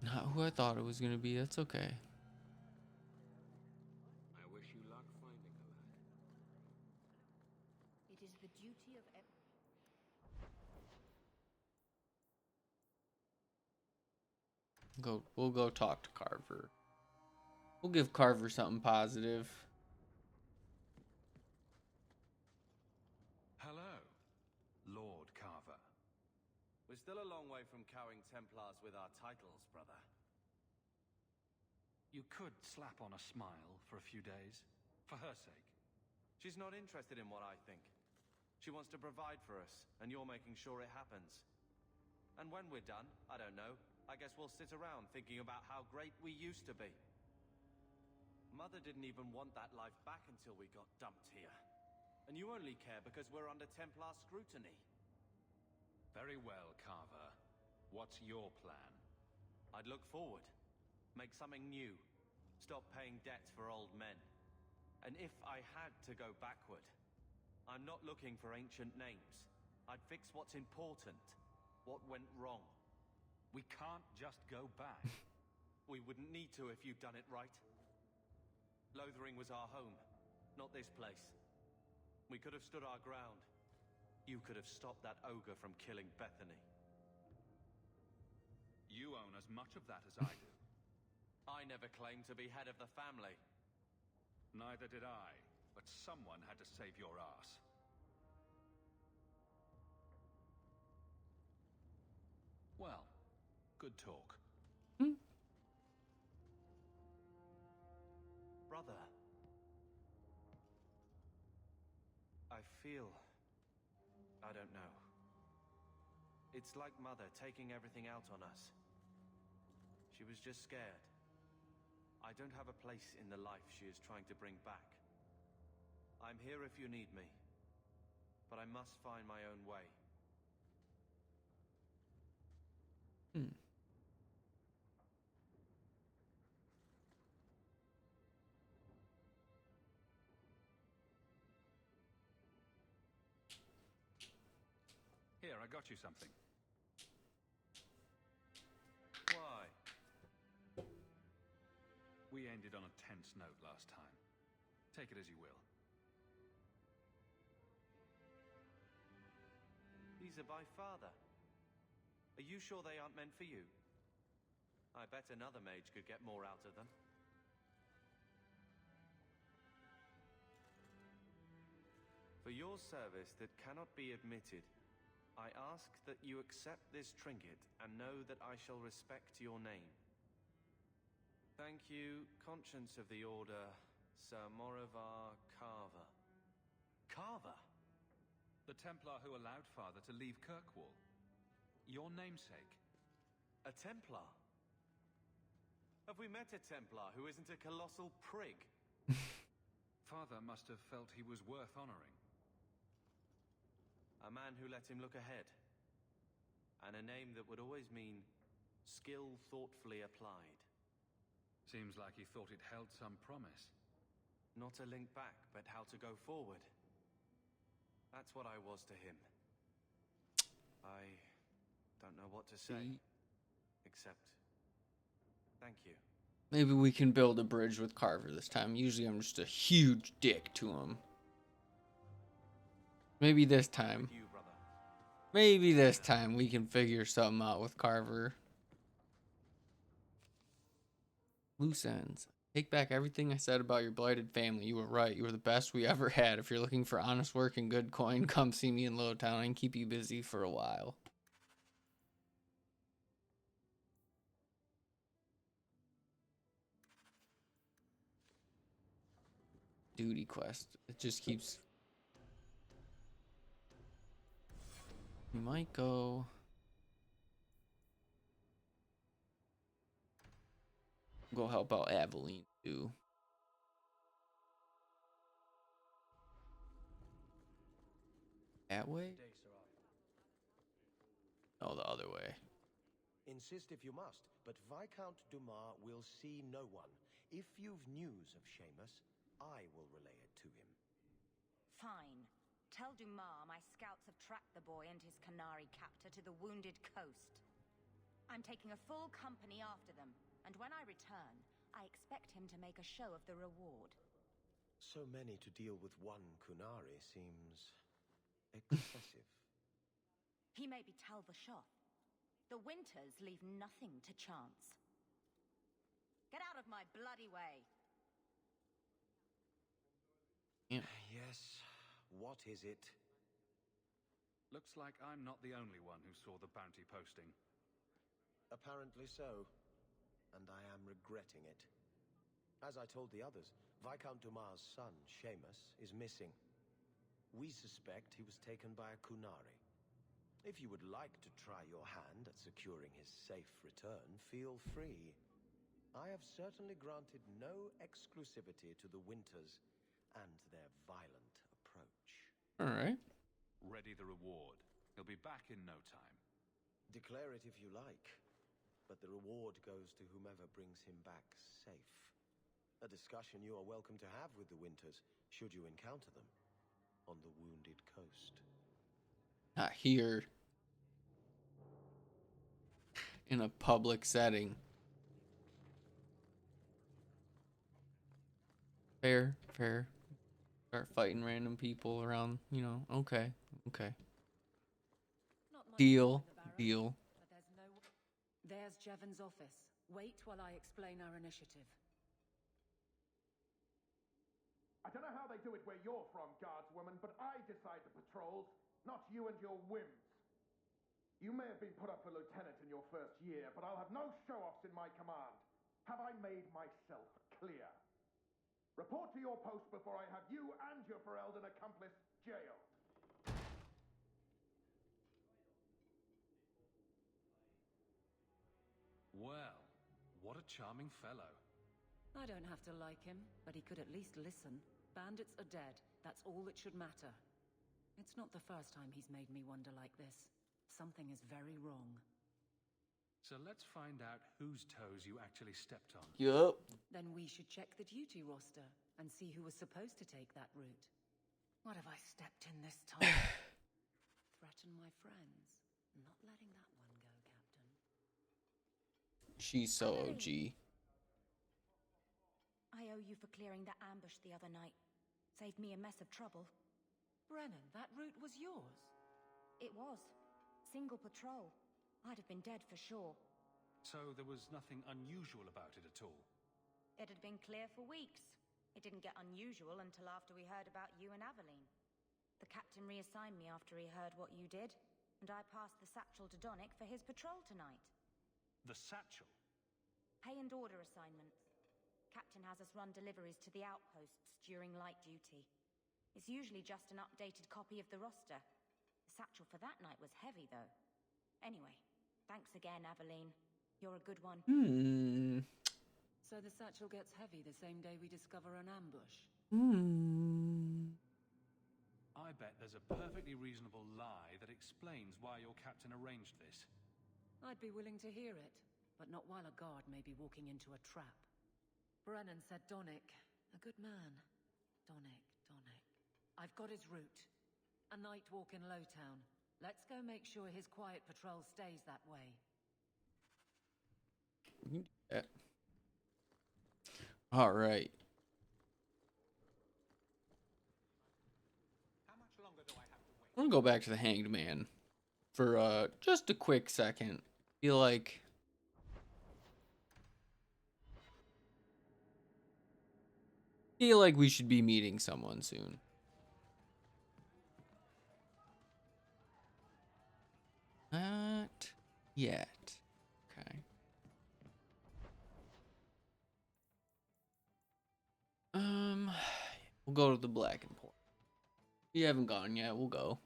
Not who I thought it was gonna be. That's okay. I wish you luck finding the lad. It is the duty of We'll go talk to Carver. We'll give Carver something positive. Hello, Lord Carver. We're still a long way from cowing Templars with our titles, brother. You could slap on a smile for a few days, for her sake. She's not interested in what I think. She wants to provide for us, and you're making sure it happens. And when we're done, I don't know, I guess we'll sit around thinking about how great we used to be. Mother didn't even want that life back until we got dumped here. And you only care because we're under Templar scrutiny. Very well, Carver. What's your plan? I'd look forward. Make something new. Stop paying debts for old men. And if I had to go backward, I'm not looking for ancient names. I'd fix what's important. What went wrong. We can't just go back. We wouldn't need to if you'd done it right. Lothering was our home, not this place. We could have stood our ground. You could have stopped that ogre from killing Bethany. You own as much of that as I do. I never claimed to be head of the family. Neither did I, but someone had to save your ass. Well, good talk. Brother. I feel... I don't know. It's like Mother taking everything out on us. She was just scared. I don't have a place in the life she is trying to bring back. I'm here if you need me. But I must find my own way. Here, I got you something. Why? We ended on a tense note last time. Take it as you will. These are by father. Are you sure they aren't meant for you? I bet another mage could get more out of them. For your service that cannot be admitted, I ask that you accept this trinket and know that I shall respect your name. Thank you, Conscience of the Order, Sir Morivar Carver. Carver? The Templar who allowed Father to leave Kirkwall. Your namesake. A Templar? Have we met a Templar who isn't a colossal prig? Father must have felt he was worth honoring. A man who let him look ahead. And a name that would always mean skill thoughtfully applied. Seems like he thought it held some promise. Not a link back, but how to go forward. That's what I was to him. I don't know what to say. Except, thank you. Maybe we can build a bridge with Carver this time. Usually I'm just a huge dick to him. Maybe this time. Maybe this time we can figure something out with Carver. Loose ends. Take back everything I said about your blighted family. You were right. You were the best we ever had. If you're looking for honest work and good coin, come see me in Lowtown. I can keep you busy for a while. Duty quest. It just keeps... We might go... Go help out Aveline too. That way? No, the other way. Insist if you must, but Viscount Dumas will see no one. If you've news of Seamus, I will relay it to him. Fine. Tell Dumas my scouts have tracked the boy and his Canary captor to the Wounded Coast. I'm taking a full company after them, and when I return, I expect him to make a show of the reward. So many to deal with one Kunari seems excessive. He may be Talvashoth. The Winters leave nothing to chance. Get out of my bloody way! Yeah. Yes, what is it? Looks like I'm not the only one who saw the bounty posting. Apparently so, and I am regretting it. As I told the others, Viscount Dumas' son, Seamus, is missing. We suspect he was taken by a Kunari. If you would like to try your hand at securing his safe return, feel free. I have certainly granted no exclusivity to the Winters and their violent approach. Alright. Ready the reward. He'll be back in no time. Declare it if you like, but the reward goes to whomever brings him back safe. A discussion you are welcome to have with the Winters, should you encounter them on the Wounded Coast. Not here. In a public setting. Fair. Start fighting random people around, okay. Deal. There's Jevon's office. Wait while I explain our initiative. I don't know how they do it where you're from, guardswoman, but I decide the patrols, not you and your whims. You may have been put up for lieutenant in your first year, but I'll have no show-offs in my command. Have I made myself clear? Report to your post before I have you and your Ferelden accomplice jailed. Well, what a charming fellow. I don't have to like him, but he could at least listen. Bandits are dead. That's all that should matter. It's not the first time he's made me wonder like this. Something is very wrong. So let's find out whose toes you actually stepped on. Yup. Then we should check the duty roster and see who was supposed to take that route. What have I stepped in this time? Threaten my friends. Not letting that one go, Captain. She's so OG. I owe you for clearing that ambush the other night. Saved me a mess of trouble. Brennan, that route was yours? It was. Single patrol. I'd have been dead for sure. So there was nothing unusual about it at all? It had been clear for weeks. It didn't get unusual until after we heard about you and Aveline. The captain reassigned me after he heard what you did, and I passed the satchel to Donick for his patrol tonight. The satchel? Pay and order assignments. Captain has us run deliveries to the outposts during light duty. It's usually just an updated copy of the roster. The satchel for that night was heavy, though. Anyway, thanks again, Aveline. You're a good one. So the satchel gets heavy the same day we discover an ambush? I bet there's a perfectly reasonable lie that explains why your captain arranged this. I'd be willing to hear it, but not while a guard may be walking into a trap. Brennan said Donick. A good man. Donick. I've got his route. A night walk in Lowtown. Let's go make sure his quiet patrol stays that way. Yeah. All right. I'm gonna go back to the Hanged Man for just a quick second. Feel like we should be meeting someone soon. Not yet. Okay. We'll go to the Black and Port. We haven't gone yet. We'll go.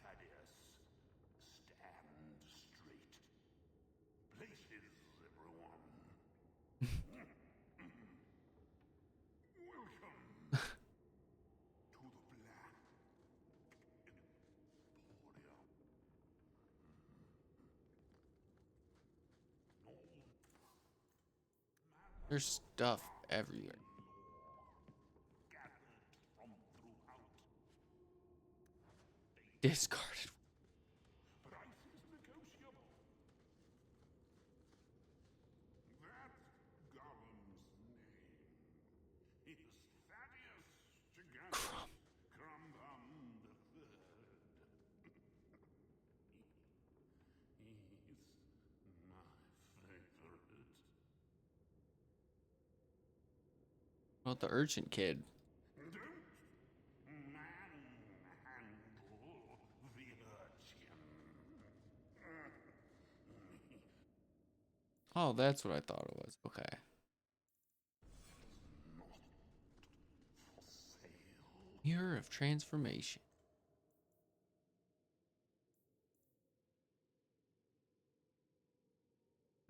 Thaddeus, stand straight. Places, everyone. There's stuff everywhere. Discarded. About the urchin kid. Oh, that's what I thought it was. Okay. Mirror of Transformation.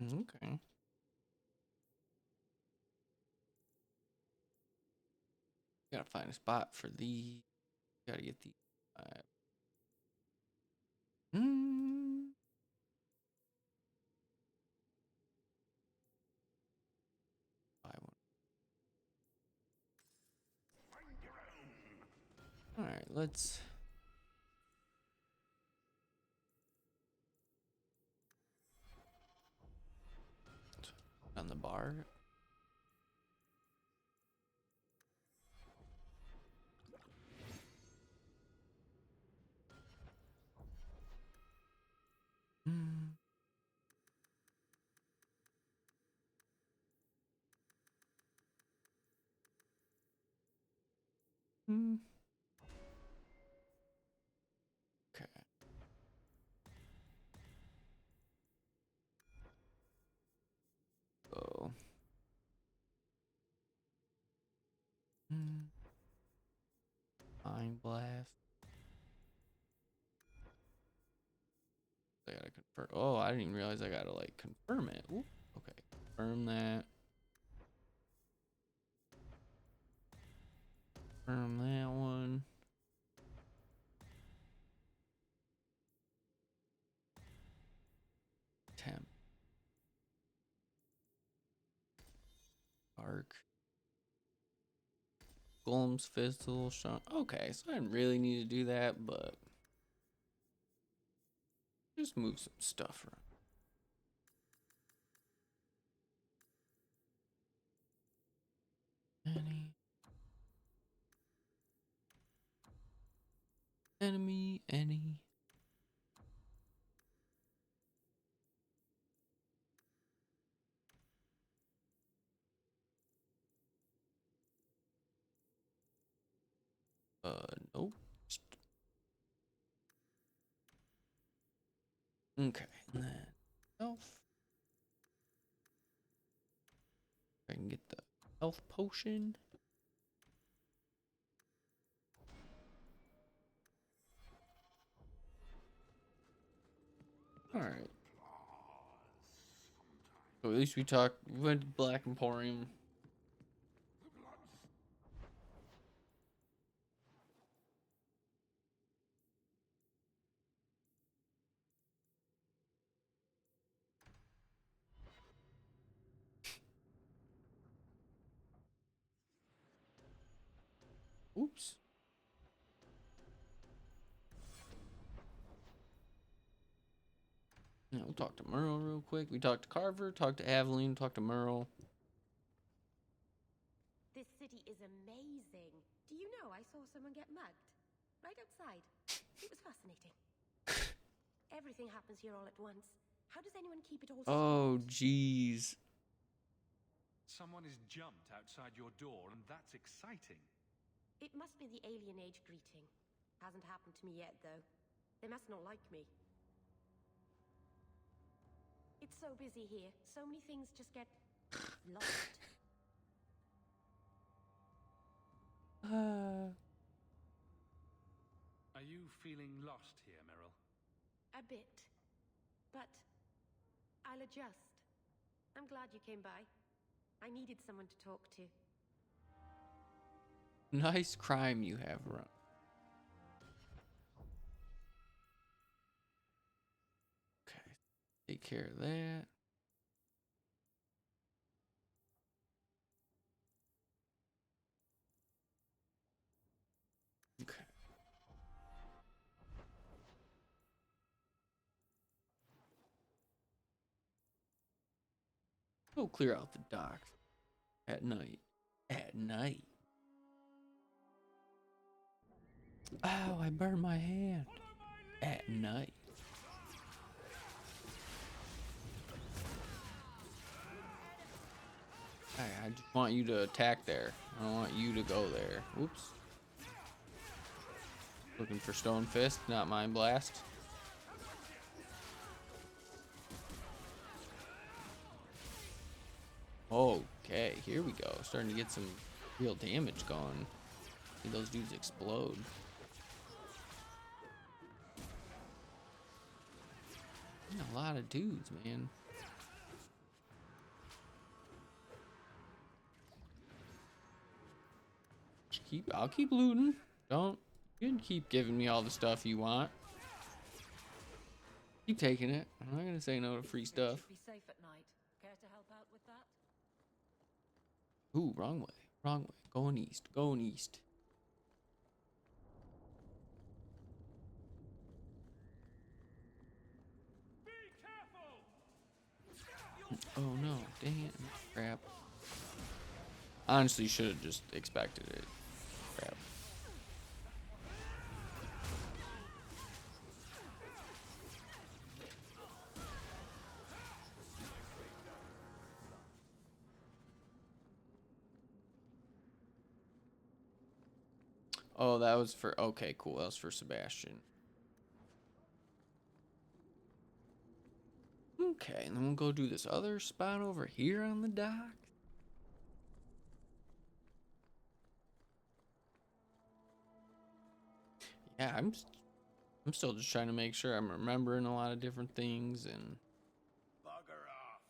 Okay. Gotta find a spot for the. Gotta get the. Buy one. All right, let's. On the bar. Okay. Go. Mind blast. I gotta confirm. Oh, I didn't even realize I gotta like confirm it. Ooh, okay, confirm that. Confirm that one. Temp. Arc. Golem's Fizzle. Okay, so I didn't really need to do that, but just move some stuff around. Any. Nope. Okay, and then health. I can get the health potion. All right. So at least we went to Black Emporium. Oops. Yeah, we'll talk to Merle real quick. We talked to Carver, talked to Aveline, talked to Merle. This city is amazing. Do you know I saw someone get mugged? Right outside. It was fascinating. Everything happens here all at once. How does anyone keep it all straight? Oh, jeez. Someone is jumped outside your door, and that's exciting. It must be the alien age greeting. Hasn't happened to me yet, though. They must not like me. It's so busy here. So many things just get lost. Are you feeling lost here, Merrill? A bit. But I'll adjust. I'm glad you came by. I needed someone to talk to. Nice crime you have run. Okay, take care of that. Go clear out the docks at night. At night. Oh, I burned my hand. At night. I just want you to attack there. I don't want you to go there. Whoops. Looking for Stone Fist, not Mind Blast. Okay, here we go. Starting to get some real damage going. See those dudes explode. A lot of dudes, man. I'll keep looting. You can keep giving me all the stuff you want. Keep taking it. I'm not gonna say no to free stuff. Be safe at night. Care to help out with that? Ooh, wrong way. Wrong way. Going east. Going east. Oh no, damn, crap. Honestly, should have just expected it. Crap. Oh, that was for, okay, cool. That was for Sebastian. Okay, and then we'll go do this other spot over here on the dock. Yeah, I'm still just trying to make sure I'm remembering a lot of different things and Bugger off.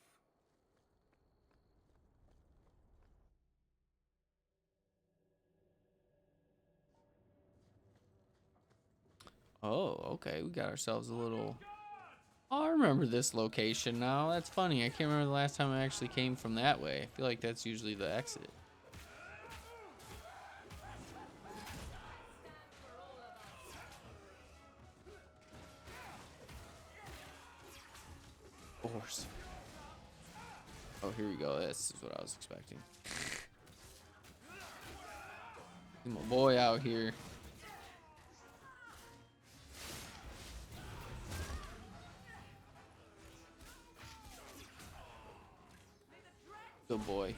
oh, okay, we got ourselves a little. Oh, I remember this location now. That's funny. I can't remember the last time I actually came from that way. I feel like that's usually the exit. Horse. Oh, here we go. This is what I was expecting. See my boy out here. Good boy.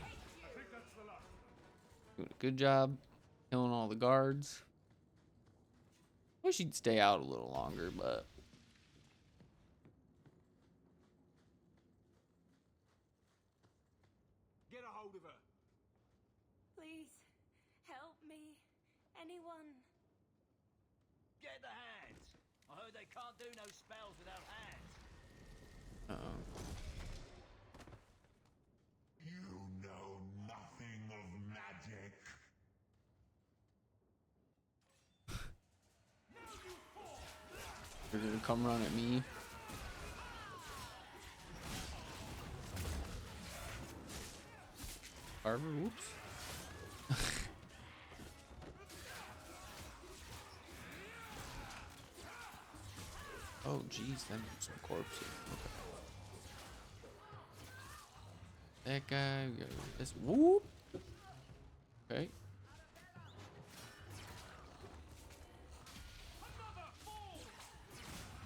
Doing a good job killing all the guards. Wish he'd stay out a little longer, but Get a hold of her. Please, help me. Anyone. Get the hands. I heard they can't do no spells without hands. uh-oh. You know nothing of magic. They're gonna come run at me. Carver, whoops. Oh, geez, them some corpses. Okay. That guy, we got this. Whoop. Okay.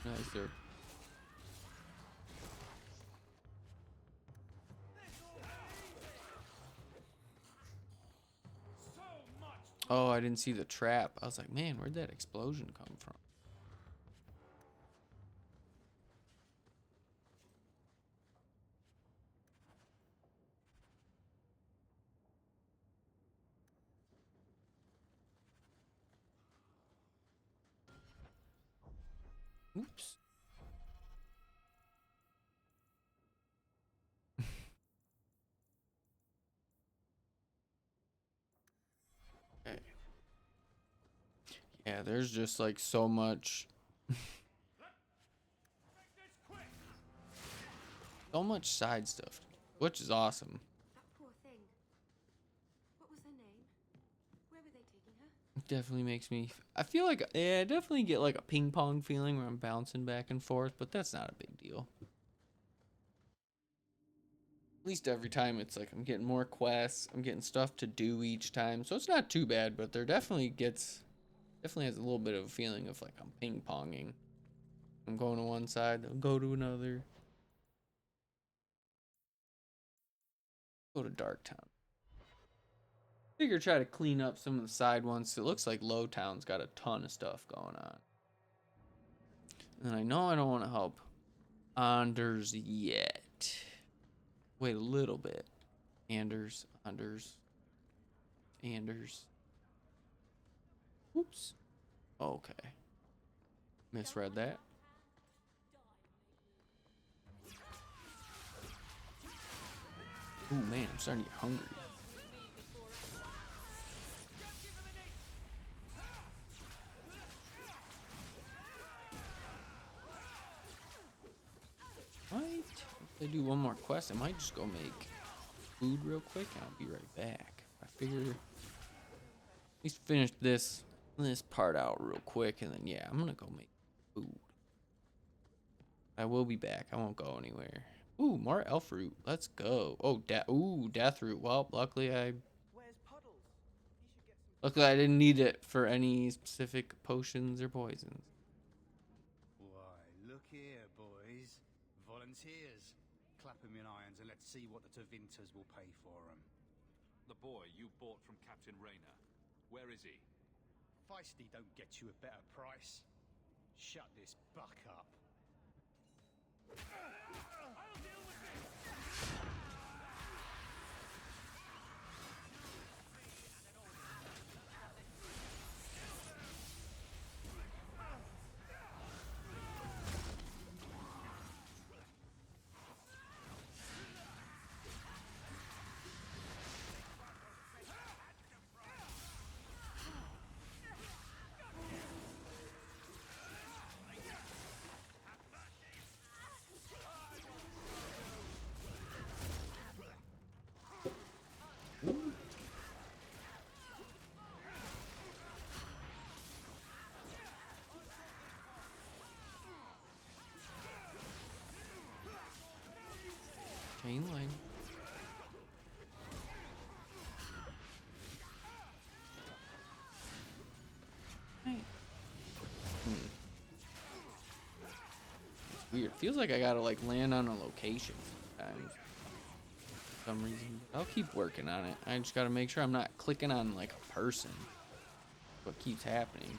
Nice there. Oh, I didn't see the trap. I was like, man, where'd that explosion come from? Oops. Okay. Yeah, there's just like so much. So much side stuff, which is awesome. That poor thing. What was her name? Where were they taking her? It definitely makes me. I feel like, yeah, I definitely get like a ping pong feeling where I'm bouncing back and forth, but that's not a big deal. At least every time it's like I'm getting more quests, I'm getting stuff to do each time, so it's not too bad. But there definitely has a little bit of a feeling of like I'm ping ponging. I'm going to one side, then go to another. Go to Darktown. Figure try to clean up some of the side ones. It looks like Lowtown's got a ton of stuff going on. And I know I don't want to help Anders yet. Wait a little bit. Anders. Oops. Okay. Misread that. Ooh, man, I'm starting to get hungry. If I do one more quest, I might just go make food real quick and I'll be right back. I figure at least finish this part out real quick and then yeah, I'm gonna go make food. I will be back. I won't go anywhere. Ooh, more elf root. Let's go. Oh, death root. Well, luckily I didn't need it for any specific potions or poisons. Why, look here, boys. Volunteers. Clap 'em in irons and let's see what the Tevinters will pay for 'em. The boy you bought from Captain Rayner. Where is he? Feisty don't get you a better price. Shut this buck up. I'll deal with this! Chain line. It's weird. Feels like I gotta like land on a location sometimes. For some reason. I'll keep working on it. I just gotta make sure I'm not clicking on like a person. What keeps happening.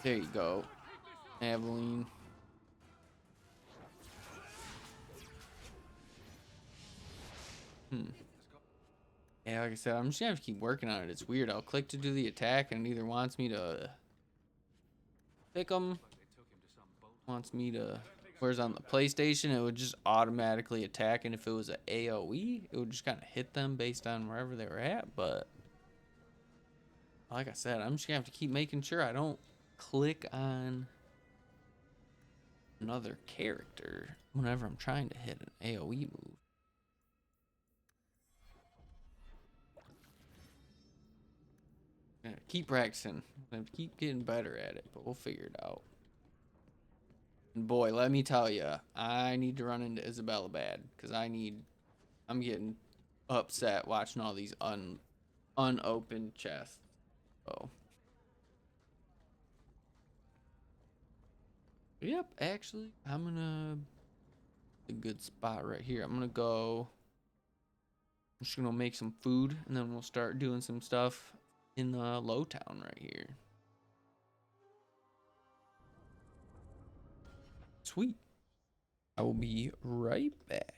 There you go. Aveline. Yeah, like I said, I'm just gonna have to keep working on it. It's weird. I'll click to do the attack and it either wants me to pick them, wants me to, whereas on the PlayStation, it would just automatically attack, and if it was an AoE, it would just kind of hit them based on wherever they were at. But like I said, I'm just gonna have to keep making sure I don't click on another character whenever I'm trying to hit an AoE move. Keep practicing. Keep getting better at it, but we'll figure it out. And boy, let me tell you, I need to run into Isabella bad because I'm getting upset watching all these unopened chests. Oh. Yep, actually, a good spot right here. I'm just gonna make some food and then we'll start doing some stuff in the Lowtown right here. Sweet. I will be right back.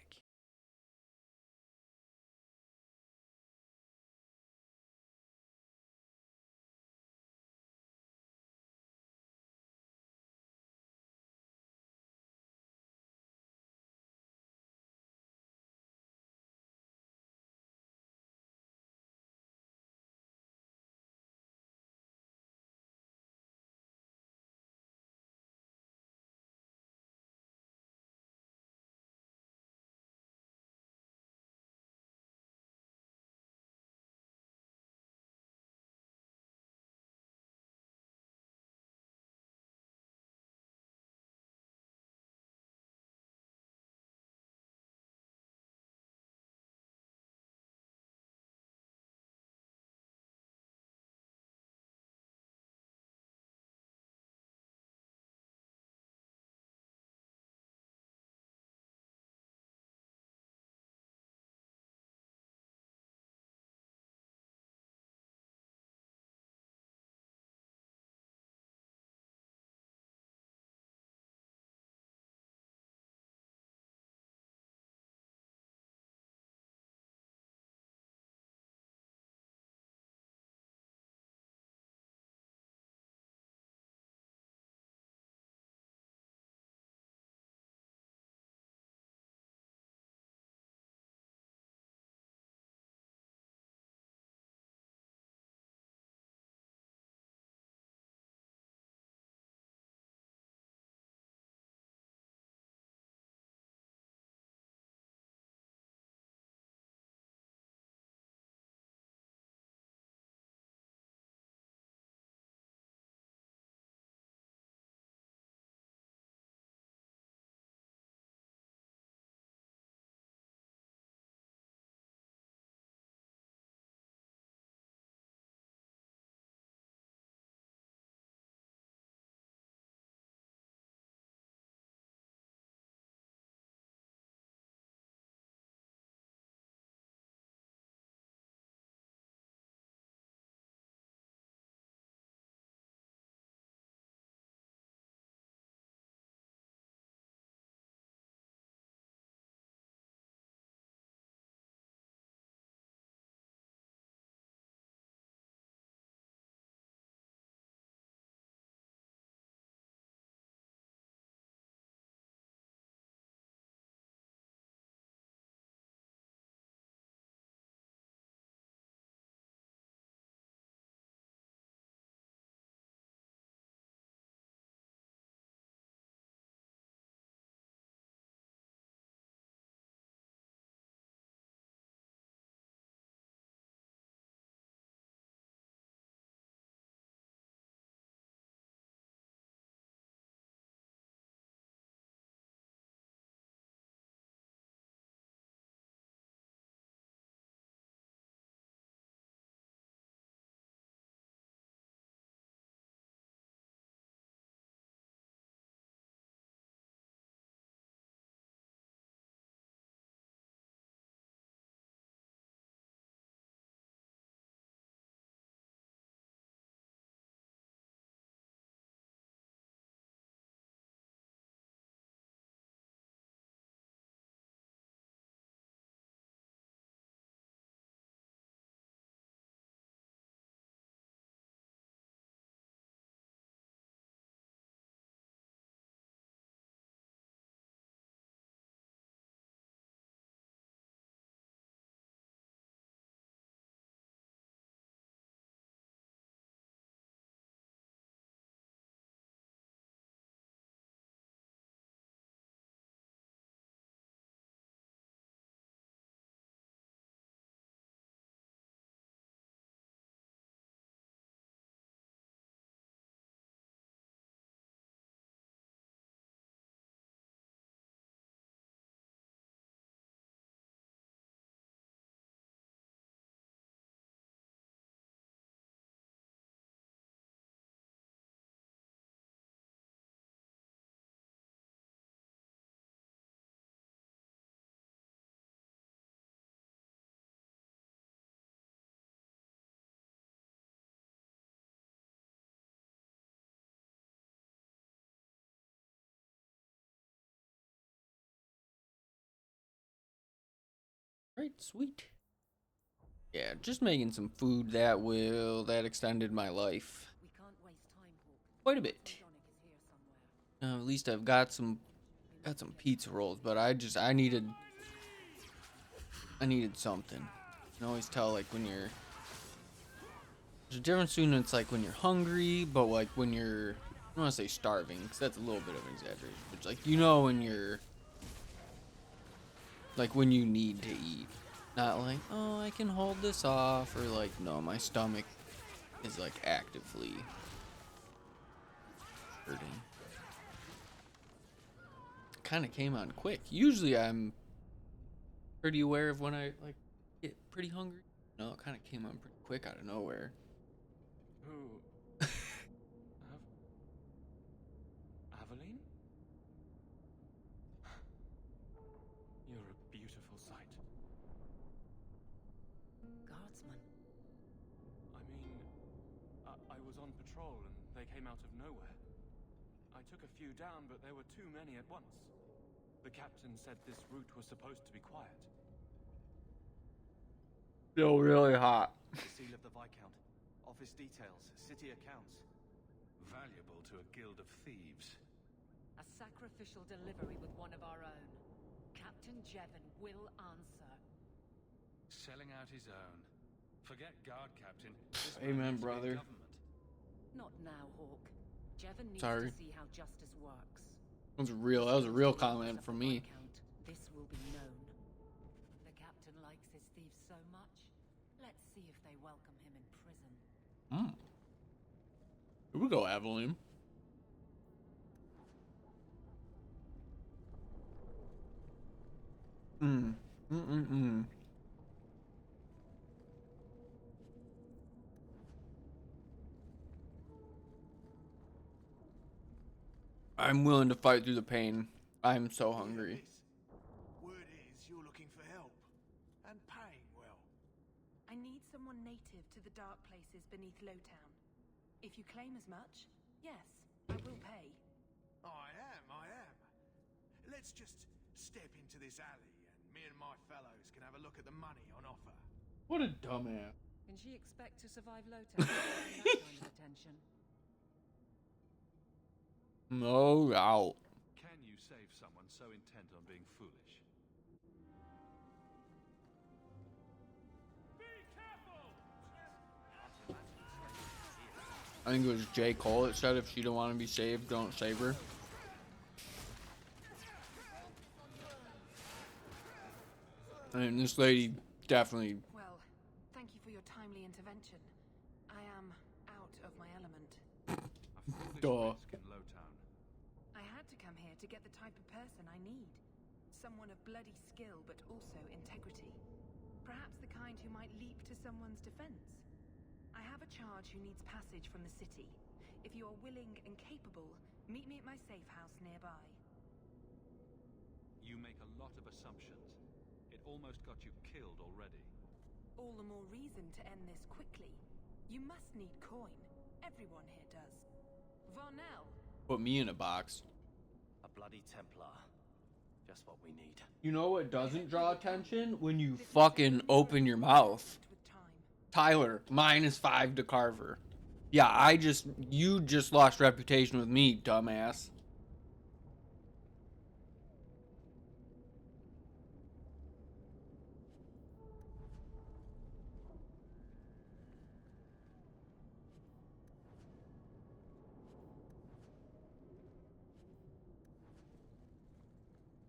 Right, sweet. Yeah, just making some food that extended my life quite a bit. At least I've got some pizza rolls, but I needed something. You can always tell like when you're there's a difference between it's like when you're hungry, but like when you're I don't want to say starving because that's a little bit of an exaggeration. But it's like when you're like when you need to eat, not like oh I can hold this off or like no my stomach is like actively hurting. Kind of came on quick. Usually I'm pretty aware of when I like get pretty hungry. No, it kind of came on pretty quick out of nowhere. Who? Aveline? You're a beautiful sight. Guardsman. I mean, I was on patrol and they came out of nowhere. I took a few down, but there were too many at once. The captain said this route was supposed to be quiet. Still really hot. The seal of the Viscount. Office details, city accounts. Valuable to a guild of thieves. A sacrificial delivery with one of our own. Captain Jevon will answer. Selling out his own. Forget guard captain. Amen, brother. Not now, Hawk. Jevon needs Sorry. to see how justice works. That was a real comment from me. This will be known. The captain likes his thieves so much. Let's see if they welcome him in prison. Here we go, Aveline. I'm willing to fight through the pain. I'm so hungry. Word is you're looking for help. And paying well. I need someone native to the dark places beneath Lowtown. If you claim as much, yes, I will pay. I am. Let's just step into this alley and me and my fellows can have a look at the money on offer. What a dumbass. Can she expect to survive Lowtown without that kind of attention? No doubt. Can you save someone so intent on being foolish? I think it was J. Cole that said if she don't want to be saved, don't save her. And this lady definitely. Well, thank you for your timely intervention. I am out of my element. Duh. I had to come here to get the type of person I need. Someone of bloody skill, but also integrity. Perhaps the kind who might leap to someone's defense. I have a charge who needs passage from the city. If you are willing and capable, meet me at my safe house nearby. You make a lot of assumptions. It almost got you killed already. All the more reason to end this quickly. You must need coin. Everyone here does. Varnell. Put me in a box. A bloody Templar. Just what we need. You know what doesn't draw attention? When you fucking open your mouth. Tyler, -5 to Carver. Yeah, you just lost reputation with me, dumbass.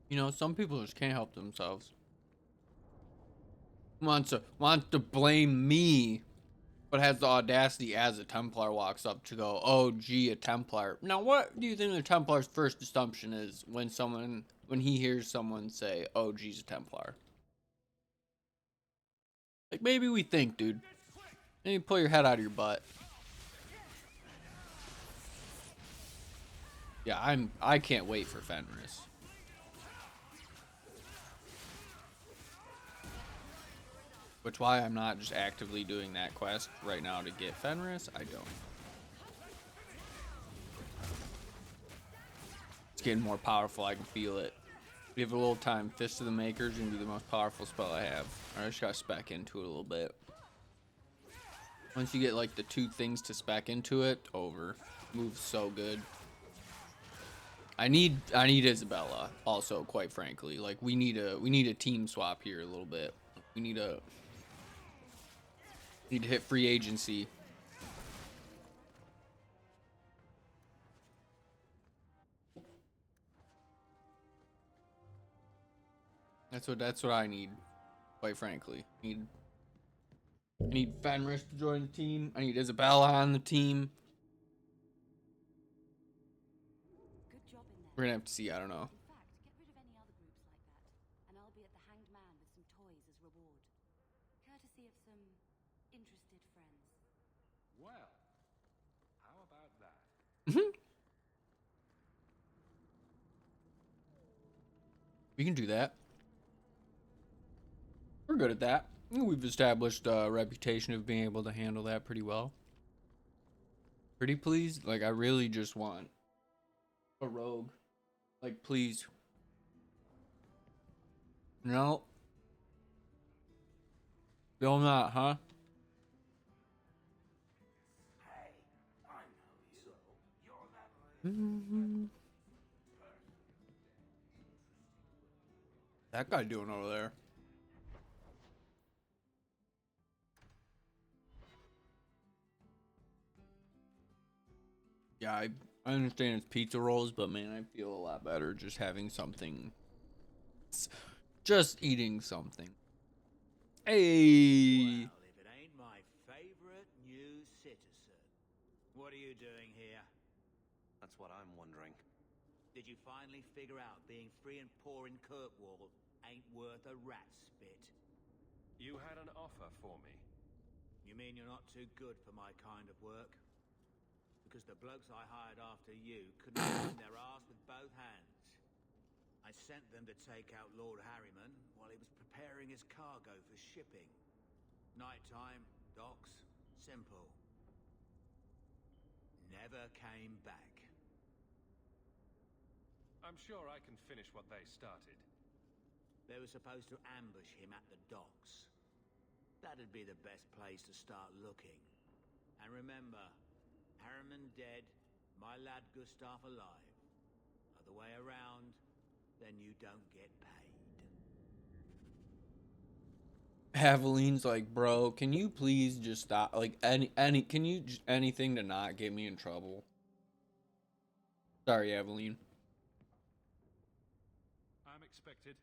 You know, some people just can't help themselves. Wants to blame me, but has the audacity as a Templar walks up to go, "Oh, gee, a Templar." Now, what do you think the Templar's first assumption is when he hears someone say, "Oh, geez, a Templar"? Like maybe we think, dude. Maybe pull your head out of your butt. Yeah, I can't wait for Fenris. Which why I'm not just actively doing that quest right now to get Fenris. I don't. It's getting more powerful. I can feel it. Give it a little time. Fist of the Maker is gonna be the most powerful spell I have. I just gotta spec into it a little bit. Once you get like the 2 things to spec into it, over. Moves so good. I need Isabella also, quite frankly. Like we need a team swap here a little bit. We need to hit free agency. That's what I need, quite frankly. I need Fenris to join the team. I need Isabella on the team. Good job in there. We're gonna have to see, I don't know. In fact, get rid of any other groups like that, and I'll be at the Hanged Man with some toys as reward. Courtesy of some interested friends. Well, how about that? We can do that. We're good at that. We've established a reputation of being able to handle that pretty well. Pretty please? Like, I really just want a rogue. Like, please. No. Still not, huh? That guy doing over there? Yeah, I understand it's pizza rolls, but man, I feel a lot better just having something. Just eating something. Hey! Well, if it ain't my favorite new citizen. What are you doing here? That's what I'm wondering. Did you finally figure out being free and poor in Kirkwall ain't worth a rat's spit? You had an offer for me. You mean you're not too good for my kind of work? Because the blokes I hired after you couldn't clean their arse with both hands. I sent them to take out Lord Harryman while he was preparing his cargo for shipping. Nighttime, docks, simple. Never came back. I'm sure I can finish what they started. They were supposed to ambush him at the docks. That'd be the best place to start looking. And remember, Harriman dead, my lad Gustav alive. Other way around, then you don't get paid. Aveline's like, bro, can you please just stop? Like, can you anything to not get me in trouble? Sorry, Aveline. I'm expected.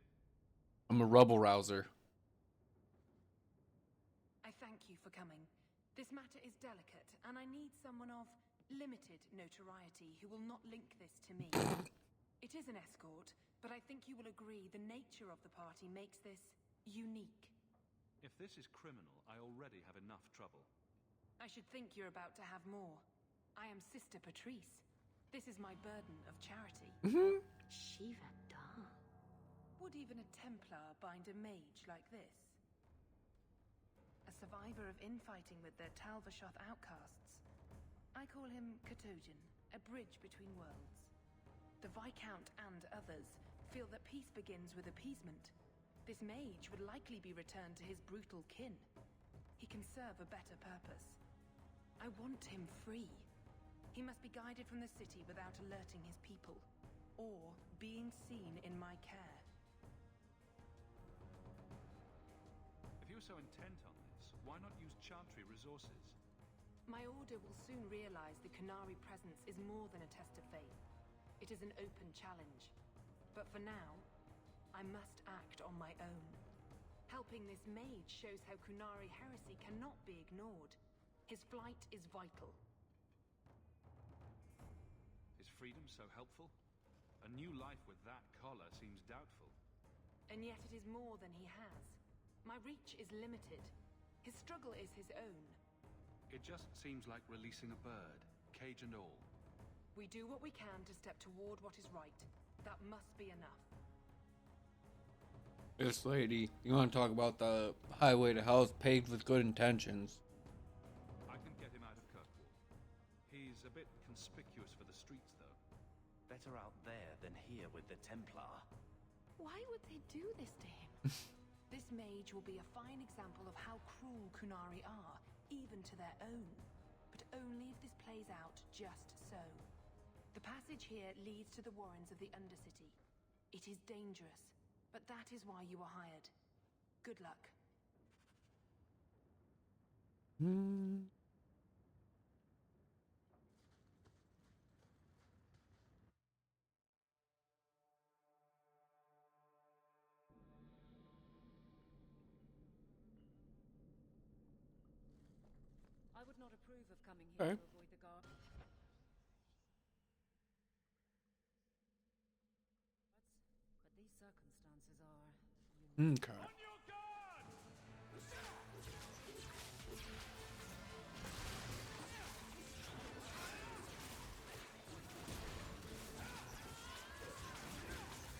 I'm a rubble rouser. I thank you for coming. This matter is delicate, and I need someone of limited notoriety who will not link this to me. It is an escort, but I think you will agree the nature of the party makes this unique. If this is criminal, I already have enough trouble. I should think you're about to have more. I am Sister Patrice. This is my burden of charity. Shiva da. Would even a Templar bind a mage like this? A survivor of infighting with their Talvashoth outcasts. I call him Katojan, a bridge between worlds. The Viscount and others feel that peace begins with appeasement. This mage would likely be returned to his brutal kin. He can serve a better purpose. I want him free. He must be guided from the city without alerting his people, or being seen in my care. If you're so intent on this, why not use Chantry resources? My order will soon realize the Kunari presence is more than a test of faith. It is an open challenge. But for now, I must act on my own. Helping this mage shows how Kunari heresy cannot be ignored. His flight is vital. Is freedom so helpful? A new life with that collar seems doubtful. And yet it is more than he has. My reach is limited. His struggle is his own. It just seems like releasing a bird, cage and all. We do what we can to step toward what is right. That must be enough. This lady, you want to talk about the highway to hell paved with good intentions? I can get him out of Kirkwall. He's a bit conspicuous for the streets, though. Better out there than here with the Templar. Why would they do this to him? This mage will be a fine example of how cruel Kunari are, even to their own. But only if this plays out just so. The passage here leads to the warrens of the Undercity. It is dangerous, but that is why you were hired. Good luck. I would not approve of coming here Okay. to avoid the guard. But these circumstances are unique. Okay.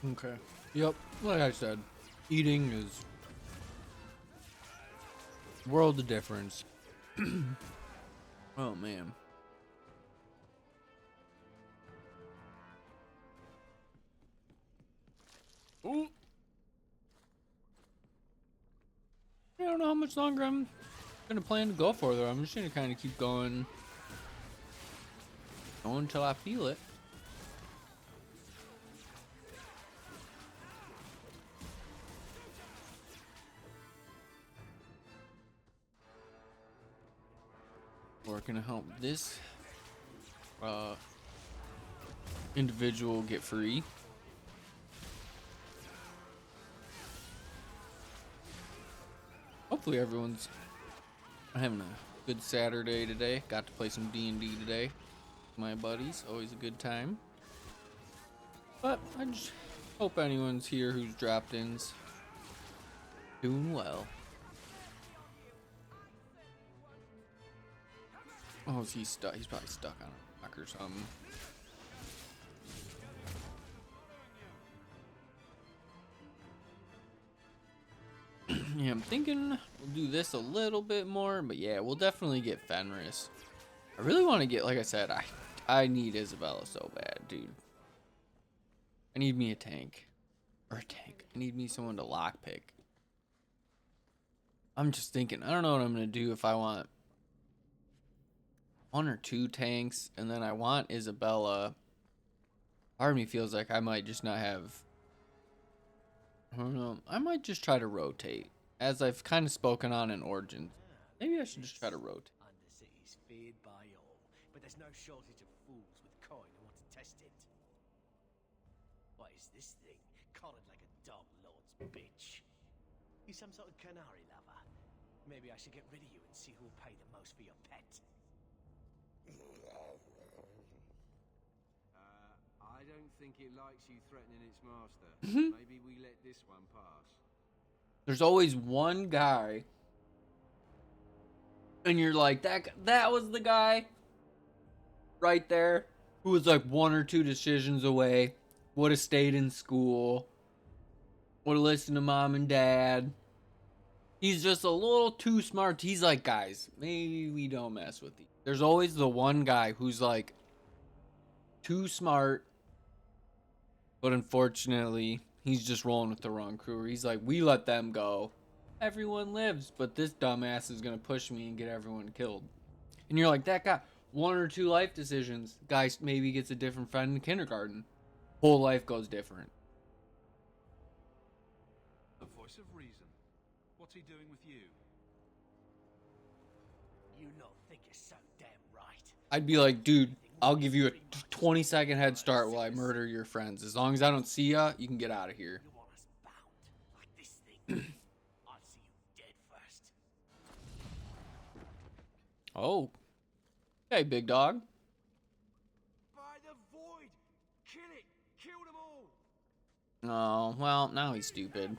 Okay. Yep. Like I said, eating is world of difference. Oh man. Ooh. I don't know how much longer I'm gonna plan to go for though. I'm just gonna kind of keep going until I feel it. We're gonna help this individual get free. Hopefully everyone's having a good Saturday today. Got to play some D&D today with my buddies. Always a good time. But I just hope anyone's here who's dropped in's doing well. Oh, is he stuck? He's probably stuck on a rock or something. Yeah, I'm thinking we'll do this a little bit more, but yeah, we'll definitely get Fenris. I really want to get, like I said, I need Isabella so bad, dude. I need me a tank. Or a tank. I need me someone to lockpick. I'm just thinking, I don't know what I'm going to do if I want 1 or 2 tanks, and then I want Isabella. Part of me feels like I might just not have, I don't know, I might just try to rotate, as I've kind of spoken on in Origins. Maybe I should just try to rotate. Undercity's feared by all, but there's no shortage of fools with coin who want to test it. What is this thing? Collared like a dog lord's bitch. You some sort of canary lover? Maybe I should get rid of you and see who'll pay the most for your pet. I don't think it likes you threatening its master. Mhm. Maybe we let this one pass. There's always one guy, and you're like, that was the guy right there who was like 1 or 2 decisions away, would have stayed in school, would have listened to mom and dad. He's just a little too smart. He's like, guys, maybe we don't mess with these. There's always the one guy who's like too smart, but unfortunately, he's just rolling with the wrong crew. He's like, we let them go. Everyone lives, but this dumbass is going to push me and get everyone killed. And you're like, that guy, 1 or 2 life decisions. Guy maybe gets a different friend in kindergarten. Whole life goes different. The voice of reason. What's he doing with you? You lot think you're so damn right. I'd be like, dude, I'll give you a 20-second head start while I murder your friends. As long as I don't see ya, you can get out of here. You want us bound like this thing? I'll see you dead first. Oh. Hey, big dog. By the void! Kill it! Kill them all! Oh, well, now he's stupid.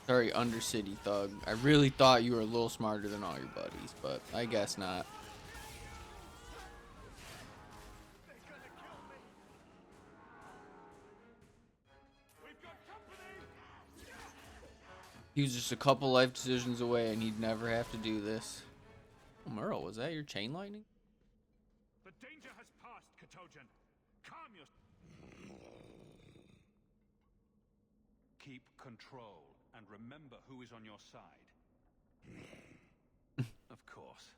Sorry, Undercity thug. I really thought you were a little smarter than all your buddies, but I guess not. He was just a couple life decisions away, and he'd never have to do this. Oh, Merle, was that your chain lightning? The danger has passed, Katojan. Calm yourself. control, and remember who is on your side. Of course.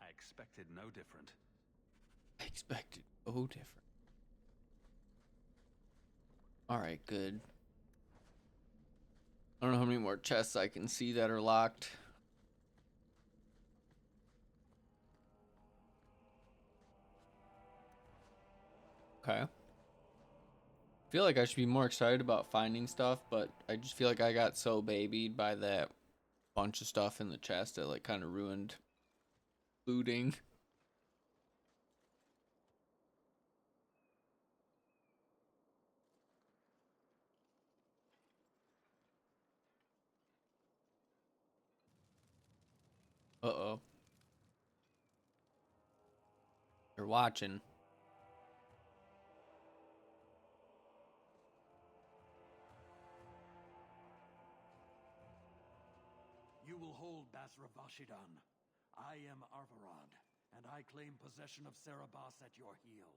I expected no different. Expected no different. Alright, good. I don't know how many more chests I can see that are locked. Okay. I feel like I should be more excited about finding stuff, but I just feel like I got so babied by that bunch of stuff in the chest that like kind of ruined looting. Uh-oh. They're watching. You will hold Basra Vashidan. I am Arvarad, and I claim possession of Serabas at your heel.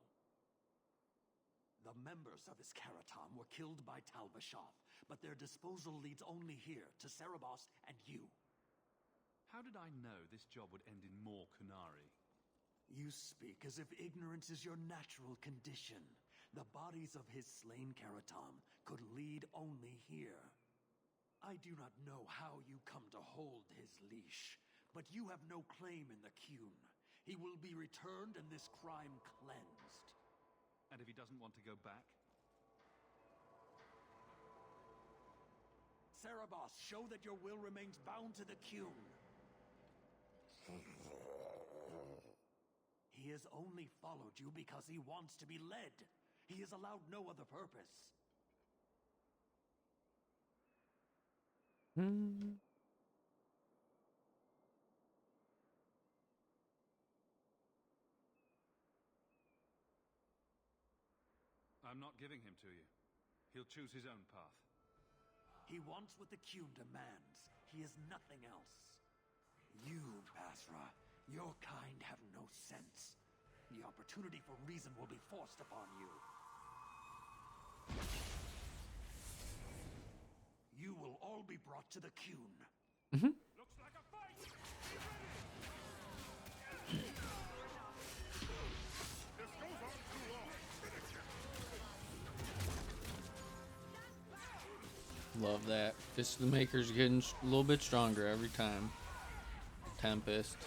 The members of this Karatam were killed by Tal Bashath, but their disposal leads only here, to Serabas and you. How did I know this job would end in more Kunari? You speak as if ignorance is your natural condition. The bodies of his slain Karatam could lead only here. I do not know how you come to hold his leash, but you have no claim in the Qun. He will be returned and this crime cleansed. And if he doesn't want to go back? Serabas, show that your will remains bound to the Qun. He has only followed you because he wants to be led. He has allowed no other purpose. I'm not giving him to you. He'll choose his own path. He wants what the Qun demands. He is nothing else. You, Basra, your kind have no sense. The opportunity for reason will be forced upon you. You will all be brought to the Qun. Looks like a fight! This goes on too long. Love that. Fist of the Maker's getting a little bit stronger every time. Tempest.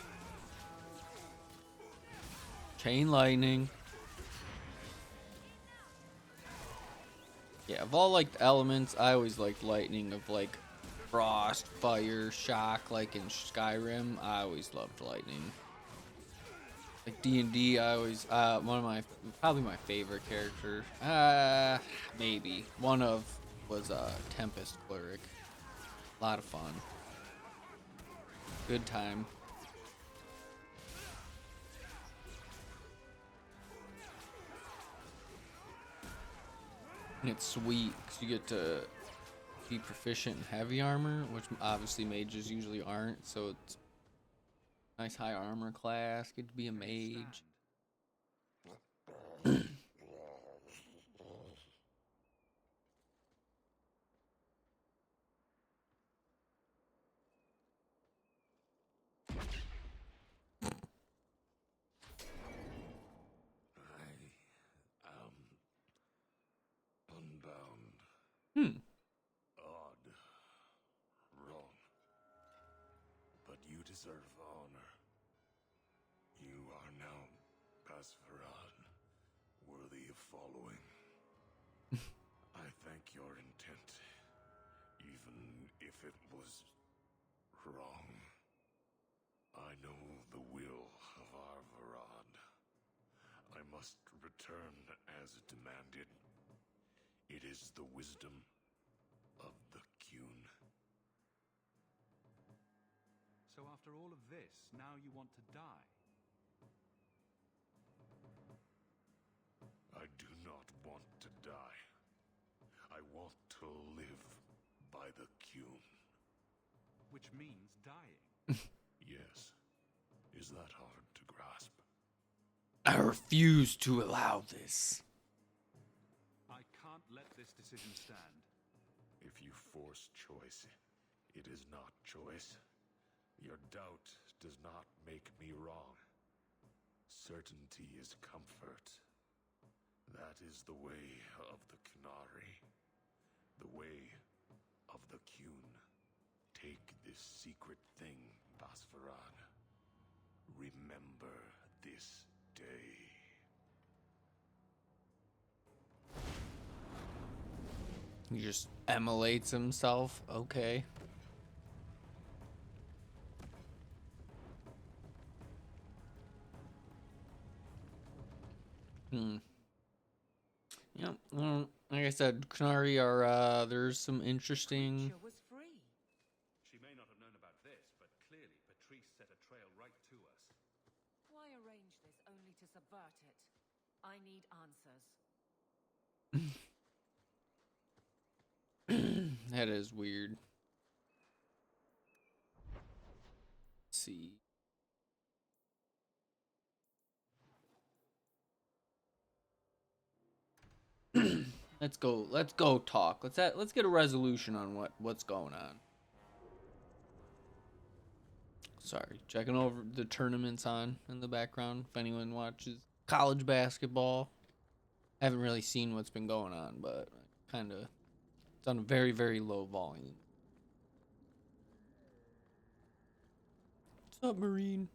Chain lightning. Yeah, of all like the elements, I always liked lightning of like frost, fire, shock, like in Skyrim. I always loved lightning. Like D&D, I always one of my probably my favorite character. Maybe one of was Tempest Cleric. A lot of fun. Good time. And it's sweet because you get to be proficient in heavy armor, which obviously mages usually aren't. So it's nice high armor class. Get to be a mage. Unbound. Odd. Wrong. But you deserve honor. You are now Basfarad, worthy of following. I thank your intent, even if it was wrong. I know the will of Arvarad. I must return as demanded. It is the wisdom of the Qun. So after all of this, now you want to die? I do not want to die. I want to live by the Qun. Which means dying. Yes. Is that hard to grasp? I refuse to allow this. I can't let this decision stand. If you force choice. It is not choice. Your doubt does not make me wrong. Certainty is comfort. That is the way of the Khnari. The way of the Qun. Take this secret thing, Basfaran. Remember this day. He just emulates himself. Okay. Yep. Well, like I said, Khnari are there's some interesting. She may not have known about this, but clearly Patrice set a trail right to us. Why arrange this only to subvert it? I need answers. That is weird. Let's see. Let's go talk. Let's get a resolution on what's going on. Sorry, checking over the tournaments on in the background if anyone watches college basketball. Haven't really seen what's been going on, but kind of it's on a very, very low volume. Submarine.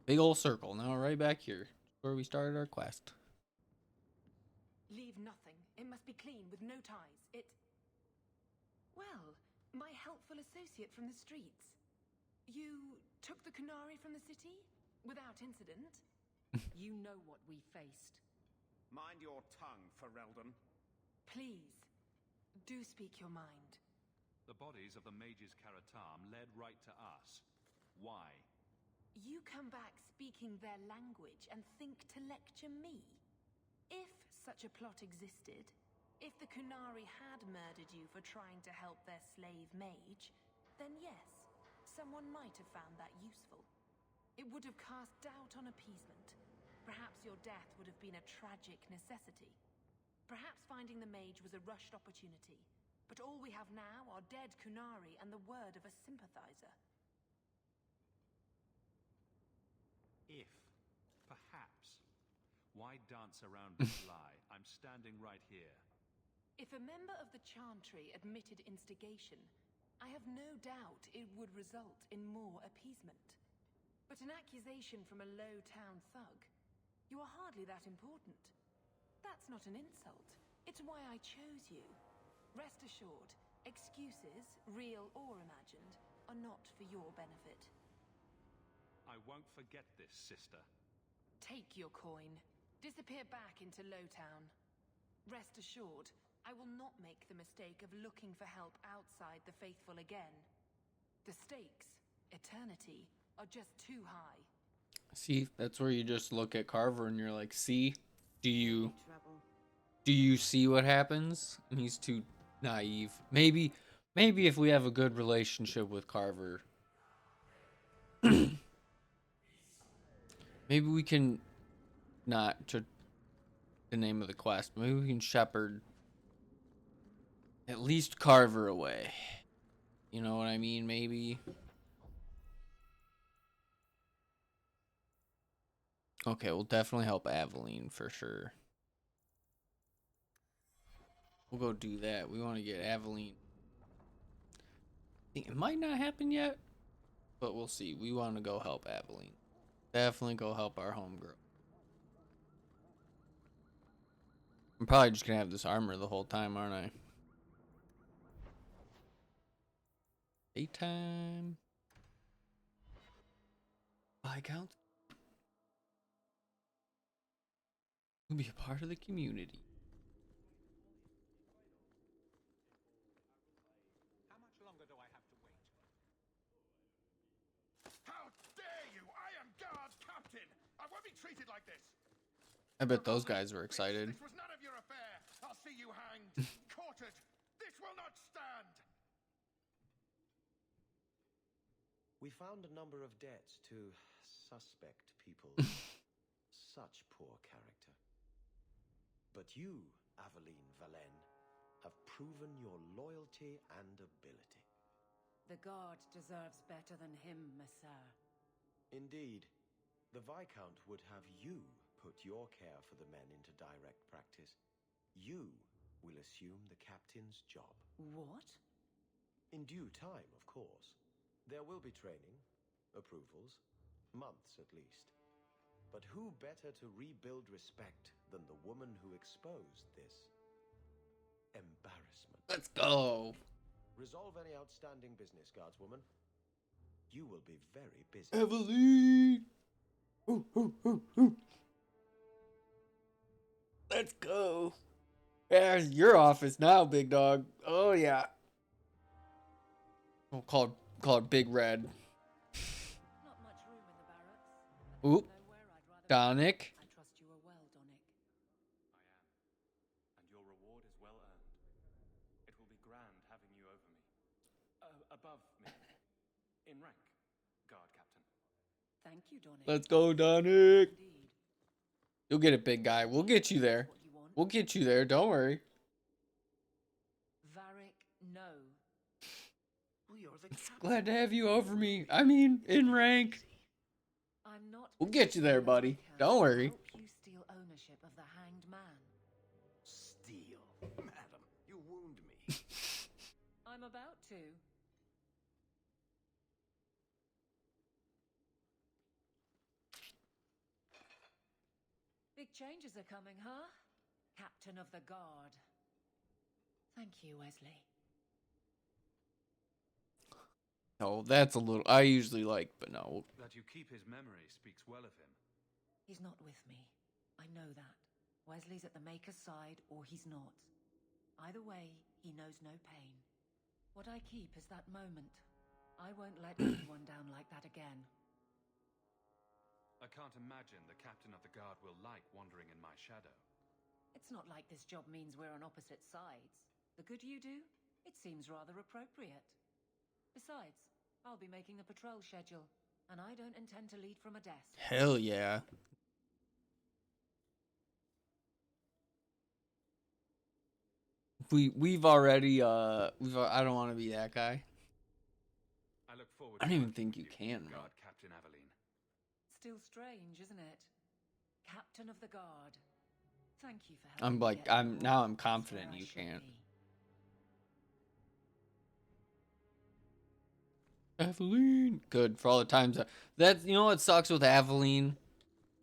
Big old circle. Now right back here where we started our quest. Leave nothing. It must be clean with no ties. Well, my helpful associate from the streets. You took the Khnari from the city? Without incident? You know what we faced. Mind your tongue, Ferelden. Please, do speak your mind. The bodies of the mages Karatam led right to us. Why? You come back speaking their language and think to lecture me? If such a plot existed, if the Khnari had murdered you for trying to help their slave mage, then yes, someone might have found that useful. It would have cast doubt on appeasement. Perhaps your death would have been a tragic necessity. Perhaps finding the mage was a rushed opportunity. But all we have now are dead Khnari and the word of a sympathizer. If. Perhaps. Why dance around this lie? I'm standing right here. If a member of the Chantry admitted instigation, I have no doubt it would result in more appeasement. But an accusation from a low-town thug, you are hardly that important. That's not an insult. It's why I chose you. Rest assured, excuses, real or imagined, are not for your benefit. I won't forget this, sister. Take your coin. Disappear back into Lowtown. Rest assured, I will not make the mistake of looking for help outside the faithful again. The stakes, eternity, are just too high. See, that's where you just look at Carver and you're like, see? Do you see what happens? And he's too naive. Maybe if we have a good relationship with Carver, maybe we can not to the name of the quest. Maybe we can shepherd at least Carver away. You know what I mean? Maybe. Okay, we'll definitely help Aveline for sure. We'll go do that. We want to get Aveline. It might not happen yet, but we'll see. We want to go help Aveline. Definitely go help our homegirl. I'm probably just gonna have this armor the whole time, aren't I? Daytime. Viscount. We'll be a part of the community. How much longer do I have to wait? How dare you! I am guard captain! I won't be treated like this! I bet those guys were excited. This was none of your affair! I'll see you hanged! Quartered! This will not stand! We found a number of debts to suspect people. Such poor character. But you, Aveline Valen, have proven your loyalty and ability. The guard deserves better than him, Messire. Indeed. The Viscount would have you put your care for the men into direct practice. You will assume the captain's job. What? In due time, of course. There will be training, approvals, months at least. But who better to rebuild respect than the woman who exposed this embarrassment? Let's go. Resolve any outstanding business, guardswoman. You will be very busy. Evelyn! Ooh, ooh, ooh, ooh. Let's go. There's your office now, big dog. Oh, yeah. We'll call it Big Red. Not much room in the barracks. Oop. Donick. I trust you are well, Donick. I am. And your reward is well earned. It will be grand having you over me. Above me. In rank, guard captain. Thank you, Donick. Let's go, Donick. You'll get it, big guy. We'll get you there. We'll get you there. Don't worry. Varric, no. Well, you're the Glad to have you over me. I mean, in rank. I'm not. We'll get you there, buddy. Don't worry. Help you steal ownership of the Hanged Man. Steal? Madam, you wound me. I'm about to. Big changes are coming, huh? Captain of the Guard. Thank you, Wesley. No, that's a little. I usually like, but no. That you keep his memory speaks well of him. He's not with me. I know that. Wesley's at the Maker's side, or he's not. Either way, he knows no pain. What I keep is that moment. I won't let anyone down like that again. I can't imagine the captain of the guard will like wandering in my shadow. It's not like this job means we're on opposite sides. The good you do, it seems rather appropriate. Besides, I'll be making the patrol schedule, and I don't intend to lead from a desk. Hell yeah. We've already I don't want to be that guy. I look forward. I don't even think you can. Guard Captain Aveline. Still strange, isn't it? Captain of the Guard. Thank you for helping me get I'm confident you can't. Aveline. Good for all the times that you know what sucks with Aveline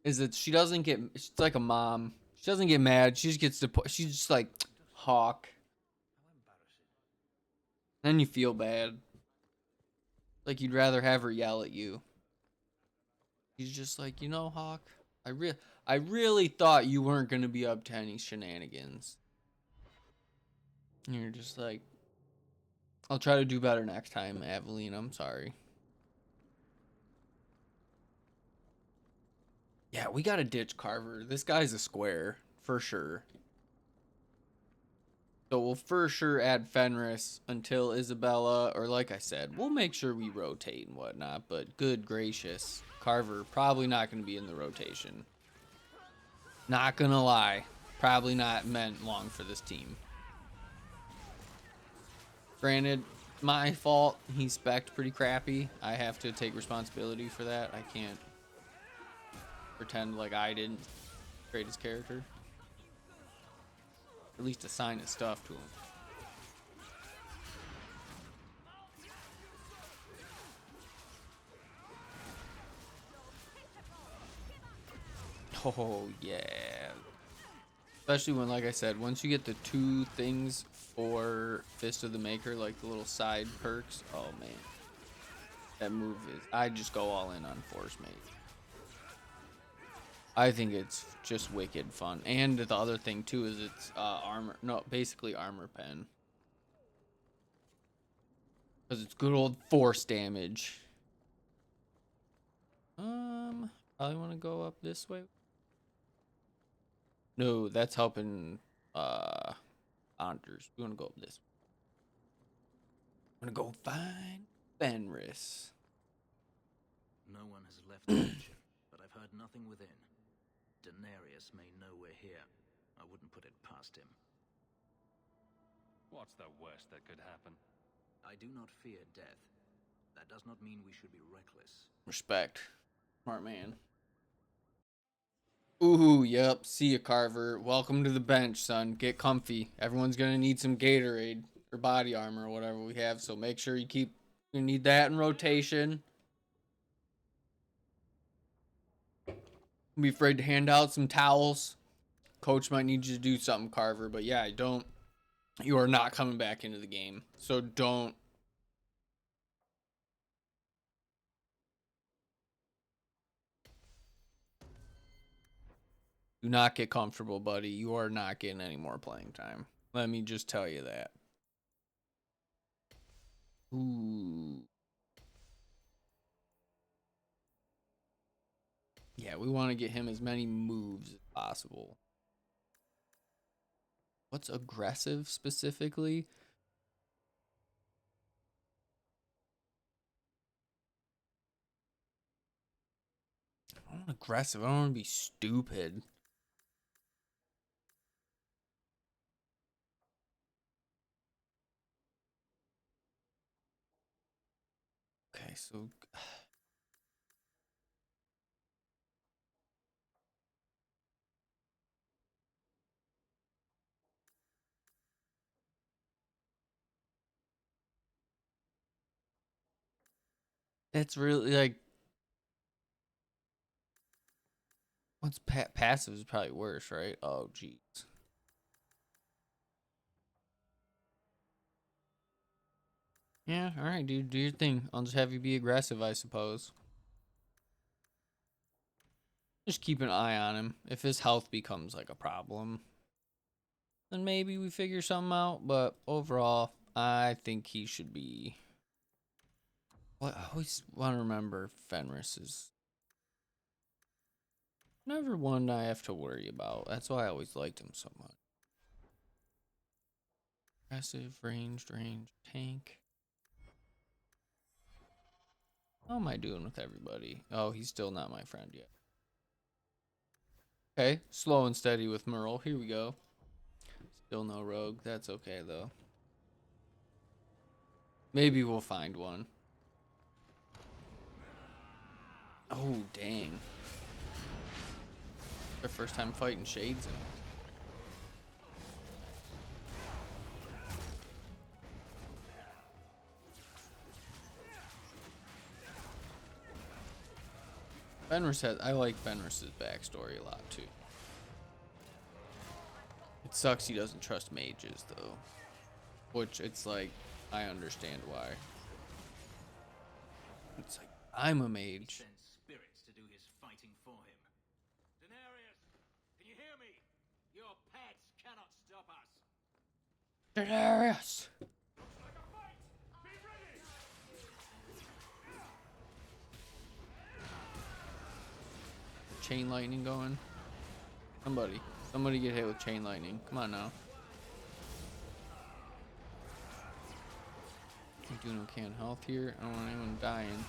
is that she doesn't get. She's like a mom. She doesn't get mad. She just gets to. She's just like Hawk. Then you feel bad. Like you'd rather have her yell at you. He's just like, you know, Hawk, I really thought you weren't gonna be up to any shenanigans. And you're just like, I'll try to do better next time, Aveline. I'm sorry. Yeah, we gotta ditch Carver. This guy's a square for sure. So we'll for sure add Fenris until Isabella, or like I said, we'll make sure we rotate and whatnot, but good gracious. Carver, probably not going to be in the rotation. Not going to lie. Probably not meant long for this team. Granted, my fault. He spec'd pretty crappy. I have to take responsibility for that. I can't pretend like I didn't create his character. At least assign his stuff to him. Oh, yeah. Especially when, like I said, once you get the 2 things for Fist of the Maker, like the little side perks, oh, man. That move is... I just go all in on Force Mate. I think it's just wicked fun. And the other thing, too, is it's armor... No, basically armor pen. Because it's good old force damage. Probably want to go up this way. No, that's helping Anders. We want to go up this way. I'm going to go find Fenris. No one has left the mansion, but I've heard nothing within. Daenerys may know we're here. I wouldn't put it past him. What's the worst that could happen? I do not fear death. That does not mean we should be reckless. Respect. Smart man. Ooh, yep. See ya, Carver. Welcome to the bench, son. Get comfy. Everyone's gonna need some Gatorade or body armor or whatever we have, so make sure you need that in rotation. Don't be afraid to hand out some towels. Coach might need you to do something, Carver, but yeah, you are not coming back into the game. So don't. Do not get comfortable, buddy. You are not getting any more playing time. Let me just tell you that. Ooh. Yeah, we want to get him as many moves as possible. What's aggressive specifically? I don't want aggressive. I don't want to be stupid. Okay, so that's really like what's passive is probably worse, right? Oh, jeez. Yeah, all right, dude. Do your thing. I'll just have you be aggressive, I suppose. Just keep an eye on him. If his health becomes like a problem, then maybe we figure something out. But overall, I think he should be. Well, I always want to remember Fenris is never one I have to worry about. That's why I always liked him so much. Aggressive, ranged, tank. How am I doing with everybody? Oh, he's still not my friend yet. Okay, slow and steady with Merle. Here we go. Still no rogue. That's okay, though. Maybe we'll find one. Oh, dang. Their first time fighting Shades in. Fenris has. I like Fenris's backstory a lot too. It sucks he doesn't trust mages though, which it's like I understand why. It's like I'm a mage. He sends spirits to do his fighting for him. Denarius, can you hear me? Your pets cannot stop us. Denarius. Chain lightning going. Somebody get hit with chain lightning. Come on now. I'm doing okay on health here. I don't want anyone dying.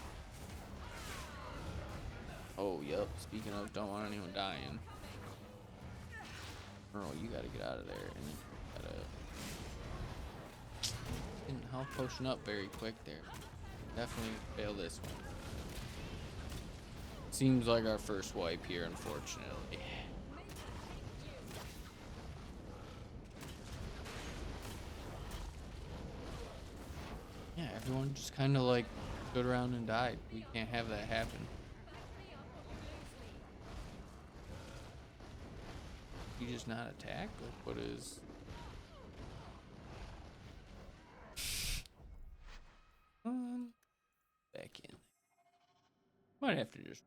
Oh, yep. Speaking of, don't want anyone dying. Earl, you gotta get out of there. And you gotta. Didn't health potion up very quick there. Definitely fail this one. Seems like our first wipe here, unfortunately. Yeah, everyone just kind of like stood around and died. We can't have that happen. You just not attack? Like, what is... Back in. Might have to just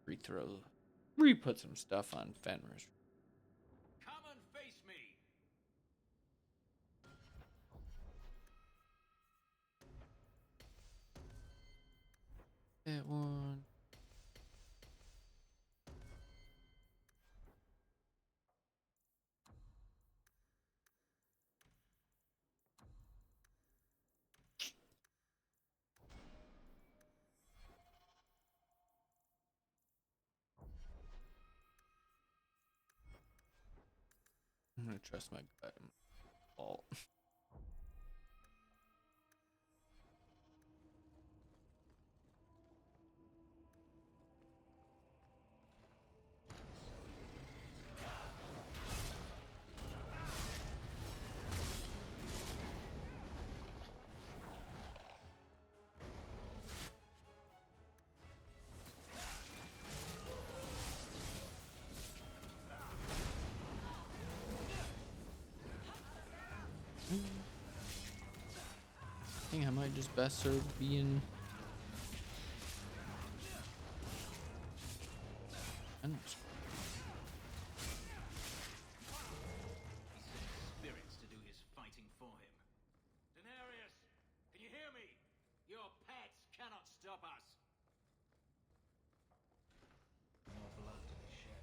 re-put some stuff on Fenris. Come and face me. That one. I'm gonna trust my gut. Fault. might just best serve being Fenris. Spirits to do his fighting for him. Denarius, can you hear me? Your pets cannot stop us. More blood to be shed.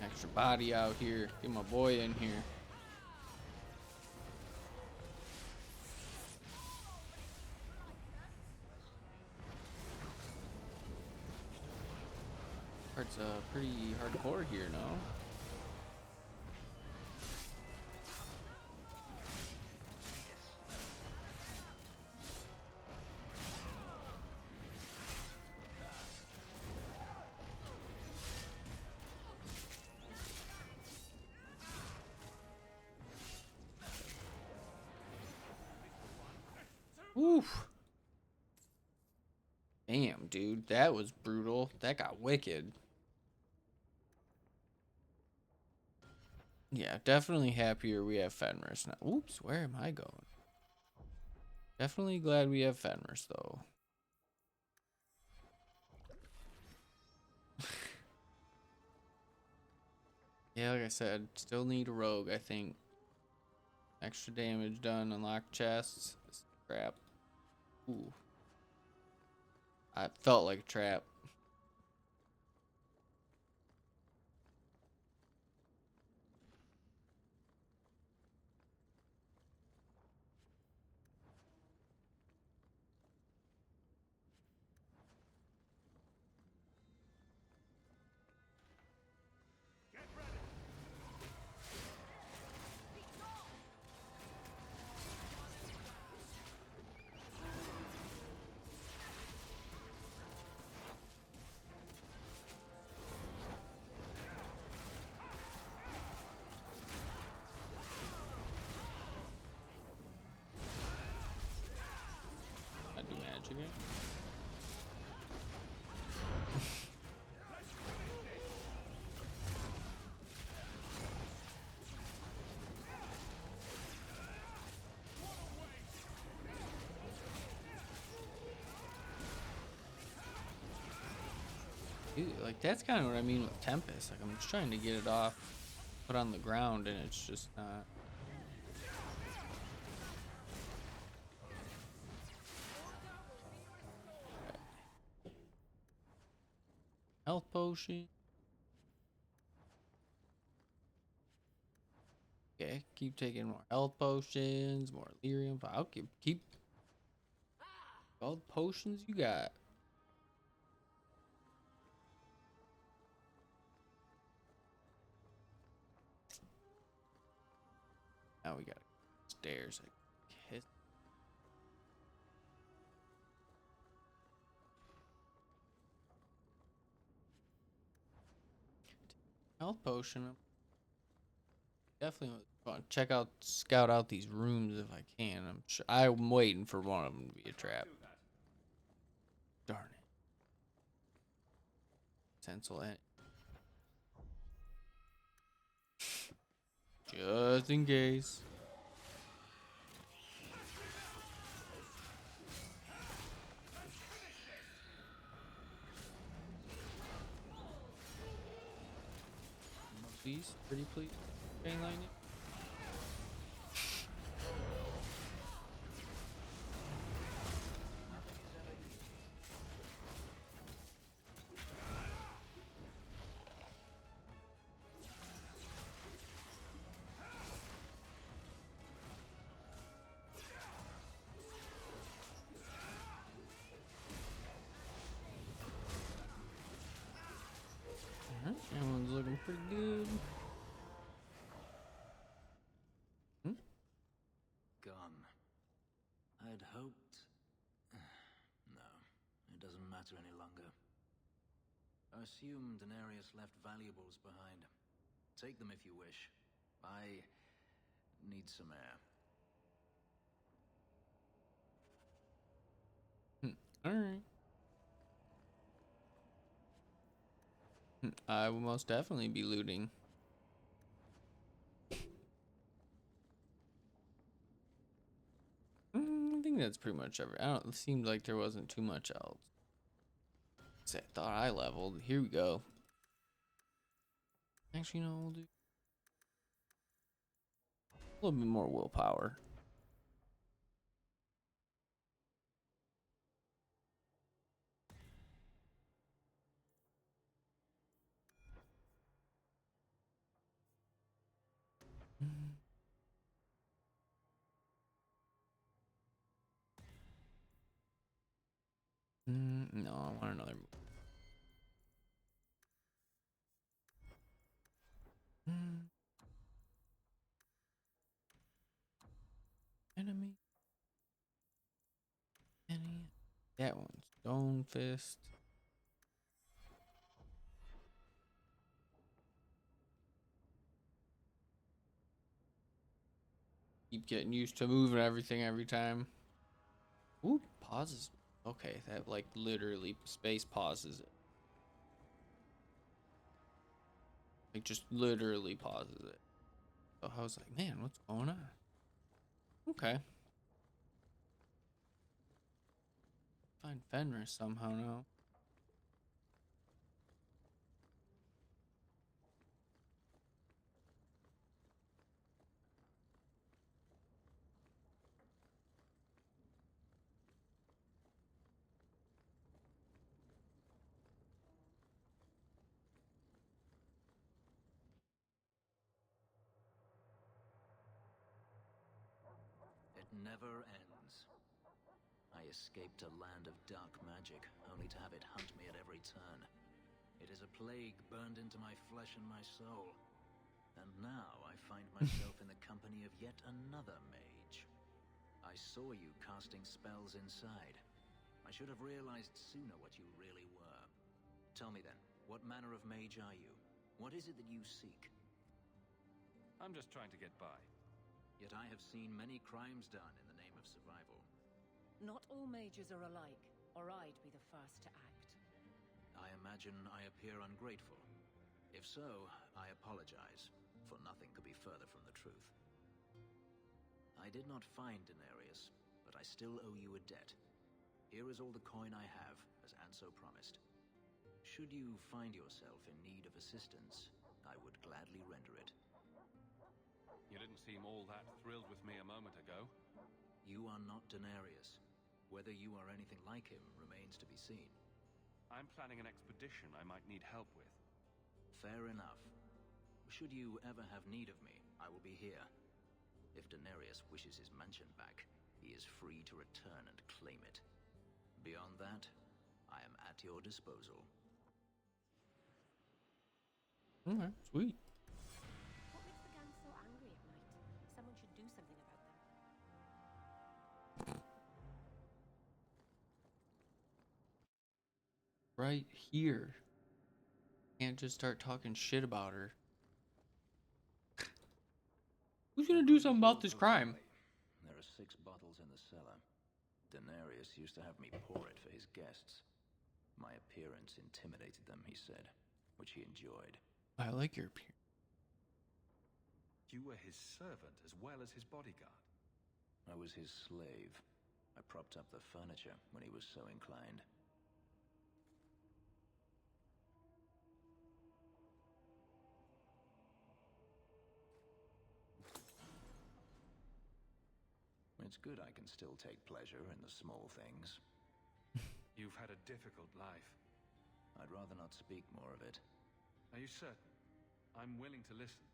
Extra body out here. Get my boy in here. Part's pretty hardcore here, no? Oof. Damn, dude, that was brutal. That got wicked. Yeah, definitely happier we have Fenris now. Oops, where am I going? Definitely glad we have Fenris, though. Yeah, like I said, still need a rogue, I think. Extra damage done, unlock chests. This is crap. Ooh. I felt like a trap. I do magic it. Dude, like that's kind of what I mean with Tempest. Like I'm just trying to get it off, put on the ground, and it's just not. Health potion. Okay, keep taking more health potions, more lyrium. I'll keep all the potions you got. Now we got stairs. I guess. Health potion. Definitely want to scout out these rooms if I can. I'm waiting for one of them to be a trap. Darn it. Stencil it. Just in case. Please, pretty please. Chain lightning. Alright, that one's looking pretty good. I'd hoped... No, it doesn't matter any longer. I assume Daenerys left valuables behind. Take them if you wish. I need some air. Alright. I will most definitely be looting. I think that's pretty much everything. It seemed like there wasn't too much else. I thought I leveled. Here we go. Actually, no, we'll do a little bit more willpower. No, I want another. Enemy. That one. Stone Fist. Keep getting used to moving everything every time. Ooh, pauses. Okay, that like literally space pauses it. Like just literally pauses it. So I was like, man, what's going on? Okay. Find Fenris somehow now. It never ends. I escaped a land of dark magic, only to have it hunt me at every turn. It is a plague burned into my flesh and my soul. And now I find myself in the company of yet another mage. I saw you casting spells inside. I should have realized sooner what you really were. Tell me then, what manner of mage are you? What is it that you seek? I'm just trying to get by. Yet I have seen many crimes done in the name of survival. Not all mages are alike, or I'd be the first to act. I imagine I appear ungrateful. If so, I apologize, for nothing could be further from the truth. I did not find Daenerys, but I still owe you a debt. Here is all the coin I have, as Anso promised. Should you find yourself in need of assistance, I would gladly render it. You didn't seem all that thrilled with me a moment ago. You are not Daenerys. Whether you are anything like him remains to be seen. I'm planning an expedition I might need help with. Fair enough. Should you ever have need of me, I will be here. If Daenerys wishes his mansion back, he is free to return and claim it. Beyond that, I am at your disposal. Okay, sweet. What makes the gang so angry at night? Someone should do something about them. Right here. Can't just start talking shit about her. Who's gonna do something about this crime? There are 6 bottles in the cellar. Daenerys used to have me pour it for his guests. My appearance intimidated them, he said, which he enjoyed. I like your appearance. You were his servant as well as his bodyguard. I was his slave. I propped up the furniture when he was so inclined. It's good I can still take pleasure in the small things. You've had a difficult life. I'd rather not speak more of it. Are you certain? I'm willing to listen.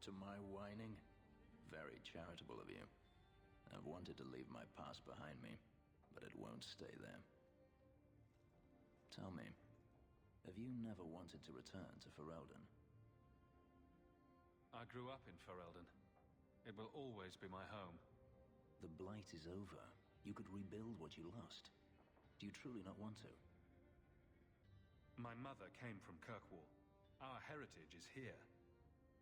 To my whining? Very charitable of you. I've wanted to leave my past behind me, but it won't stay there. Tell me, have you never wanted to return to Ferelden? I grew up in Ferelden. It will always be my home. The blight is over. You could rebuild what you lost. Do you truly not want to? My mother came from Kirkwall. Our heritage is here.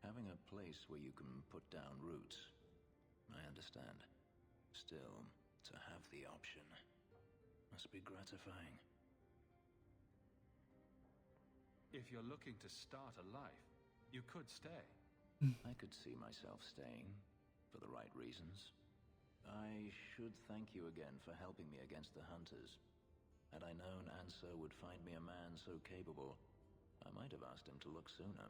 Having a place where you can put down roots, I understand. Still, to have the option must be gratifying. If you're looking to start a life, you could stay. I could see myself staying, for the right reasons. I should thank you again for helping me against the hunters. Had I known Anso would find me a man so capable, I might have asked him to look sooner.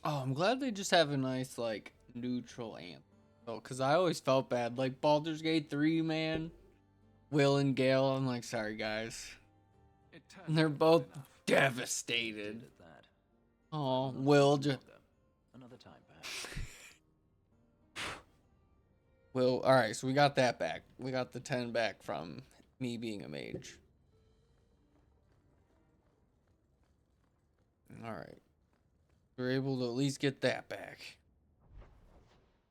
Oh, I'm glad they just have a nice, like, neutral anthem. Oh, because I always felt bad. Like, Baldur's Gate 3, man. Will and Gale, I'm like, sorry, guys. And they're both devastated. Oh, Will just... Another time, perhaps. Will, alright, so we got that back. We got the 10 back from me being a mage. Alright. We're able to at least get that back.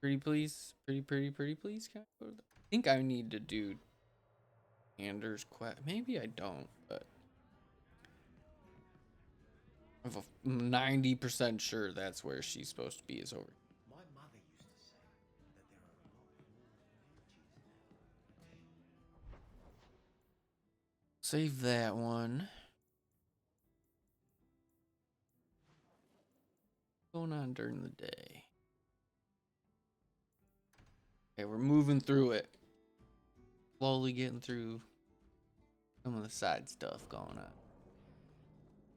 Pretty please? Pretty please? Can I go to the... I think I need to do Anders quest. Maybe I don't, but I'm 90% sure that's where she's supposed to be, is over. My mother used to say that there are a lot more mages now. Save that one. What's going on during the day? Okay, we're moving through it. Slowly getting through some of the side stuff going on.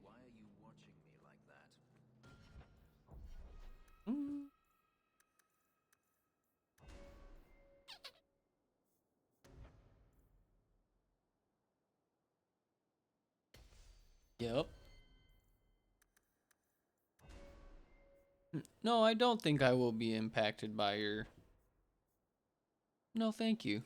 Why are you watching me like that? Yep. No, I don't think I will be impacted by your... No, thank you.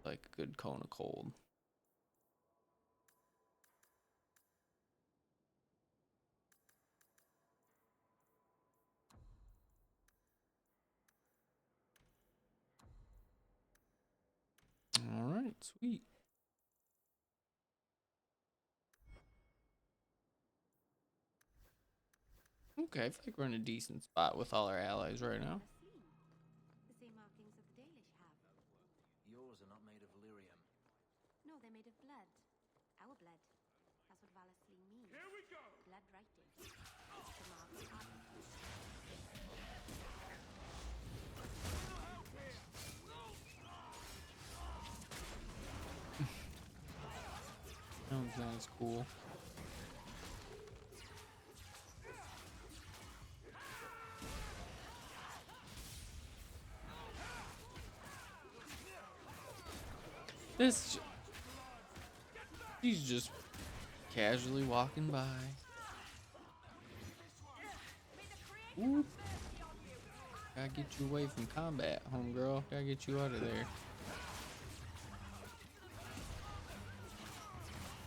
Like a good cone of cold. All right, sweet. Okay, I feel like we're in a decent spot with all our allies right now. The same markings that the Dalish have. Yours are not made of lyrium. No, they're made of blood. Our blood. That's what Valesli means. Here we go! Blood writing. It's the mark of Adam. Sounds cool. He's just casually walking by. Whoop. Gotta get you away from combat, homegirl. Gotta get you out of there.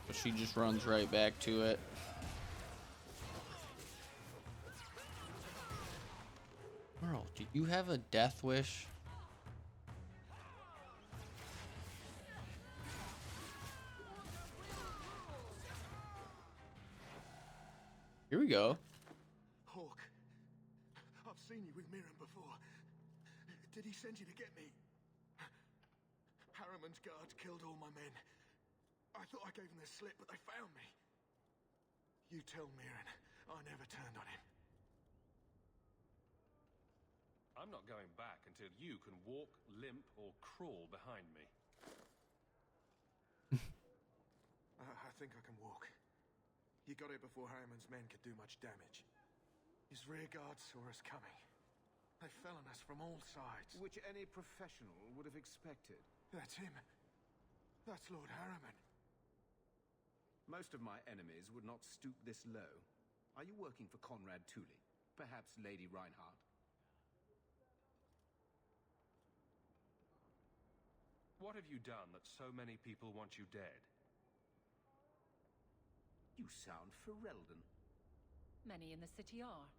But she just runs right back to it. Merle, do you have a death wish? Here we go. Hawk, I've seen you with Mirren before. Did he send you to get me? Harriman's guards killed all my men. I thought I gave them the slip, but they found me. You tell Mirren I never turned on him. I'm not going back until you can walk, limp, or crawl behind me. I think I can walk. You got it before Harriman's men could do much damage. His rear guard saw us coming. They fell on us from all sides. Which any professional would have expected. That's him. That's Lord Harriman. Most of my enemies would not stoop this low. Are you working for Conrad Tooley? Perhaps Lady Reinhardt? What have you done that so many people want you dead? You sound Ferelden. Many in the city are.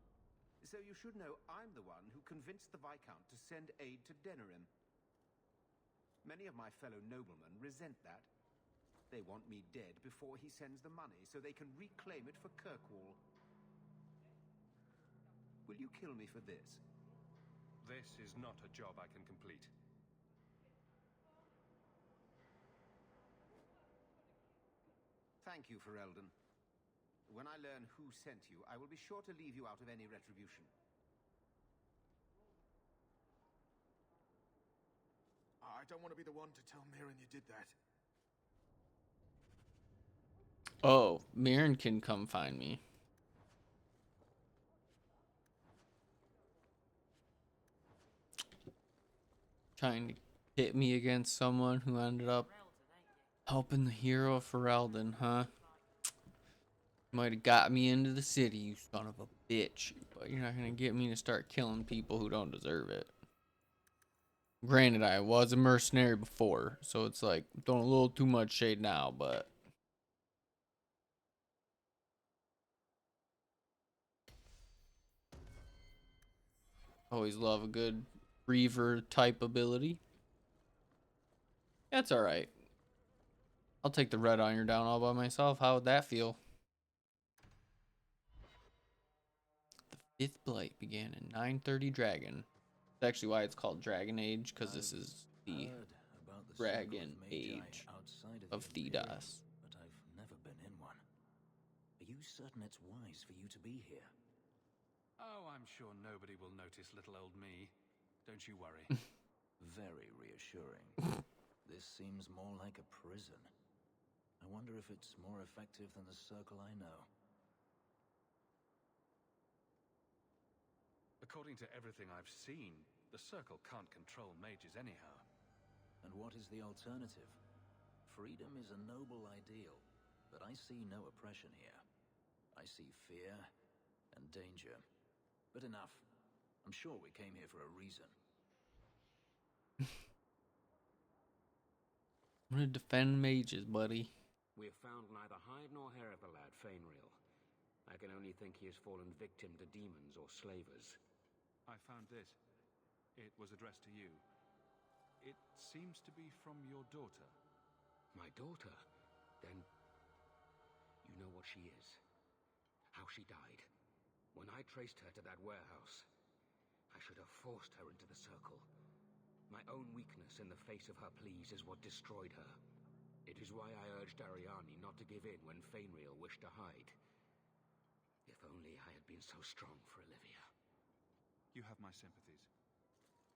So you should know I'm the one who convinced the Viscount to send aid to Denerim. Many of my fellow noblemen resent that. They want me dead before he sends the money so they can reclaim it for Kirkwall. Will you kill me for this? This is not a job I can complete. Thank you, Ferelden. When I learn who sent you, I will be sure to leave you out of any retribution. I don't want to be the one to tell Mirren you did that. Oh, Mirren can come find me. Trying to hit me against someone who ended up helping the hero Ferelden, huh? Might have got me into the city, you son of a bitch. But you're not gonna get me to start killing people who don't deserve it. Granted, I was a mercenary before, so it's like I'm throwing a little too much shade now, but always love a good Reaver type ability. That's alright. I'll take the red iron down all by myself. How would that feel? The 5th Blight began in 930 Dragon. That's actually why it's called Dragon Age, because this is the Dragon Age of Thedas. But I've never been in one. Are you certain it's wise for you to be here? Oh, I'm sure nobody will notice little old me. Don't you worry. Very reassuring. This seems more like a prison. I wonder if it's more effective than the circle I know. According to everything I've seen, the circle can't control mages anyhow. And what is the alternative? Freedom is a noble ideal, but I see no oppression here. I see fear and danger. But enough. I'm sure we came here for a reason. I'm gonna defend mages, buddy. We have found neither hide nor hair of the lad, Fenris. I can only think he has fallen victim to demons or slavers. I found this. It was addressed to you. It seems to be from your daughter. My daughter? Then you know what she is. How she died. When I traced her to that warehouse, I should have forced her into the circle. My own weakness in the face of her pleas is what destroyed her. It is why I urged Ariani not to give in when Fenris wished to hide. If only I had been so strong for Olivia. You have my sympathies.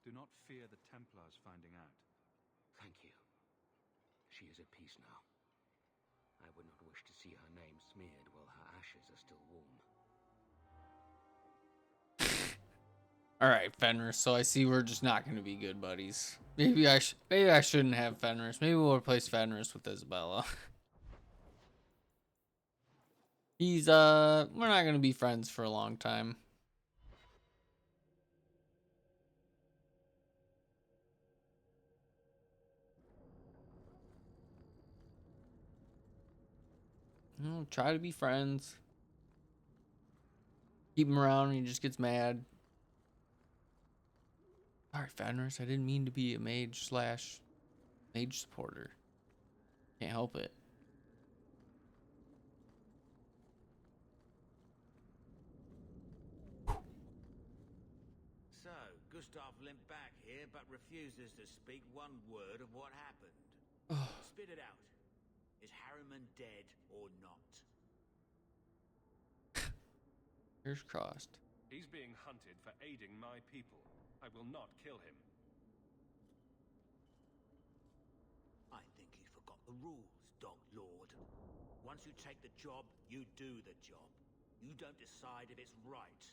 Do not fear the Templars finding out. Thank you. She is at peace now. I would not wish to see her name smeared while her ashes are still warm. Alright, Fenris, so I see we're just not gonna be good buddies. Maybe I shouldn't have Fenris. Maybe we'll replace Fenris with Isabella. He's we're not gonna be friends for a long time. Try to be friends. Keep him around and he just gets mad. Alright, Fenris, I didn't mean to be a mage / mage supporter. Can't help it. So, Gustav limped back here, but refuses to speak one word of what happened. Spit it out. Is Harriman dead or not? Fingers crossed. He's being hunted for aiding my people. I will not kill him. I think you forgot the rules, Dog Lord. Once you take the job, you do the job. You don't decide if it's right.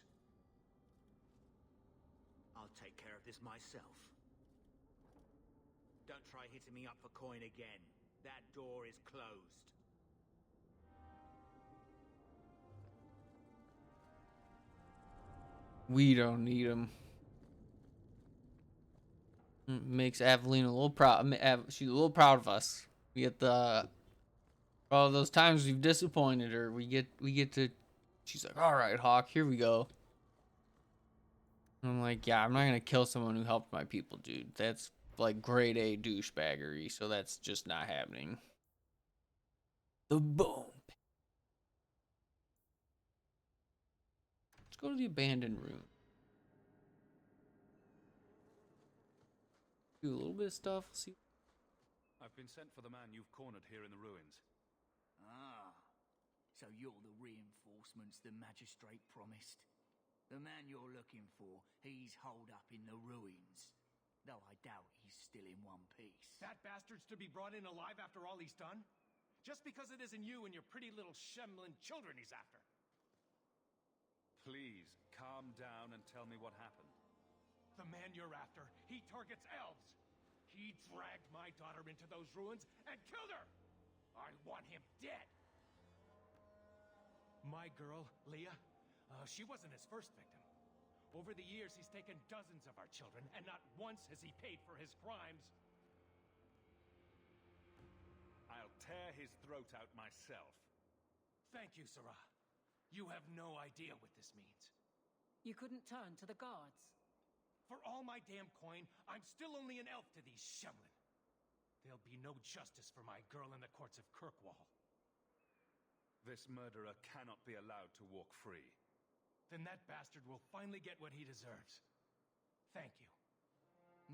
I'll take care of this myself. Don't try hitting me up for coin again. That door is closed. We don't need him. Makes Aveline a little proud. She's a little proud of us. We get the All those times we've disappointed her, we get to. She's like, "All right, Hawk, here we go." I'm like, "Yeah, I'm not gonna kill someone who helped my people, dude. That's like grade A douchebaggery. So that's just not happening." The boom. Let's go to the abandoned room. Do a little bit of stuff. See. I've been sent for the man you've cornered here in the ruins. Ah, so you're the reinforcements the magistrate promised. The man you're looking for, he's holed up in the ruins. Though I doubt he's still in one piece. That bastard's to be brought in alive after all he's done? Just because it isn't you and your pretty little Shemlin children he's after. Please, calm down and tell me what happened. The man you're after, he targets elves. He dragged my daughter into those ruins and killed her. I want him dead. My girl, Leah, she wasn't his first victim. Over the years, he's taken dozens of our children, and not once has he paid for his crimes. I'll tear his throat out myself. Thank you, Sarah. You have no idea what this means. You couldn't turn to the guards. For all my damn coin, I'm still only an elf to these Shemlin. There'll be no justice for my girl in the courts of Kirkwall. This murderer cannot be allowed to walk free. Then that bastard will finally get what he deserves. Thank you.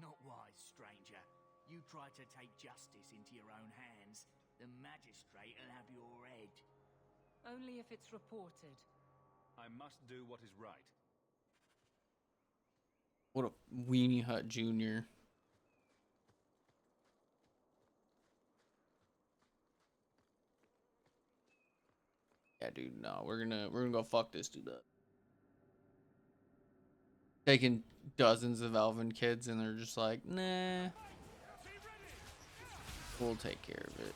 Not wise, stranger. You try to take justice into your own hands, the magistrate will have your head. Only if it's reported. I must do what is right. What a weenie hut junior. Yeah, dude, no, we're gonna go fuck this dude up. Taking dozens of elven kids and they're just like, nah. We'll take care of it.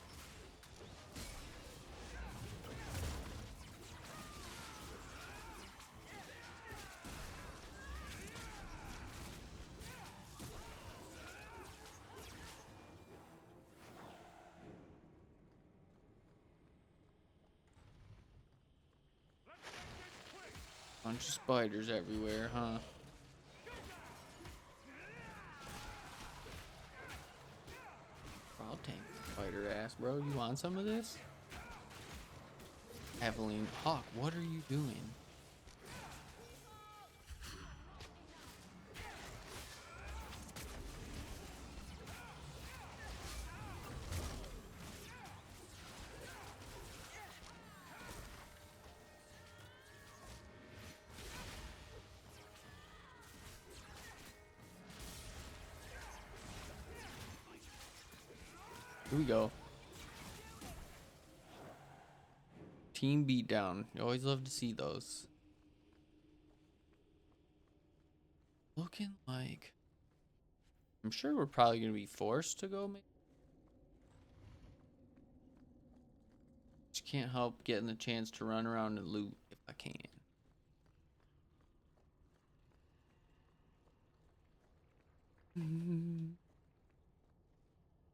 Bunch of spiders everywhere, huh? I'll tank spider ass, bro. You want some of this? Evelyn, Hawk, what are you doing? Here we go. Team beatdown. You always love to see those. Looking like... I'm sure we're probably going to be forced to go. Just can't help getting the chance to run around and loot if I can.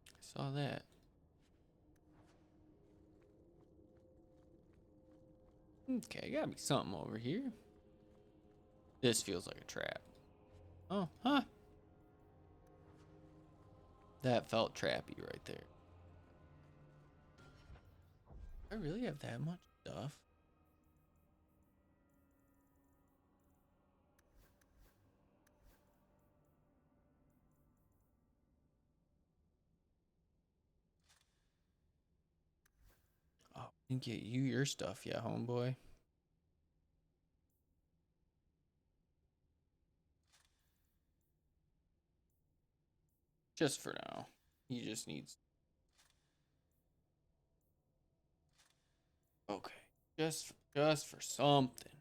I saw that. Okay, gotta be something over here. This feels like a trap. Oh, huh. That felt trappy right there. I really have that much stuff. Oh, we can get you your stuff, yeah, homeboy. Just for now. He just needs... Okay. Just for something.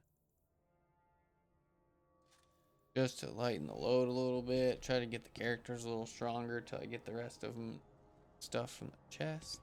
Just to lighten the load a little bit. Try to get the characters a little stronger till I get the rest of them stuff from the chest.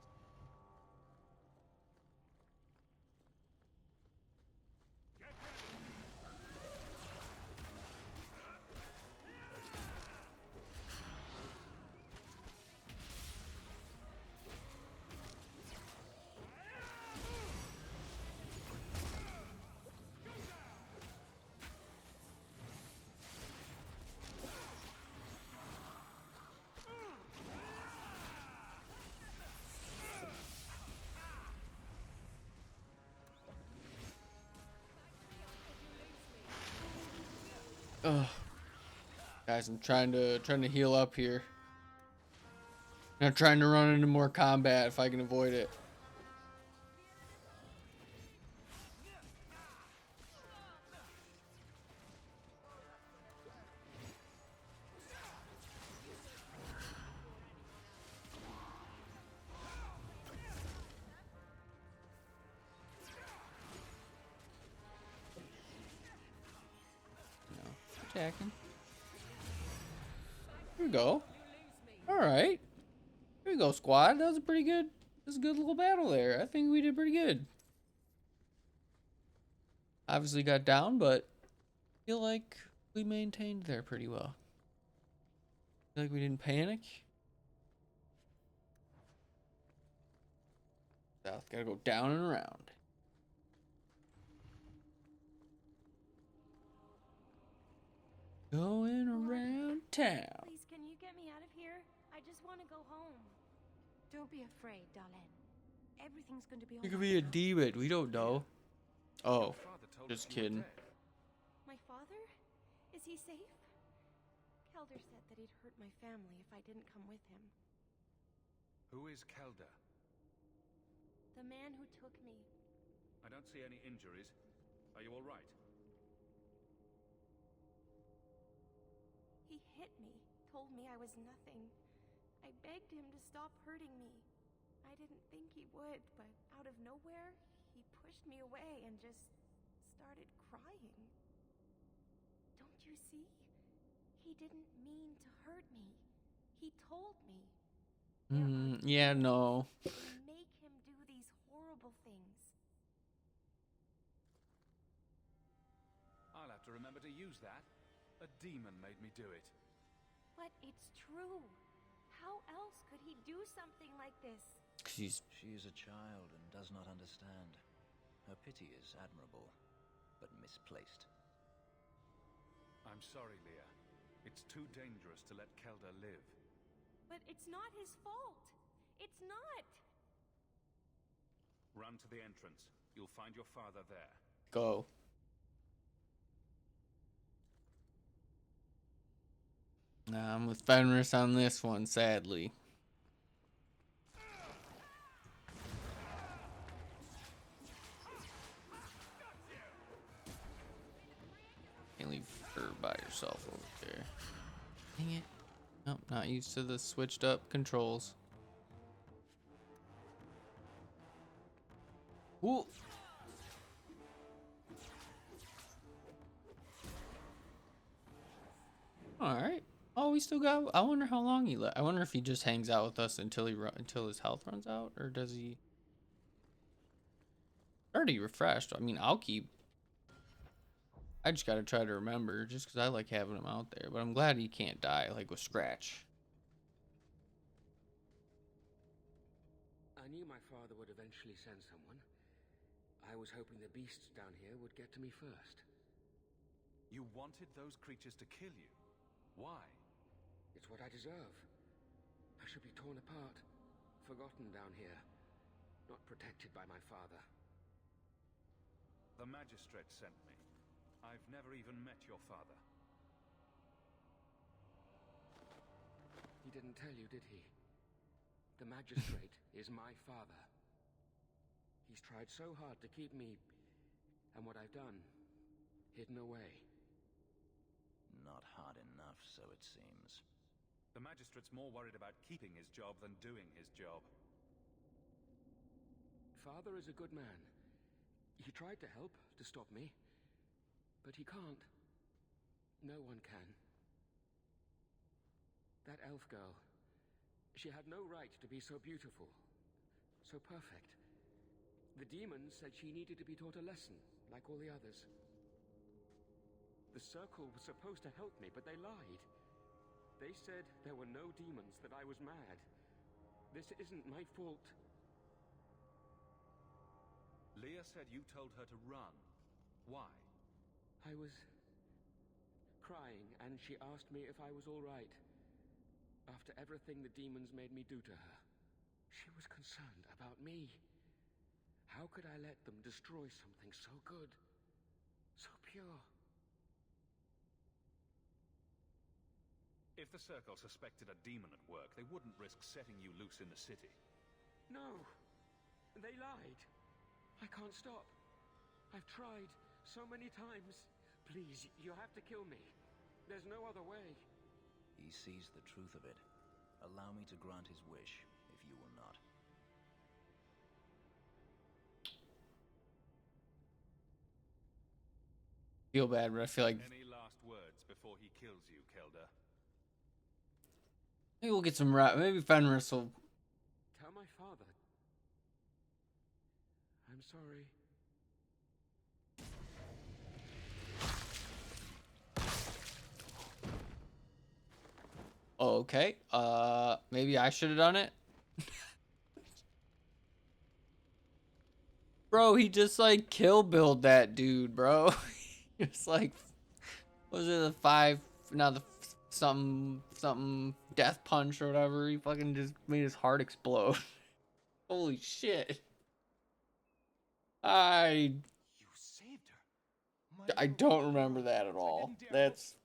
Ugh. Guys, I'm trying to heal up here. I'm trying to run into more combat if I can avoid it. No, attacking. Here we go. All right. Here we go, squad. That was a pretty good. That was a good little battle there. I think we did pretty good. Obviously got down, but I feel like we maintained there pretty well. I feel like we didn't panic. South, gotta go down and around. Going around town. Please, can you get me out of here? I just want to go home. Don't be afraid, darling. Everything's going to be all It right. could be a demon. We don't know. Oh, just kidding. My father? Is he safe? Kelder said that he'd hurt my family if I didn't come with him. Who is Kelder? The man who took me. I don't see any injuries. Are you all right? He hit me, told me I was nothing. I begged him to stop hurting me. I didn't think he would, but out of nowhere, he pushed me away and just started crying. Don't you see? He didn't mean to hurt me. He told me. Yeah, no. Make him do these horrible things. I'll have to remember to use that. A demon made me do it. But it's true. How else could he do something like this? She is a child and does not understand. Her pity is admirable, but misplaced. I'm sorry, Leah. It's too dangerous to let Kelder live. But it's not his fault. It's not. Run to the entrance. You'll find your father there. Go. Nah, I'm with Fenris on this one, sadly. Can't leave her by herself over there. Dang it. Nope, not used to the switched up controls. Ooh. Alright. Oh, we still got. I wonder how long he left. I wonder if he just hangs out with us until until his health runs out, or does he? Already refreshed. I mean, I'll keep. I just gotta try to remember, just because I like having him out there. But I'm glad he can't die like with Scratch. I knew my father would eventually send someone. I was hoping the beasts down here would get to me first. You wanted those creatures to kill you? Why? It's what I deserve. I should be torn apart, forgotten down here, not protected by my father. The magistrate sent me. I've never even met your father. He didn't tell you, did he? The magistrate is my father. He's tried so hard to keep me, and what I've done, hidden away. Not hard enough, so it seems. The magistrate's more worried about keeping his job than doing his job. Father is a good man. He tried to help, to stop me. But he can't. No one can. That elf girl, she had no right to be so beautiful, so perfect. The demons said she needed to be taught a lesson, like all the others. The circle was supposed to help me, but they lied. They said there were no demons, that I was mad. This isn't my fault. Leah said you told her to run. Why? I was crying, and she asked me if I was all right. After everything the demons made me do to her, she was concerned about me. How could I let them destroy something so good, so pure? If the Circle suspected a demon at work, they wouldn't risk setting you loose in the city. No. They lied. I can't stop. I've tried so many times. Please, you have to kill me. There's no other way. He sees the truth of it. Allow me to grant his wish, if you will not. Feel bad, but I feel like Any last words before he kills you, Kelda? maybe we'll get some maybe Fenris will. Tell my father. I'm sorry. Okay. Maybe I should have done it. Bro, he just like Kill Billed that dude, bro. It's like, what was it, the five, now the something death punch or whatever? He fucking just made his heart explode. Holy shit. I You saved her. I don't remember that at all. That's,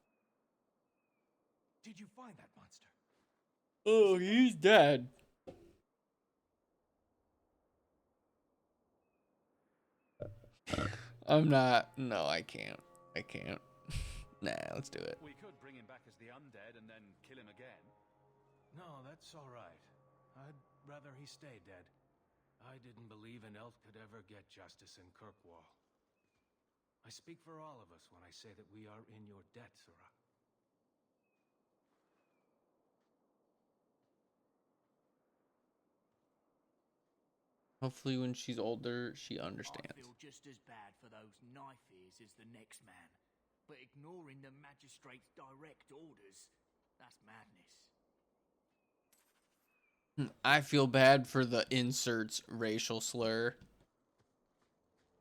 Did you find that monster? oh, he's dead. I'm not. No, I can't. I can't. Nah, let's do it. We could bring him back as the undead and then kill him again. No, that's all right. I'd rather he stay dead. I didn't believe an elf could ever get justice in Kirkwall. I speak for all of us when I say that we are in your debt, Sirrah. Hopefully when she's older, she understands. I feel just as bad for those knife ears as the next man. But ignoring the magistrate's direct orders, that's madness. I feel bad for the inserts racial slur.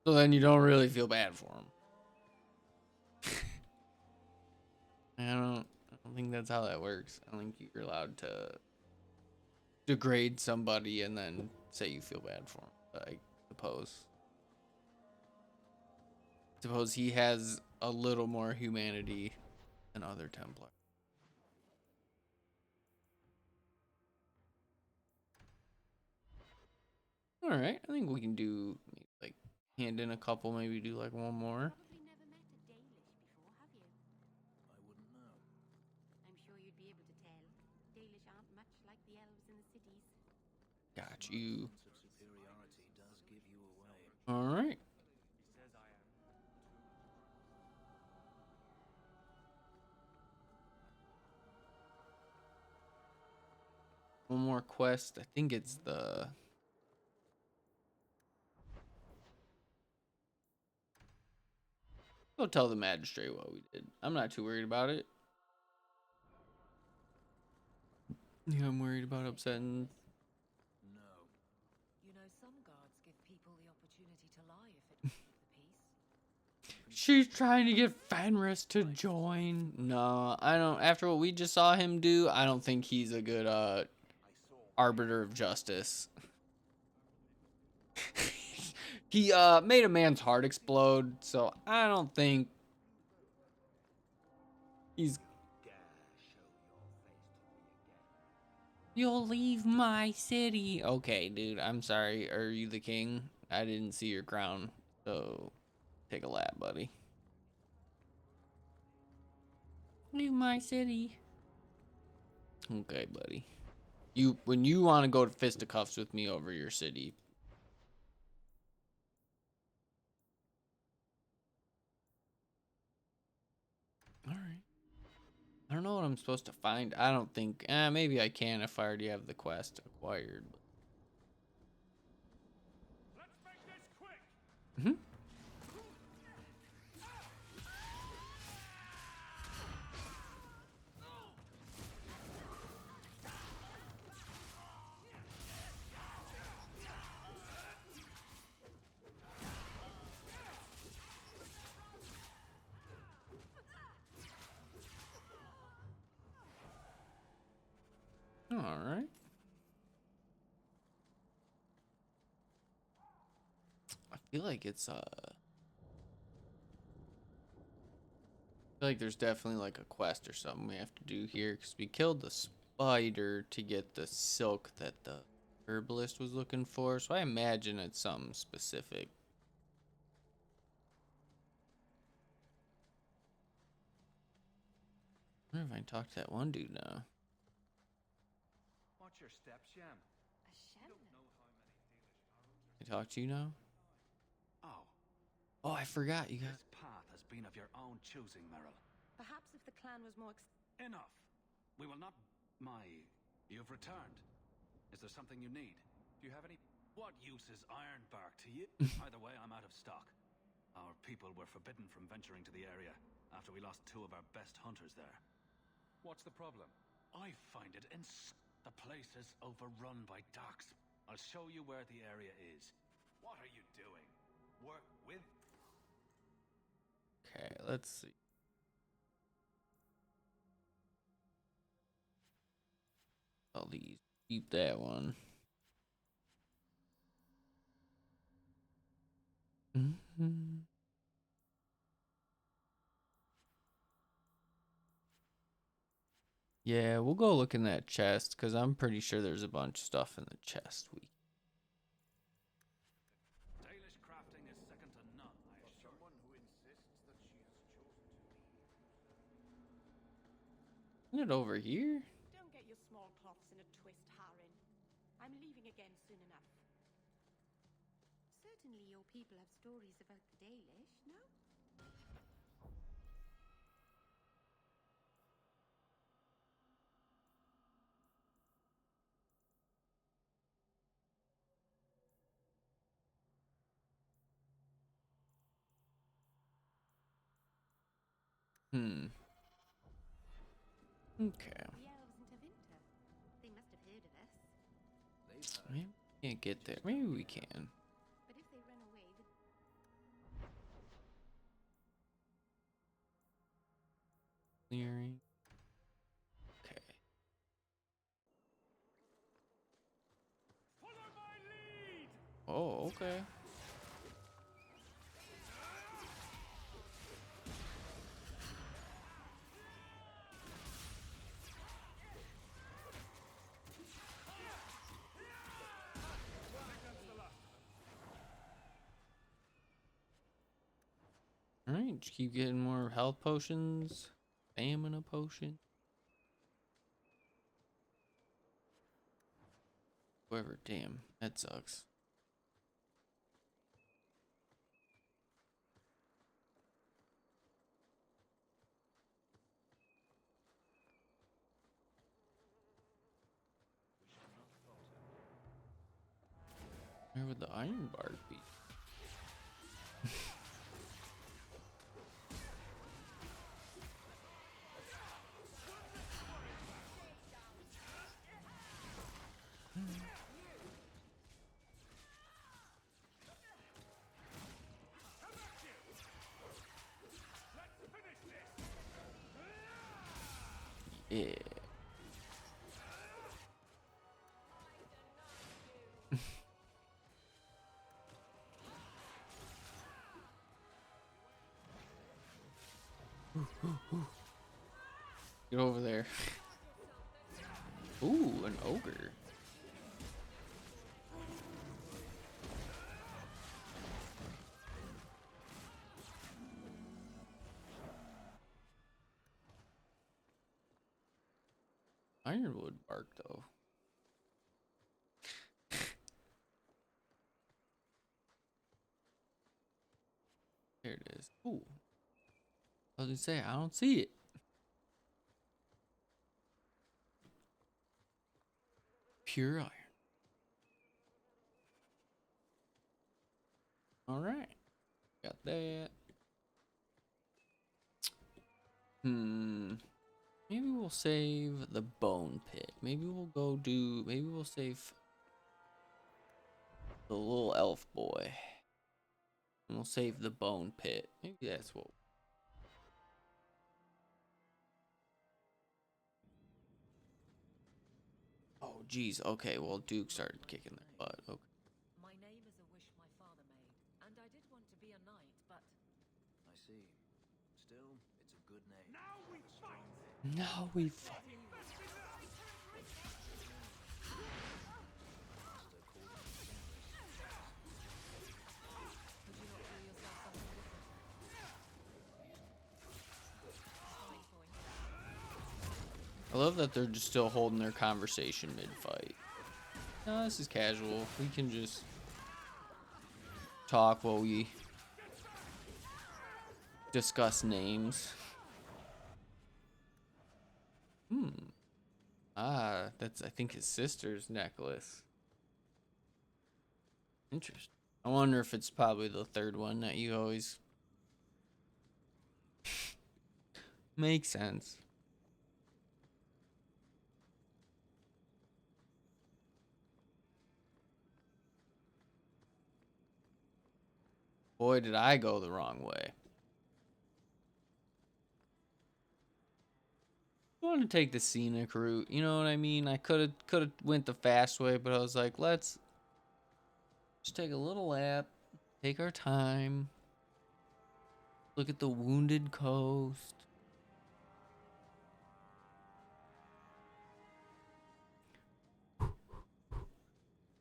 So then you don't really feel bad for him. I don't think that's how that works. I don't think you're allowed to degrade somebody and then say you feel bad for him. I suppose he has a little more humanity than other Templars. All right, I think we can do maybe like hand in a couple, maybe do like one more. Probably never met a Dalish before, have you? I wouldn't know. I'm sure you'd be able to tell. Dalish aren't much like the elves in the cities. Got you. Sense of superiority does give you away. All right. One more quest. I think it's the... Go tell the magistrate what we did. I'm not too worried about it. Yeah, I'm worried about upsetting. No. You know, some guards give people the opportunity to lie if it will keep the peace. She's trying to get Fenris to join. No, I don't. After what we just saw him do, I don't think he's a good arbiter of justice. He made a man's heart explode, so I don't think he's... You'll leave my city. Okay, dude, I'm sorry. Are you the king? I didn't see your crown, so take a lap, buddy. Leave my city. Okay, buddy. When you want to go to fisticuffs with me over your city. All right. I don't know what I'm supposed to find. I don't think... maybe I can if I already have the quest acquired. Let's make this quick. Mm-hmm. All right. I feel like it's feel like there's definitely like a quest or something we have to do here because we killed the spider to get the silk that the herbalist was looking for. So I imagine it's something specific. I wonder if I can talk to that one dude now. Watch your steps, Shem. A shemlin? Can I talk to you now? Oh. Oh, I forgot you got. This path has been of your own choosing, Merrill. Perhaps if the clan was more Enough. We will not... You've returned. Is there something you need? Do you have any... What use is ironbark to you? Either way, I'm out of stock. Our people were forbidden from venturing to the area after we lost 2 of our best hunters there. What's the problem? I find it the place is overrun by darks. I'll show you where the area is. What are you doing? Work with... Okay, let's see. All these. Keep that one. Yeah, we'll go look in that chest because I'm pretty sure there's a bunch of stuff in the chest. Dalish crafting is second to none, I assure you. Someone who insists that she has chosen to be. Isn't it over here? Don't get your small cloths in a twist, Harin. I'm leaving again soon enough. Certainly your people have stories about the Dalish, no? Okay. The elves into winter. They must have heard of us. Maybe we can't get there. Maybe we can. But if they run away, Clearing. Okay. Oh, okay. Alright, just keep getting more health potions. Stamina potion. Whoever, damn, that sucks. Where would the iron bark be? Yeah. Get over there. Ooh, an ogre. Ironwood bark, though. There it is. Ooh. I was gonna say, I don't see it. Pure iron. Alright. Got that. Maybe we'll save the bone pit. Maybe we'll go do... Maybe we'll save the little elf boy. And we'll save the bone pit. Maybe that's what... Oh, geez. Okay, well, Duke started kicking their butt. Okay. My name is a wish my father made, and I did want to be a knight, but... I see. Still, it's a good name. Now we fight. I love that they're just still holding their conversation mid-fight. No, this is casual. We can just talk while we discuss names. Ah, that's, I think, his sister's necklace. Interesting. I wonder if it's probably the third one that you always... Makes sense. Boy, did I go the wrong way. I want to take the scenic route, you know what I mean? I could have went the fast way, but I was like, let's just take a little lap, take our time, look at the wounded coast.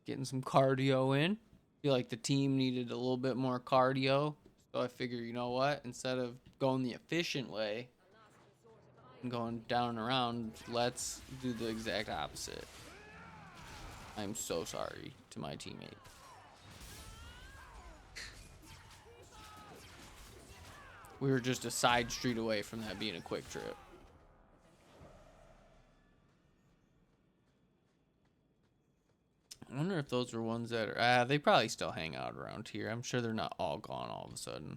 Getting some cardio in. Feel like the team needed a little bit more cardio, so I figure, you know what? Instead of going the efficient way and going down and around, let's do the exact opposite. I'm so sorry to my teammate. We were just a side street away from that being a quick trip. I wonder if those were ones that are... they probably still hang out around here. I'm sure they're not all gone all of a sudden.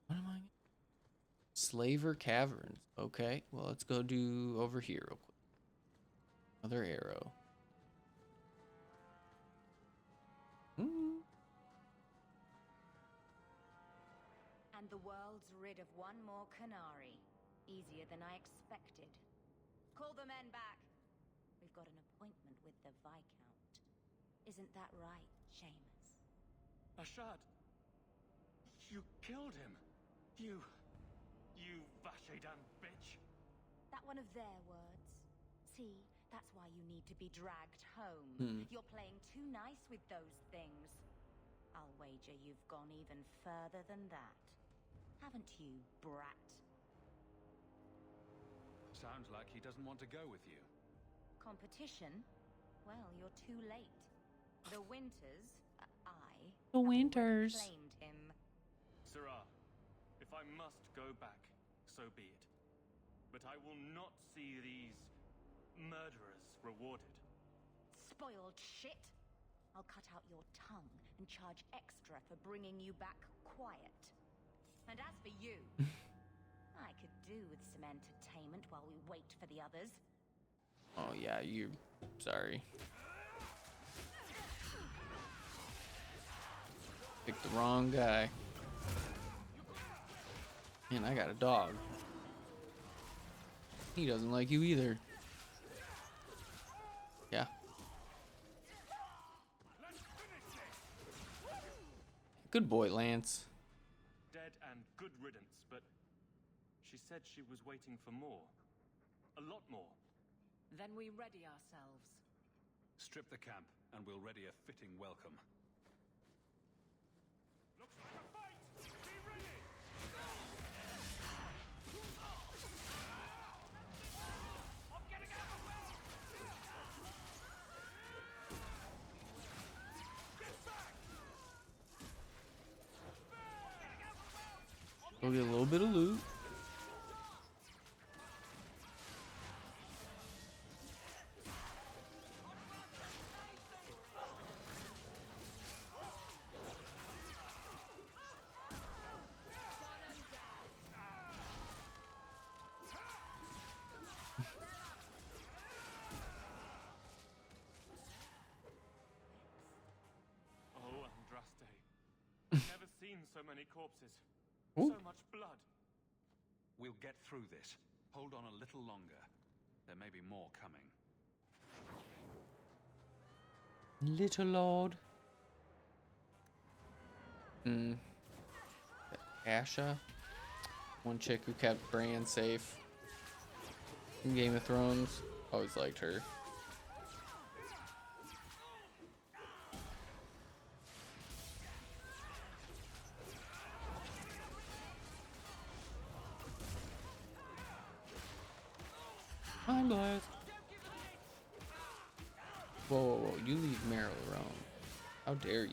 What am I... Slaver Caverns. Okay, well, let's go do over here real quick. Another arrow. And the world's rid of one more Canary. Easier than I expected. Call the men back. We've got an appointment with the Viscount. Isn't that right, Seamus? Ashad! You killed him! You Vashedan bitch! That one of their words. See, that's why you need to be dragged home. You're playing too nice with those things. I'll wager you've gone even further than that. Haven't you, brat? Sounds like he doesn't want to go with you. Competition? Well, you're too late. The Winters, The Winters. claimed him. Sirrah, if I must go back, so be it. But I will not see these murderers rewarded. Spoiled shit! I'll cut out your tongue and charge extra for bringing you back quiet. And as for you, I could do with some entertainment while we wait for the others. Oh, yeah, you... Sorry. Picked the wrong guy. Man, I got a dog. He doesn't like you either. Yeah. Good boy, Lance. Dead and good riddance, but she said she was waiting for more. A lot more. Then we ready ourselves. Strip the camp, and we'll ready a fitting welcome. Looks like a fight! Be ready! I'm getting out of way! Get back! We'll get a little bit of loot. Oh, Andraste. Never seen so many corpses. Ooh. So much blood. We'll get through this. Hold on a little longer. There may be more coming. Little Lord. Asha, one chick who kept Bran safe in Game of Thrones. Always liked her. I'm blessed. Whoa, whoa, whoa, you leave Merrill alone. How dare you?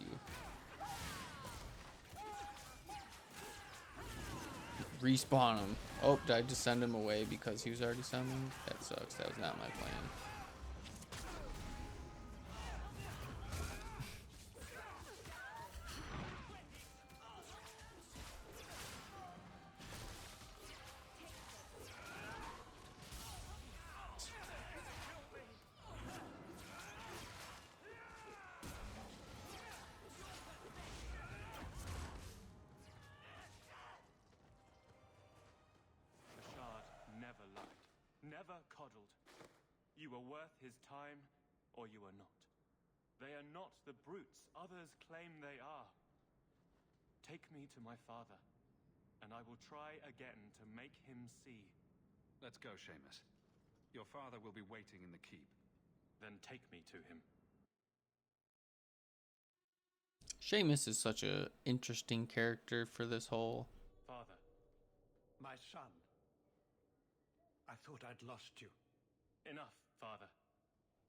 Respawn him. Oh, did I just send him away because he was already summoned? That sucks. That was not my plan. Never coddled. You are worth his time, or you are not. They are not the brutes others claim they are. Take me to my father, and I will try again to make him see. Let's go, Seamus. Your father will be waiting in the keep. Then take me to him. Seamus is such a interesting character for this whole... Father. My son. I thought I'd lost you. Enough, father.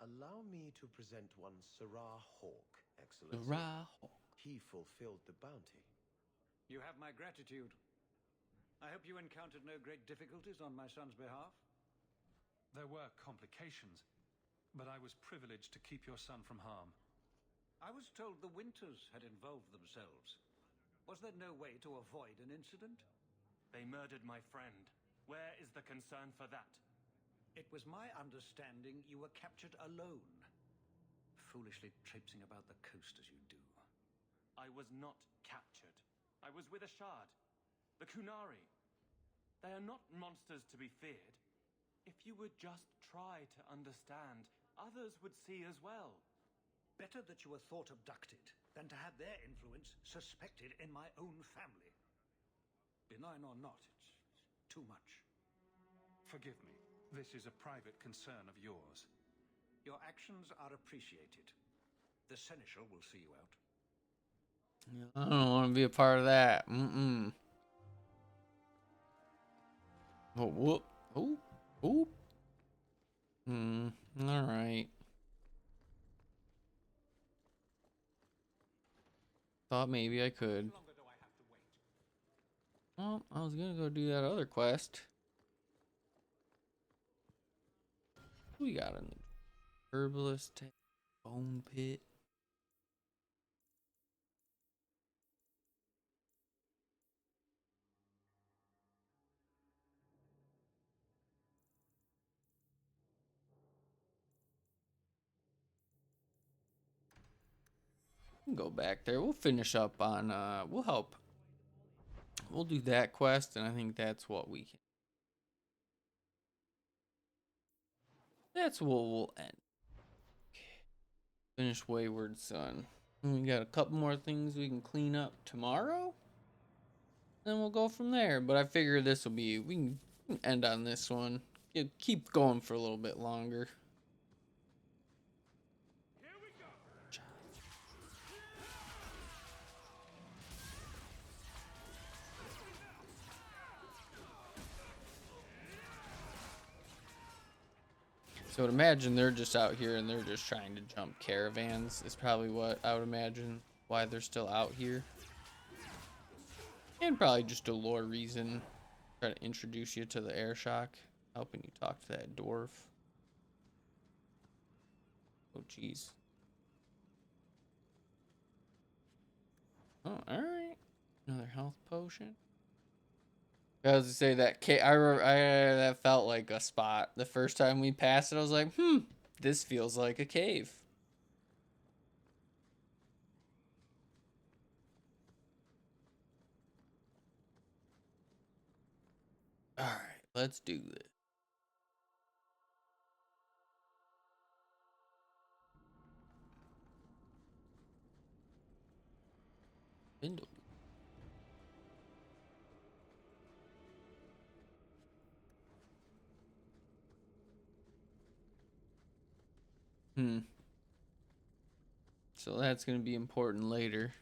Allow me to present one Sirrah Hawk, Excellency. Sirrah Hawk. He fulfilled the bounty. You have my gratitude. I hope you encountered no great difficulties on my son's behalf? There were complications, but I was privileged to keep your son from harm. I was told the Winters had involved themselves. Was there no way to avoid an incident? They murdered my friend. Where is the concern for that? It was my understanding you were captured alone. Foolishly traipsing about the coast as you do. I was not captured. I was with a shard. The Kunari. They are not monsters to be feared. If you would just try to understand, others would see as well. Better that you were thought abducted than to have their influence suspected in my own family. Benign or not, it's too much. Forgive me. This is a private concern of yours. Your actions are appreciated. The Seneschal will see you out. I don't want to be a part of that. Oh, whoop. Oh, oh. All right. Thought maybe I could. Well, I was gonna go do that other quest. We got an herbalist bone pit. Go back there. We'll finish up on we'll help. We'll do that quest, and I think that's what we can. That's what we'll end. Finish Wayward Son. And we got a couple more things we can clean up tomorrow. Then we'll go from there. But I figure this will be, we can end on this one. Keep going for a little bit longer. So I would imagine they're just out here and they're just trying to jump caravans is probably what I would imagine why they're still out here. And probably just a lore reason. Try to introduce you to the air shock. Helping you talk to that dwarf. Oh jeez. Oh, alright. Another health potion. I was to say that that felt like a spot. The first time we passed it, I was like, this feels like a cave. Alright, let's do this. Bindle. So that's going to be important later.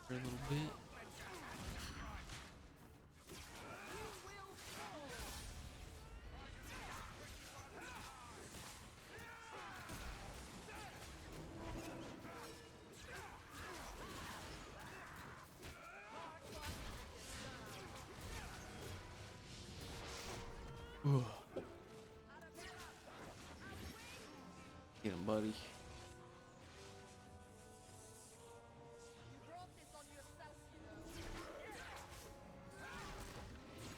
For a little bit. Get him, buddy.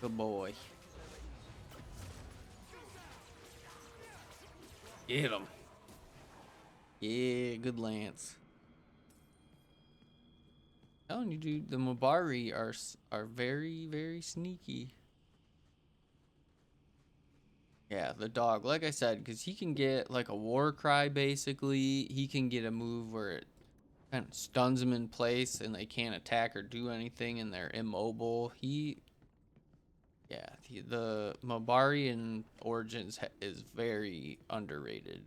Good boy. Get him. Yeah, good lance. I'm telling you, dude, the Mabari are very, very sneaky. Yeah, the dog, like I said, because he can get like a war cry, basically. He can get a move where it kind of stuns them in place and they can't attack or do anything and they're immobile. The Mabari in Origins is very underrated.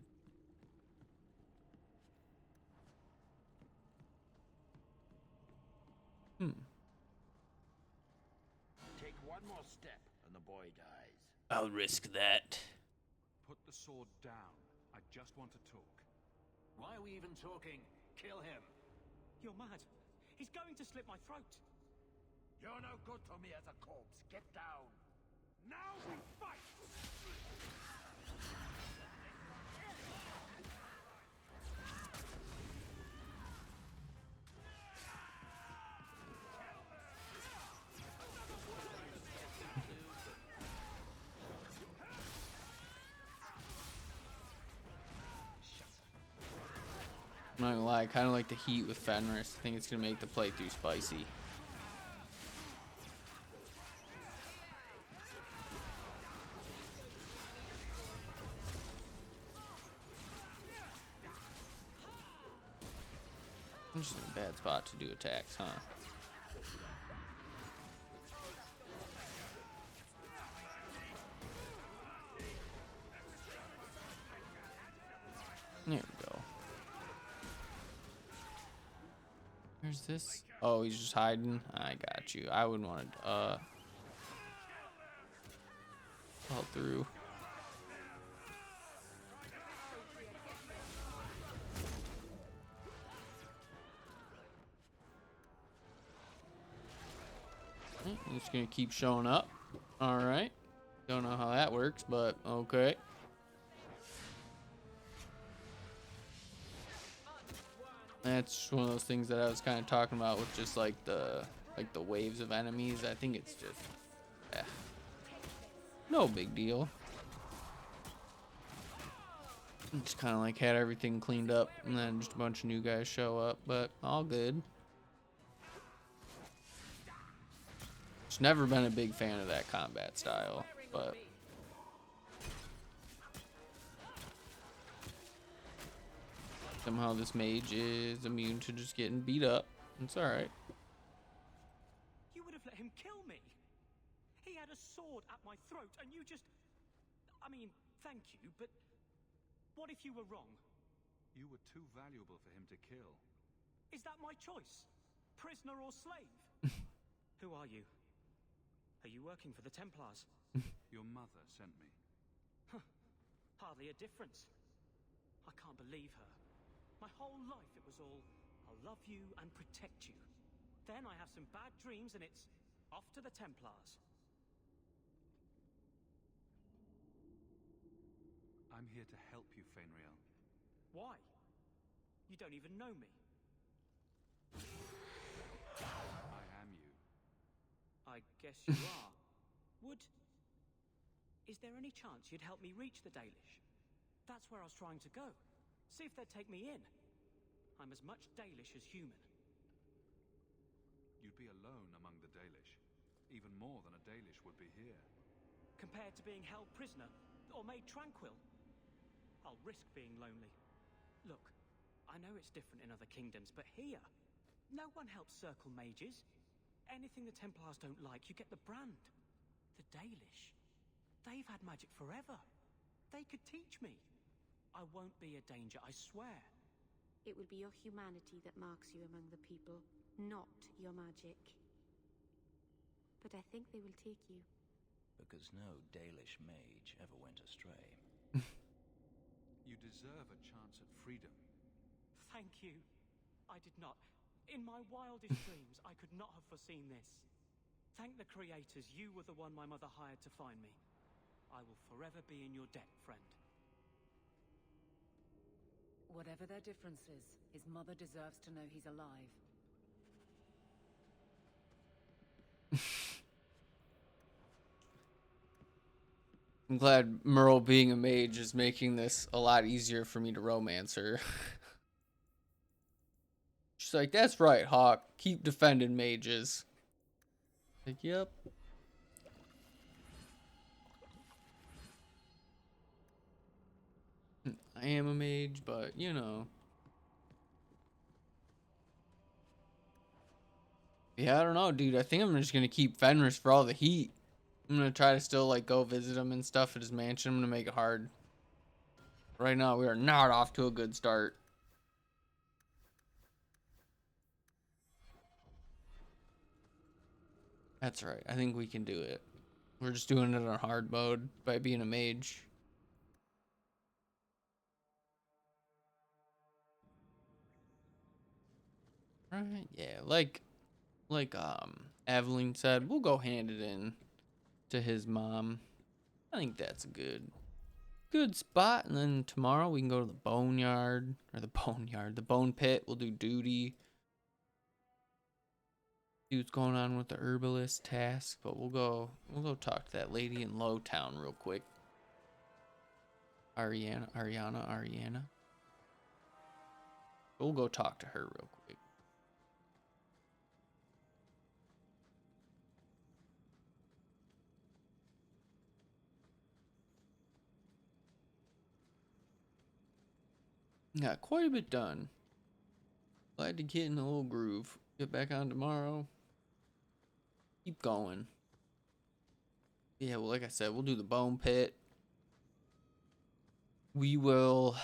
Take one more step and the boy dies. I'll risk that. Put the sword down. I just want to talk. Why are we even talking? Kill him. You're mad. He's going to slit my throat. You're no good to me as a corpse. Get down. Now we fight! I'm not gonna lie, I kind of like the heat with Fenris. I think it's gonna make the playthrough spicy. I'm just in a bad spot to do attacks, huh? There we go. Where's this? Oh, he's just hiding. I got you. I wouldn't want to fall through. I'm just gonna keep showing up. All right. Don't know how that works, but okay. That's just one of those things that I was kind of talking about with just like the waves of enemies. I think it's just no big deal. Just kind of like had everything cleaned up and then just a bunch of new guys show up, but all good. Just never been a big fan of that combat style, but somehow this mage is immune to just getting beat up. It's alright. You would have let him kill me. He had a sword at my throat and you just... I mean, thank you, but what if you were wrong? You were too valuable for him to kill. Is that my choice? Prisoner or slave? Who are you? Are you working for the Templars? Your mother sent me. Huh. Hardly a difference. I can't believe her. My whole life it was all, I'll love you and protect you. Then I have some bad dreams and it's off to the Templars. I'm here to help you, Fenris. Why? You don't even know me. I am you. I guess you are. Is there any chance you'd help me reach the Dalish? That's where I was trying to go. See if they'd take me in. I'm as much Dalish as human. You'd be alone among the Dalish. even more than a Dalish would be here. Compared to being held prisoner or made tranquil, I'll risk being lonely. Look, I know it's different in other kingdoms, but here, no one helps circle mages. Anything the Templars don't like, you get the brand. The Dalish, they've had magic forever. They could teach me. I won't be a danger, I swear. It will be your humanity that marks you among the people, not your magic. But I think they will take you. Because no Dalish mage ever went astray. You deserve a chance at freedom. Thank you. I did not. In my wildest dreams, I could not have foreseen this. Thank the creators, you were the one my mother hired to find me. I will forever be in your debt, friend. Whatever their differences, his mother deserves to know he's alive. I'm glad Merle being a mage is making this a lot easier for me to romance her. She's like, that's right, Hawk. Keep defending mages. Like, yep. I am a mage, but you know. Yeah, I don't know, dude. I think I'm just gonna keep Fenris for all the heat. I'm gonna try to still like go visit him and stuff at his mansion. I'm gonna make it hard. Right now, we are not off to a good start. That's right. I think we can do it. We're just doing it on hard mode by being a mage. Right? Yeah, like Aveline said, we'll go hand it in to his mom. I think that's a good spot. And then tomorrow we can go to the the bone pit. We'll do duty. See what's going on with the herbalist task, but we'll go talk to that lady in Lowtown real quick. Ariana. We'll go talk to her real quick. Got quite a bit done. Glad to get in a little groove. Get back on tomorrow. Keep going. Yeah, well, like I said, we'll do the bone pit. We will...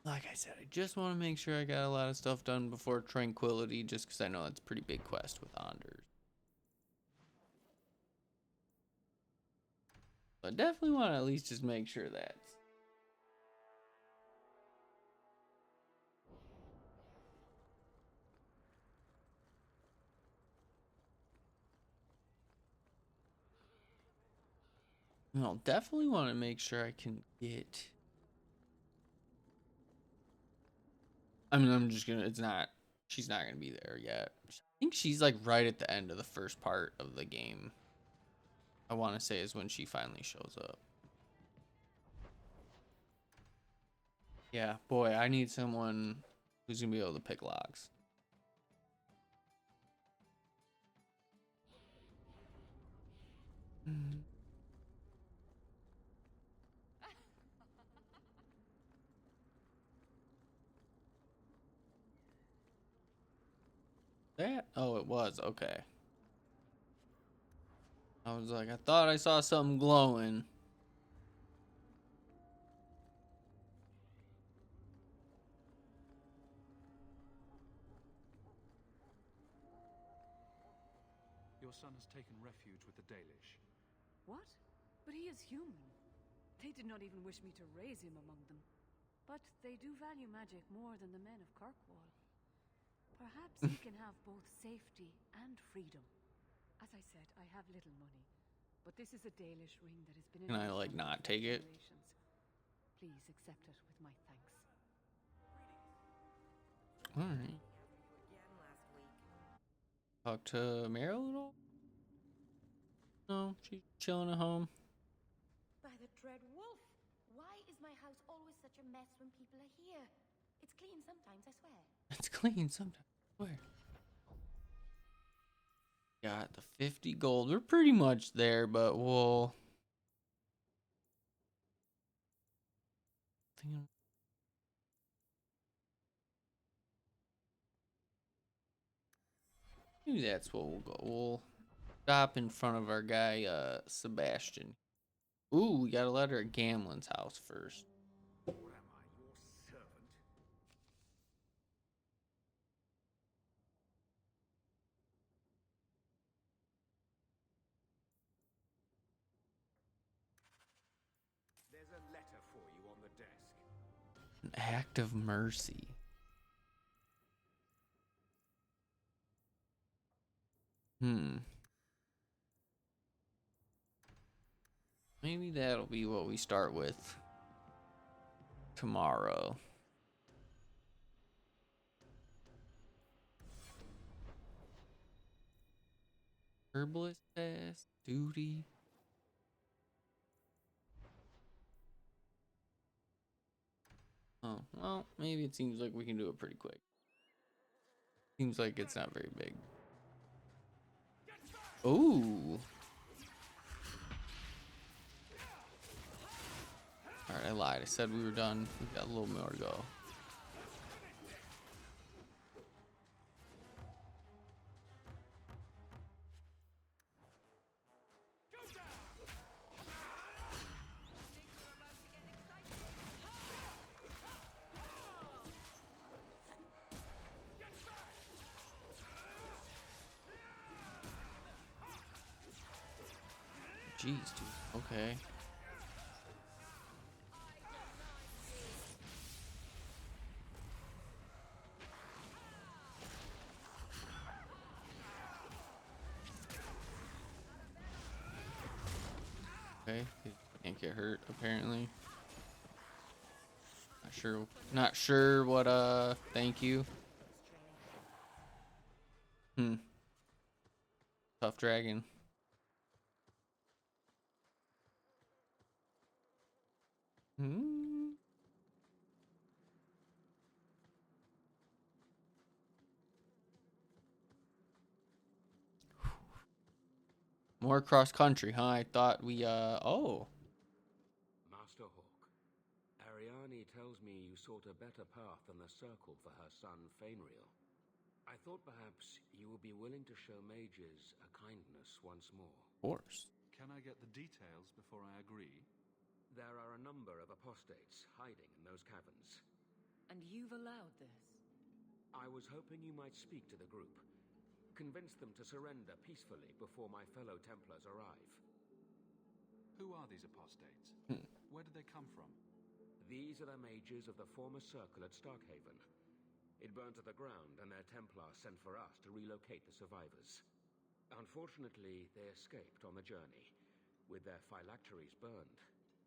Like I said, I just want to make sure I got a lot of stuff done before Tranquility, just because I know that's a pretty big quest with Anders. But I definitely want to at least just make sure that's... I'll definitely want to make sure I can get... I mean, I'm just gonna... She's not gonna be there yet. I think she's like right at the end of the first part of the game. I want to say is when she finally shows up. Yeah, boy, I need someone who's gonna be able to pick locks. That? Oh, it was. Okay. I was like, I thought I saw something glowing. Your son has taken refuge with the Dalish. What? But he is human. They did not even wish me to raise him among them. But they do value magic more than the men of Kirkwall. Perhaps he can have both safety and freedom. As I said, I have little money. But this is a Dalish ring that has been in Can I, like, not take it? Please accept it with my thanks. Alright. Talk to Merrill at all? No, she's chilling at home. By the dread wolf! Why is my house always such a mess when people are here? It's clean sometimes, I swear. It's clean sometimes. Where? Got the 50 gold. We're pretty much there, but we'll... Maybe that's what we'll go. We'll stop in front of our guy, Sebastian. Ooh, we got a letter at Gamlin's house first. What am I, your servant? There's a letter for you on the desk. An act of mercy. Maybe that'll be what we start with tomorrow. Herbalist task, duty. Oh, well, maybe it seems like we can do it pretty quick. Seems like it's not very big. Ooh. Alright, I lied. I said we were done. We've got a little more to go. Jeez, dude. Okay. Okay, he can't get hurt apparently. Not sure what thank you. Tough dragon. More cross country, huh? I thought we oh. Master Hawk, Ariane tells me you sought a better path than the Circle for her son Fenris. I thought perhaps you would be willing to show mages a kindness once more. Of course. Can I get the details before I agree? There are a number of apostates hiding in those caverns. And you've allowed this? I was hoping you might speak to the group. Convince them to surrender peacefully before my fellow Templars arrive. Who are these apostates? Where did they come from? These are the mages of the former Circle at Starkhaven. It burned to the ground, and their Templars sent for us to relocate the survivors. Unfortunately, they escaped on the journey. With their phylacteries burned,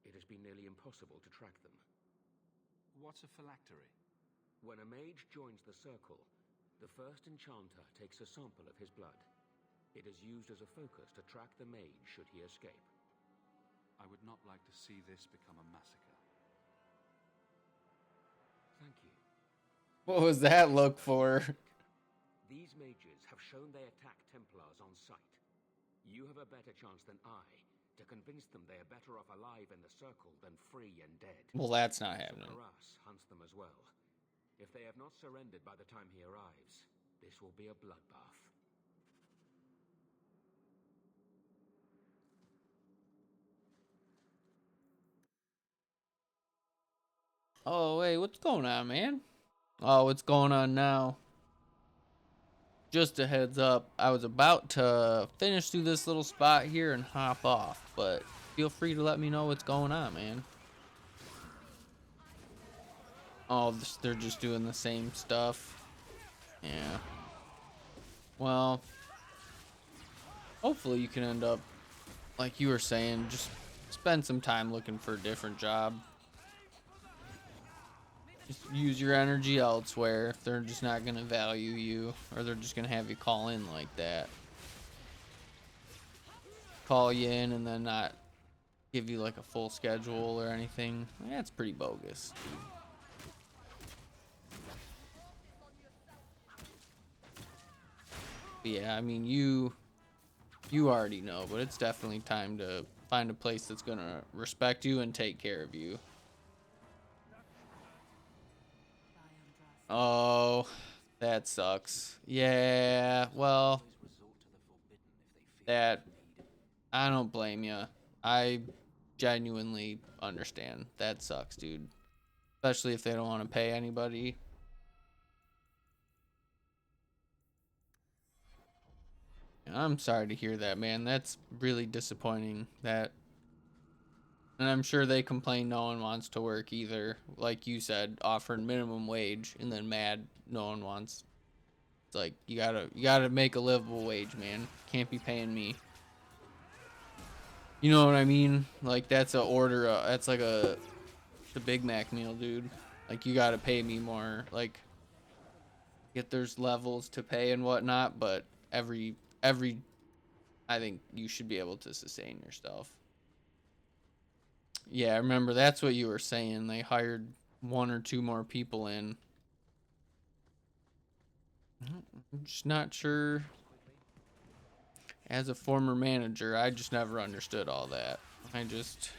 it has been nearly impossible to track them. What's a phylactery? When a mage joins the Circle, the first enchanter takes a sample of his blood. It is used as a focus to track the mage should he escape. I would not like to see this become a massacre. Thank you. What was that look for? These mages have shown they attack Templars on sight. You have a better chance than I to convince them they are better off alive in the Circle than free and dead. Well, that's not happening. Haras hunts them as well. If they have not surrendered by the time he arrives, this will be a bloodbath. Oh, wait, what's going on, man? Oh, what's going on now? Just a heads up, I was about to finish through this little spot here and hop off, but feel free to let me know what's going on, man. Oh, they're just doing the same stuff. Yeah. Well, hopefully you can end up, like you were saying, just spend some time looking for a different job. Just use your energy elsewhere if they're just not going to value you, or they're just going to have you call in like that. Call you in and then not give you like a full schedule or anything. That's pretty bogus. But yeah, I mean, you You already know, but it's definitely time to find a place that's gonna respect you and take care of you. Oh, that sucks. Yeah, well, that, I don't blame you. I genuinely understand. That sucks, dude. Especially if they don't want to pay anybody. I'm sorry to hear that, man. That's really disappointing. That, and I'm sure they complain no one wants to work either. Like you said, offered minimum wage and then mad no one wants. It's like you gotta make a livable wage, man. Can't be paying me. You know what I mean? Like that's a order. That's like the Big Mac meal, dude. Like you gotta pay me more. Like, get there's levels to pay and whatnot, but every I think you should be able to sustain yourself. Yeah, I remember that's what you were saying. They hired 1 or 2 more people in. I'm just not sure. As a former manager, I just never understood all that. I just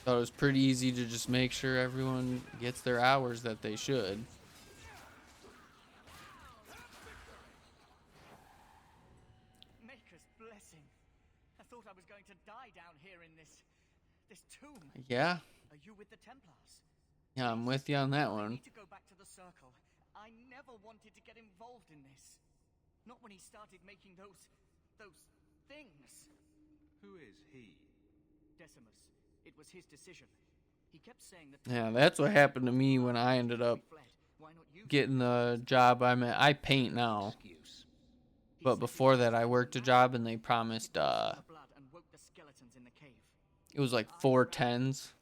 thought it was pretty easy to just make sure everyone gets their hours that they should. Maker's blessing. I thought I was going to die down here in this tomb. Yeah. Are you with the Templars? Yeah, I'm with you on that one. I need to go back to the Circle. I never wanted to get involved in this. Not when he started making those things. Who is he? Decimus. It was his decision. He kept saying that. Yeah, that's what happened to me when I ended up getting the job I'm at. I paint now. But before that, I worked a job and they promised, it was like 4 10s,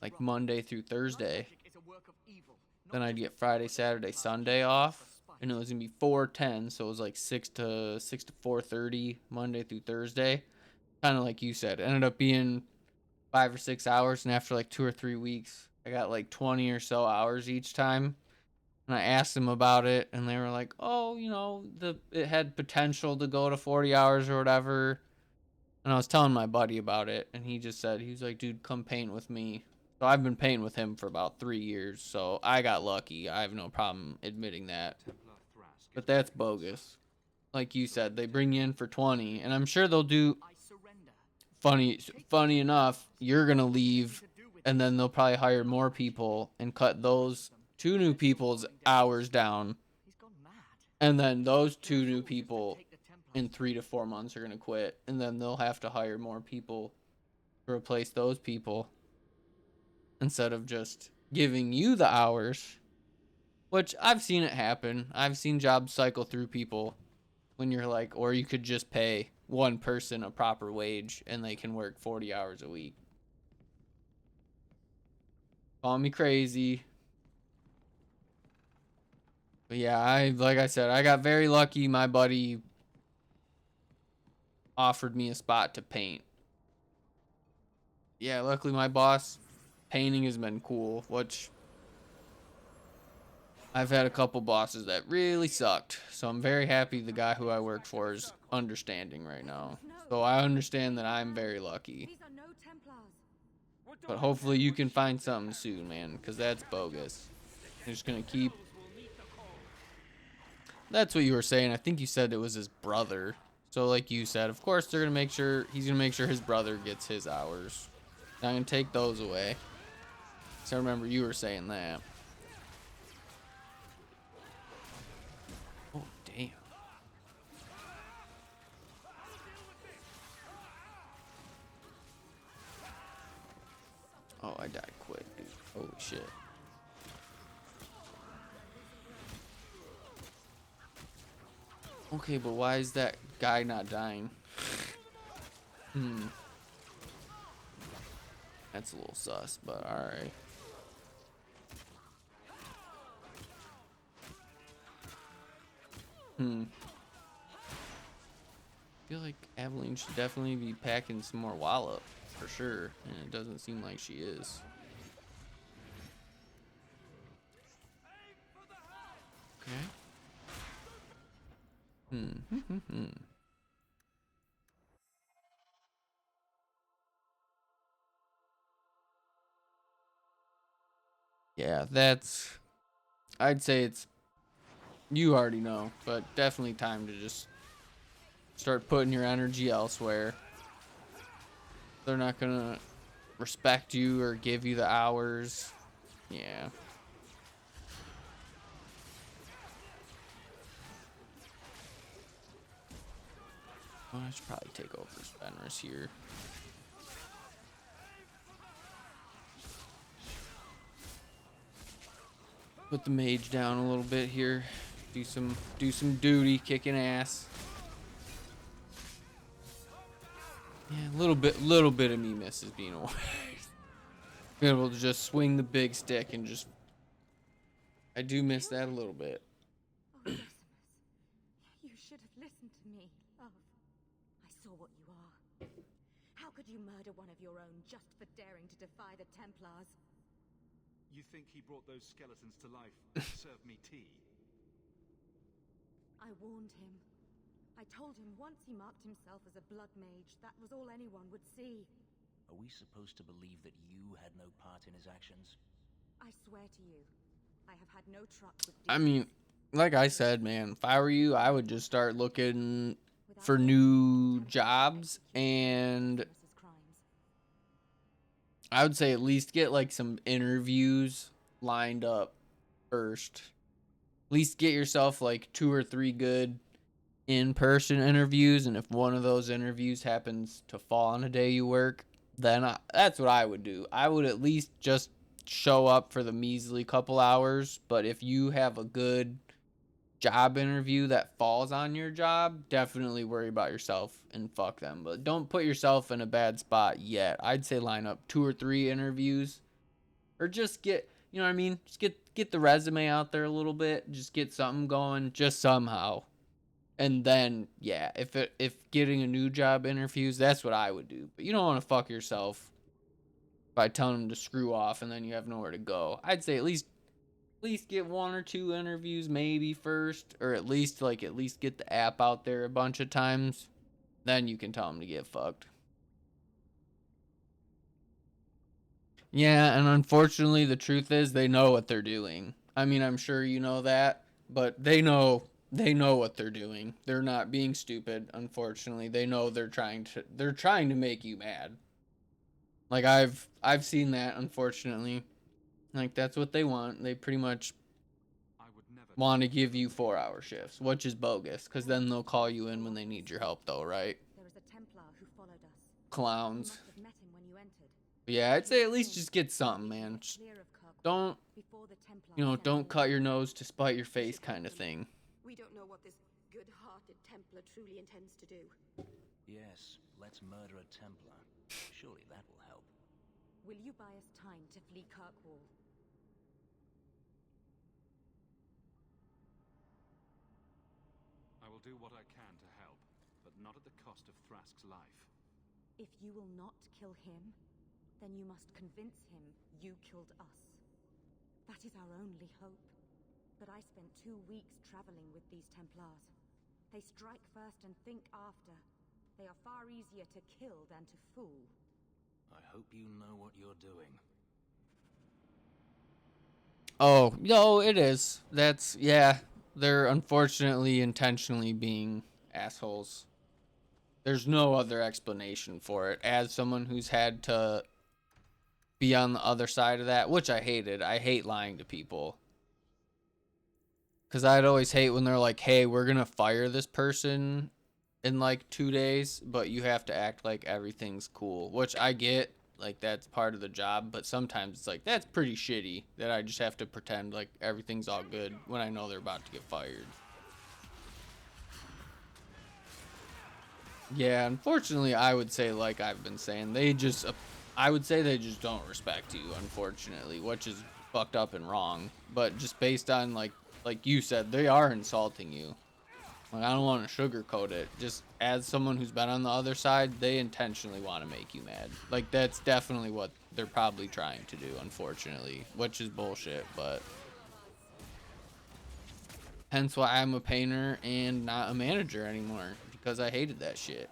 like Monday through Thursday. Then I'd get Friday, Saturday, Sunday off, and it was gonna be 4 10s, so it was like 6 to 4:30 Monday through Thursday. Kind of like you said, it ended up being 5 or 6 hours, and after like 2 or 3 weeks, I got like 20 or so hours each time. And I asked them about it, and they were like, "Oh, you know, it had potential to go to 40 hours or whatever." And I was telling my buddy about it, and he just said, he was like, "Dude, come paint with me." So I've been painting with him for about 3 years, so I got lucky. I have no problem admitting that. But that's bogus. Like you said, they bring you in for 20, and I'm sure they'll do. Funny enough, you're gonna leave, and then they'll probably hire more people and cut those 2 new people's hours down, and then those 2 new people in 3 to 4 months are gonna quit, and then they'll have to hire more people to replace those people instead of just giving you the hours, which I've seen it happen. I've seen jobs cycle through people when you're like, or you could just pay one person a proper wage and they can work 40 hours a week. Call me crazy. But yeah, like I said, I got very lucky. My buddy offered me a spot to paint. Yeah, luckily my boss, painting has been cool, which I've had a couple bosses that really sucked. So I'm very happy the guy who I work for is understanding right now. So I understand that I'm very lucky. But hopefully you can find something soon, man, because that's bogus. I'm just going to keep... That's what you were saying. I think you said it was his brother. So like you said, of course they're going to make sure, he's going to make sure his brother gets his hours. Now I'm going to take those away. So I remember you were saying that. Oh, damn. Oh, I died quick, dude. Holy shit. Okay, but why is that guy not dying? That's a little sus, but alright. I feel like Aveline should definitely be packing some more wallop, for sure. And it doesn't seem like she is. Okay. Yeah, that's... I'd say it's... You already know, but definitely time to just start putting your energy elsewhere. They're not gonna respect you or give you the hours. Yeah. Oh, I should probably take over Fenris here. Put the mage down a little bit here. Do some duty, kicking ass. Yeah, little bit of me misses being away. Being able to just swing the big stick and just... I do miss that a little bit. Oh, Decimus. You should have listened to me, love. I saw what you are. How could you murder one of your own just for daring to defy the Templars? You think he brought those skeletons to life to serve me tea? I warned him. I told him once he marked himself as a blood mage, that was all anyone would see. Are we supposed to believe that you had no part in his actions? I swear to you, I have had no truck with I mean, like I said, man, if I were you, I would just start looking for new jobs, and I would say at least get like some interviews lined up first. At least get yourself like 2 or 3 good in-person interviews, and if one of those interviews happens to fall on a day you work, then that's what I would do. I would at least just show up for the measly couple hours, but if you have a good job interview that falls on your job, definitely worry about yourself and fuck them. But don't put yourself in a bad spot yet. I'd say line up 2 or 3 interviews, or just get, you know what I mean? Just get the resume out there a little bit. Just get something going, just somehow. And then, yeah, if getting a new job interviews, that's what I would do. But you don't want to fuck yourself by telling them to screw off and then you have nowhere to go. I'd say at least get 1 or 2 interviews maybe first, or at least get the app out there a bunch of times. Then you can tell them to get fucked. Yeah, and unfortunately, the truth is they know what they're doing. I mean, I'm sure you know that, but they know what they're doing. They're not being stupid, unfortunately. They know they're trying to make you mad. Like I've seen that, unfortunately. Like that's what they want. They pretty much want to give you 4-hour shifts, which is bogus, cuz then they'll call you in when they need your help though, right? There is a Templar who followed us. Clowns. You must have met him when you entered. Yeah, I'd say at least just get something, man. Just don't, don't cut your nose to spite your face kind of thing. We don't know what this good-hearted Templar truly intends to do. Yes, let's murder a Templar. Surely that will help. Will you buy us time to flee Kirkwall? I will do what I can to help, but not at the cost of Thrask's life. If you will not kill him, then you must convince him you killed us. That is our only hope. But I spent 2 weeks traveling with these Templars. They strike first and think after. They are far easier to kill than to fool. I hope you know what you're doing. Oh, no, it is. Yeah, they're unfortunately intentionally being assholes. There's no other explanation for it. As someone who's had to be on the other side of that, which I hated. I hate lying to people. Because I'd always hate when they're like, hey, we're going to fire this person in like 2 days, but you have to act like everything's cool, which I get. Like, that's part of the job, but sometimes it's like, that's pretty shitty that I just have to pretend like everything's all good when I know they're about to get fired. Yeah, unfortunately, I would say, like I've been saying, I would say they just don't respect you, unfortunately, which is fucked up and wrong. But just based on, like you said, they are insulting you. Like, I don't want to sugarcoat it. Just as someone who's been on the other side, they intentionally want to make you mad. Like, that's definitely what they're probably trying to do, unfortunately, which is bullshit, but hence why I'm a painter and not a manager anymore, because I hated that shit.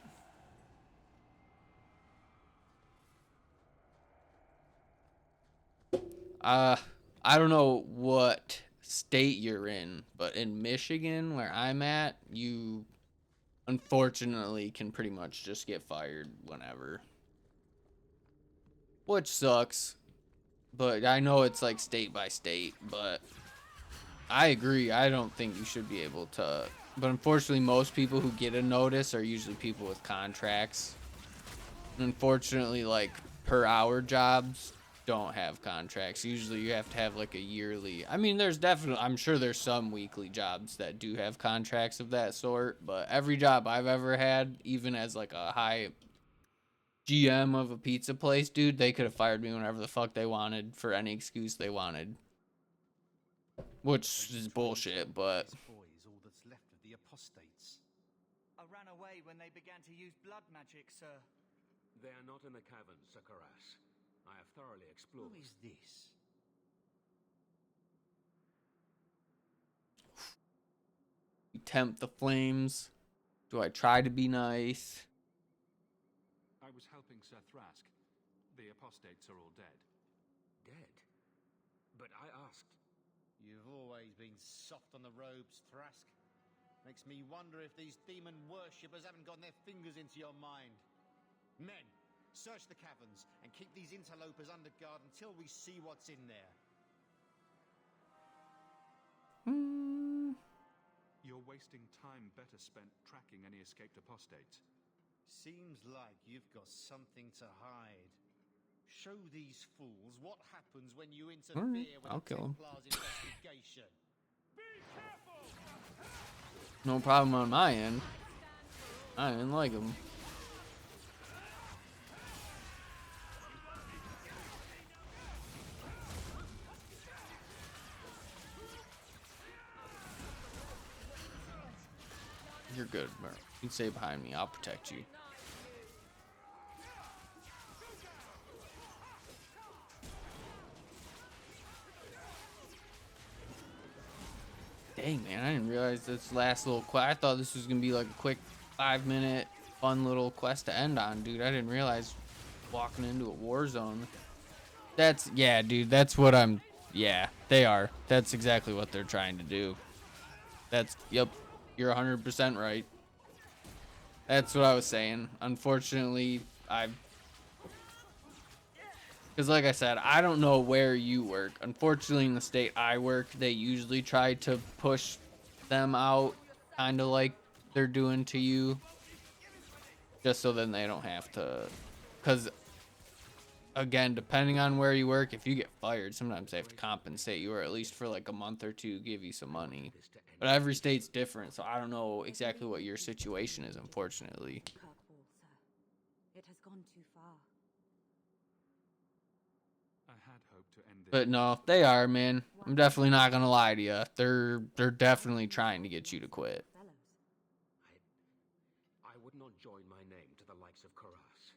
I don't know what state you're in, but in Michigan, where I'm at, you unfortunately can pretty much just get fired whenever. Which sucks. But I know it's like state by state, but I agree. I don't think you should be able to. But unfortunately, most people who get a notice are usually people with contracts. And unfortunately, like per hour jobs don't have contracts. Usually you have to have like a yearly. I mean, there's definitely, I'm sure there's some weekly jobs that do have contracts of that sort, but every job I've ever had, even as like a high GM of a pizza place, dude, they could have fired me whenever the fuck they wanted for any excuse they wanted. Which is bullshit, but This boy is all that's left of the apostates. I ran away when they began to use blood magic, sir. They are not in the caverns, Sakaras. I have thoroughly explored. Who is this? you tempt the flames. Do I try to be nice? I was helping Sir Thrask. The apostates are all dead. Dead? But I asked. You've always been soft on the robes, Thrask. Makes me wonder if these demon worshippers haven't gotten their fingers into your mind. Men, search the caverns and keep these interlopers under guard until we see what's in there. You're wasting time better spent tracking any escaped apostates. Seems like you've got something to hide. Show these fools what happens when you interfere with I'll the kill him. Templar's investigation. No problem on my end. I didn't like him. You're good, Merrill. You can stay behind me. I'll protect you. Dang, man, I didn't realize this last little quest. I thought this was going to be like a quick 5-minute fun little quest to end on, dude. I didn't realize walking into a war zone. That's, yeah, dude, that's what I'm, yeah, they are. That's exactly what they're trying to do. That's, yep, you're 100% right. That's what I was saying. Unfortunately, because like I said, I don't know where you work. Unfortunately, in the state I work, they usually try to push them out, kind of like they're doing to you. Just so then they don't have to. Because, again, depending on where you work, if you get fired, sometimes they have to compensate you, or at least for like a month or two, give you some money. But every state's different, so I don't know exactly what your situation is, unfortunately. Kirkwall, sir. It has gone too far. I had hoped to end this. But no, they are, man. I'm definitely not gonna lie to you. They're definitely trying to get you to quit. I would not join my name to the likes of Karas.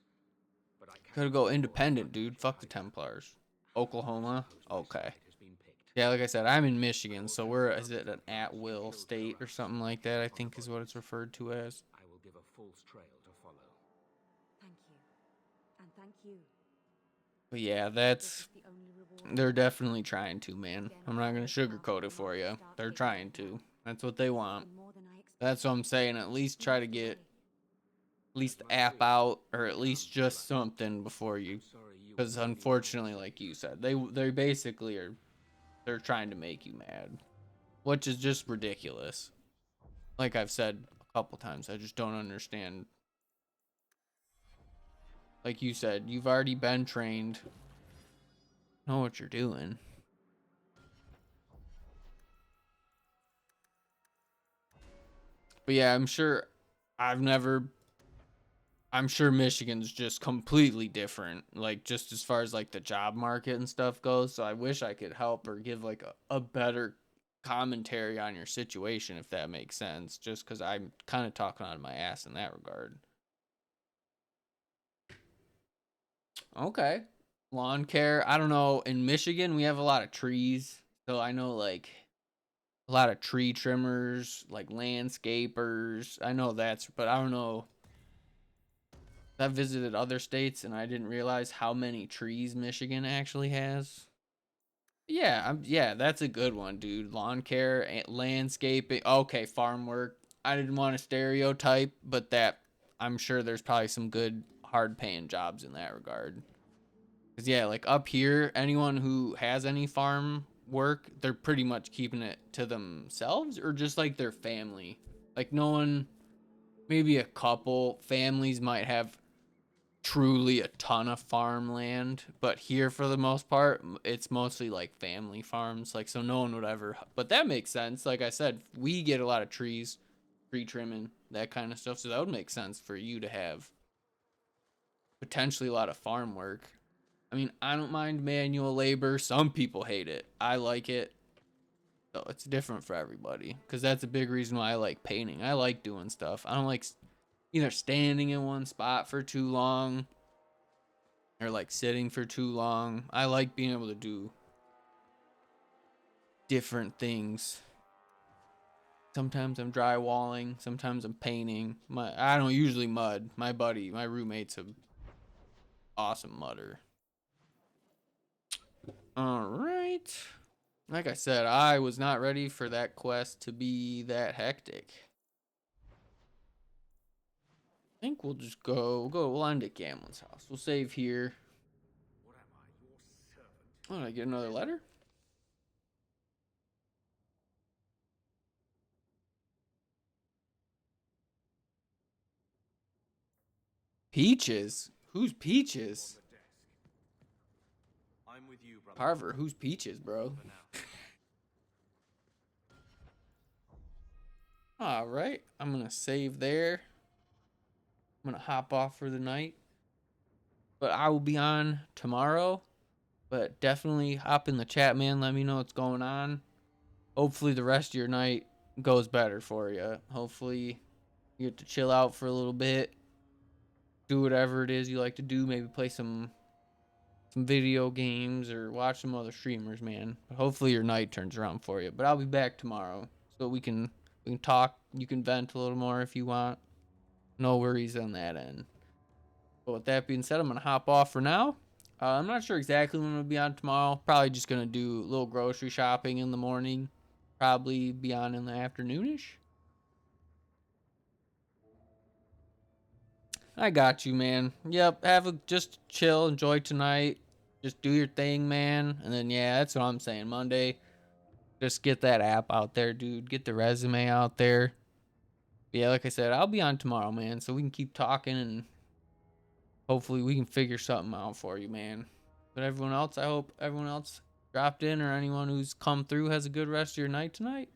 But I Gotta go independent, dude. Fuck the Templars. Oklahoma? Okay. Yeah, like I said, I'm in Michigan, so is it an at-will state or something like that, I think is what it's referred to as. I will give a false trail to follow. Thank you. And thank you. But yeah, they're definitely trying to, man. I'm not gonna sugarcoat it for you. They're trying to. That's what they want. That's what I'm saying. At least try to get at least the app out, or at least just something before you. Because unfortunately, like you said, they basically are. They're trying to make you mad, which is just ridiculous. Like I've said a couple times, I just don't understand. Like you said, you've already been trained. Know what you're doing. But yeah, I'm sure Michigan's just completely different, like just as far as like the job market and stuff goes. So I wish I could help or give like a better commentary on your situation, if that makes sense, just because I'm kind of talking out of my ass in that regard. Okay. Lawn care. I don't know. In Michigan, we have a lot of trees. So I know like a lot of tree trimmers, like landscapers. I know but I don't know. I've visited other states and I didn't realize how many trees Michigan actually has. Yeah, yeah, that's a good one, dude. Lawn care, landscaping. Okay, farm work. I didn't want to stereotype, but that I'm sure there's probably some good hard paying jobs in that regard. Cause yeah, like up here, anyone who has any farm work, they're pretty much keeping it to themselves or just like their family. Like no one, maybe a couple families might have truly a ton of farmland, but here for the most part, it's mostly like family farms. Like so, no one would ever. But that makes sense. Like I said, we get a lot of trees, tree trimming, that kind of stuff. So that would make sense for you to have potentially a lot of farm work. I mean, I don't mind manual labor. Some people hate it. I like it. So it's different for everybody. Because that's a big reason why I like painting. I like doing stuff. I don't like either standing in one spot for too long or like sitting for too long. I like being able to do different things. Sometimes I'm drywalling. Sometimes I'm painting. I don't usually mud. My roommate's an awesome mudder. All right. Like I said, I was not ready for that quest to be that hectic. I think we'll just we'll end at Gamlin's house. We'll save here. Oh, did I get another letter? Peaches? Who's Peaches? I'm with you, brother. Carver, who's Peaches, bro? All right, I'm gonna save there. I'm gonna hop off for the night, but I will be on tomorrow. But definitely hop in the chat, man. Let me know what's going on. Hopefully the rest of your night goes better for you. Hopefully you get to chill out for a little bit, do whatever it is you like to do. Maybe play some video games or watch some other streamers, man. But hopefully your night turns around for you. But I'll be back tomorrow, so we can talk. You can vent a little more if you want. No worries on that end. But with that being said, I'm gonna hop off for now. I'm not sure exactly when I'll be on tomorrow. Probably just gonna do a little grocery shopping in the morning. Probably be on in the afternoonish. I got you, man. Yep, just chill, enjoy tonight. Just do your thing, man. And then yeah, that's what I'm saying. Monday, just get that app out there, dude. Get the resume out there. But yeah, like I said, I'll be on tomorrow, man. So we can keep talking and hopefully we can figure something out for you, man. But everyone else, I hope everyone else dropped in or anyone who's come through has a good rest of your night tonight.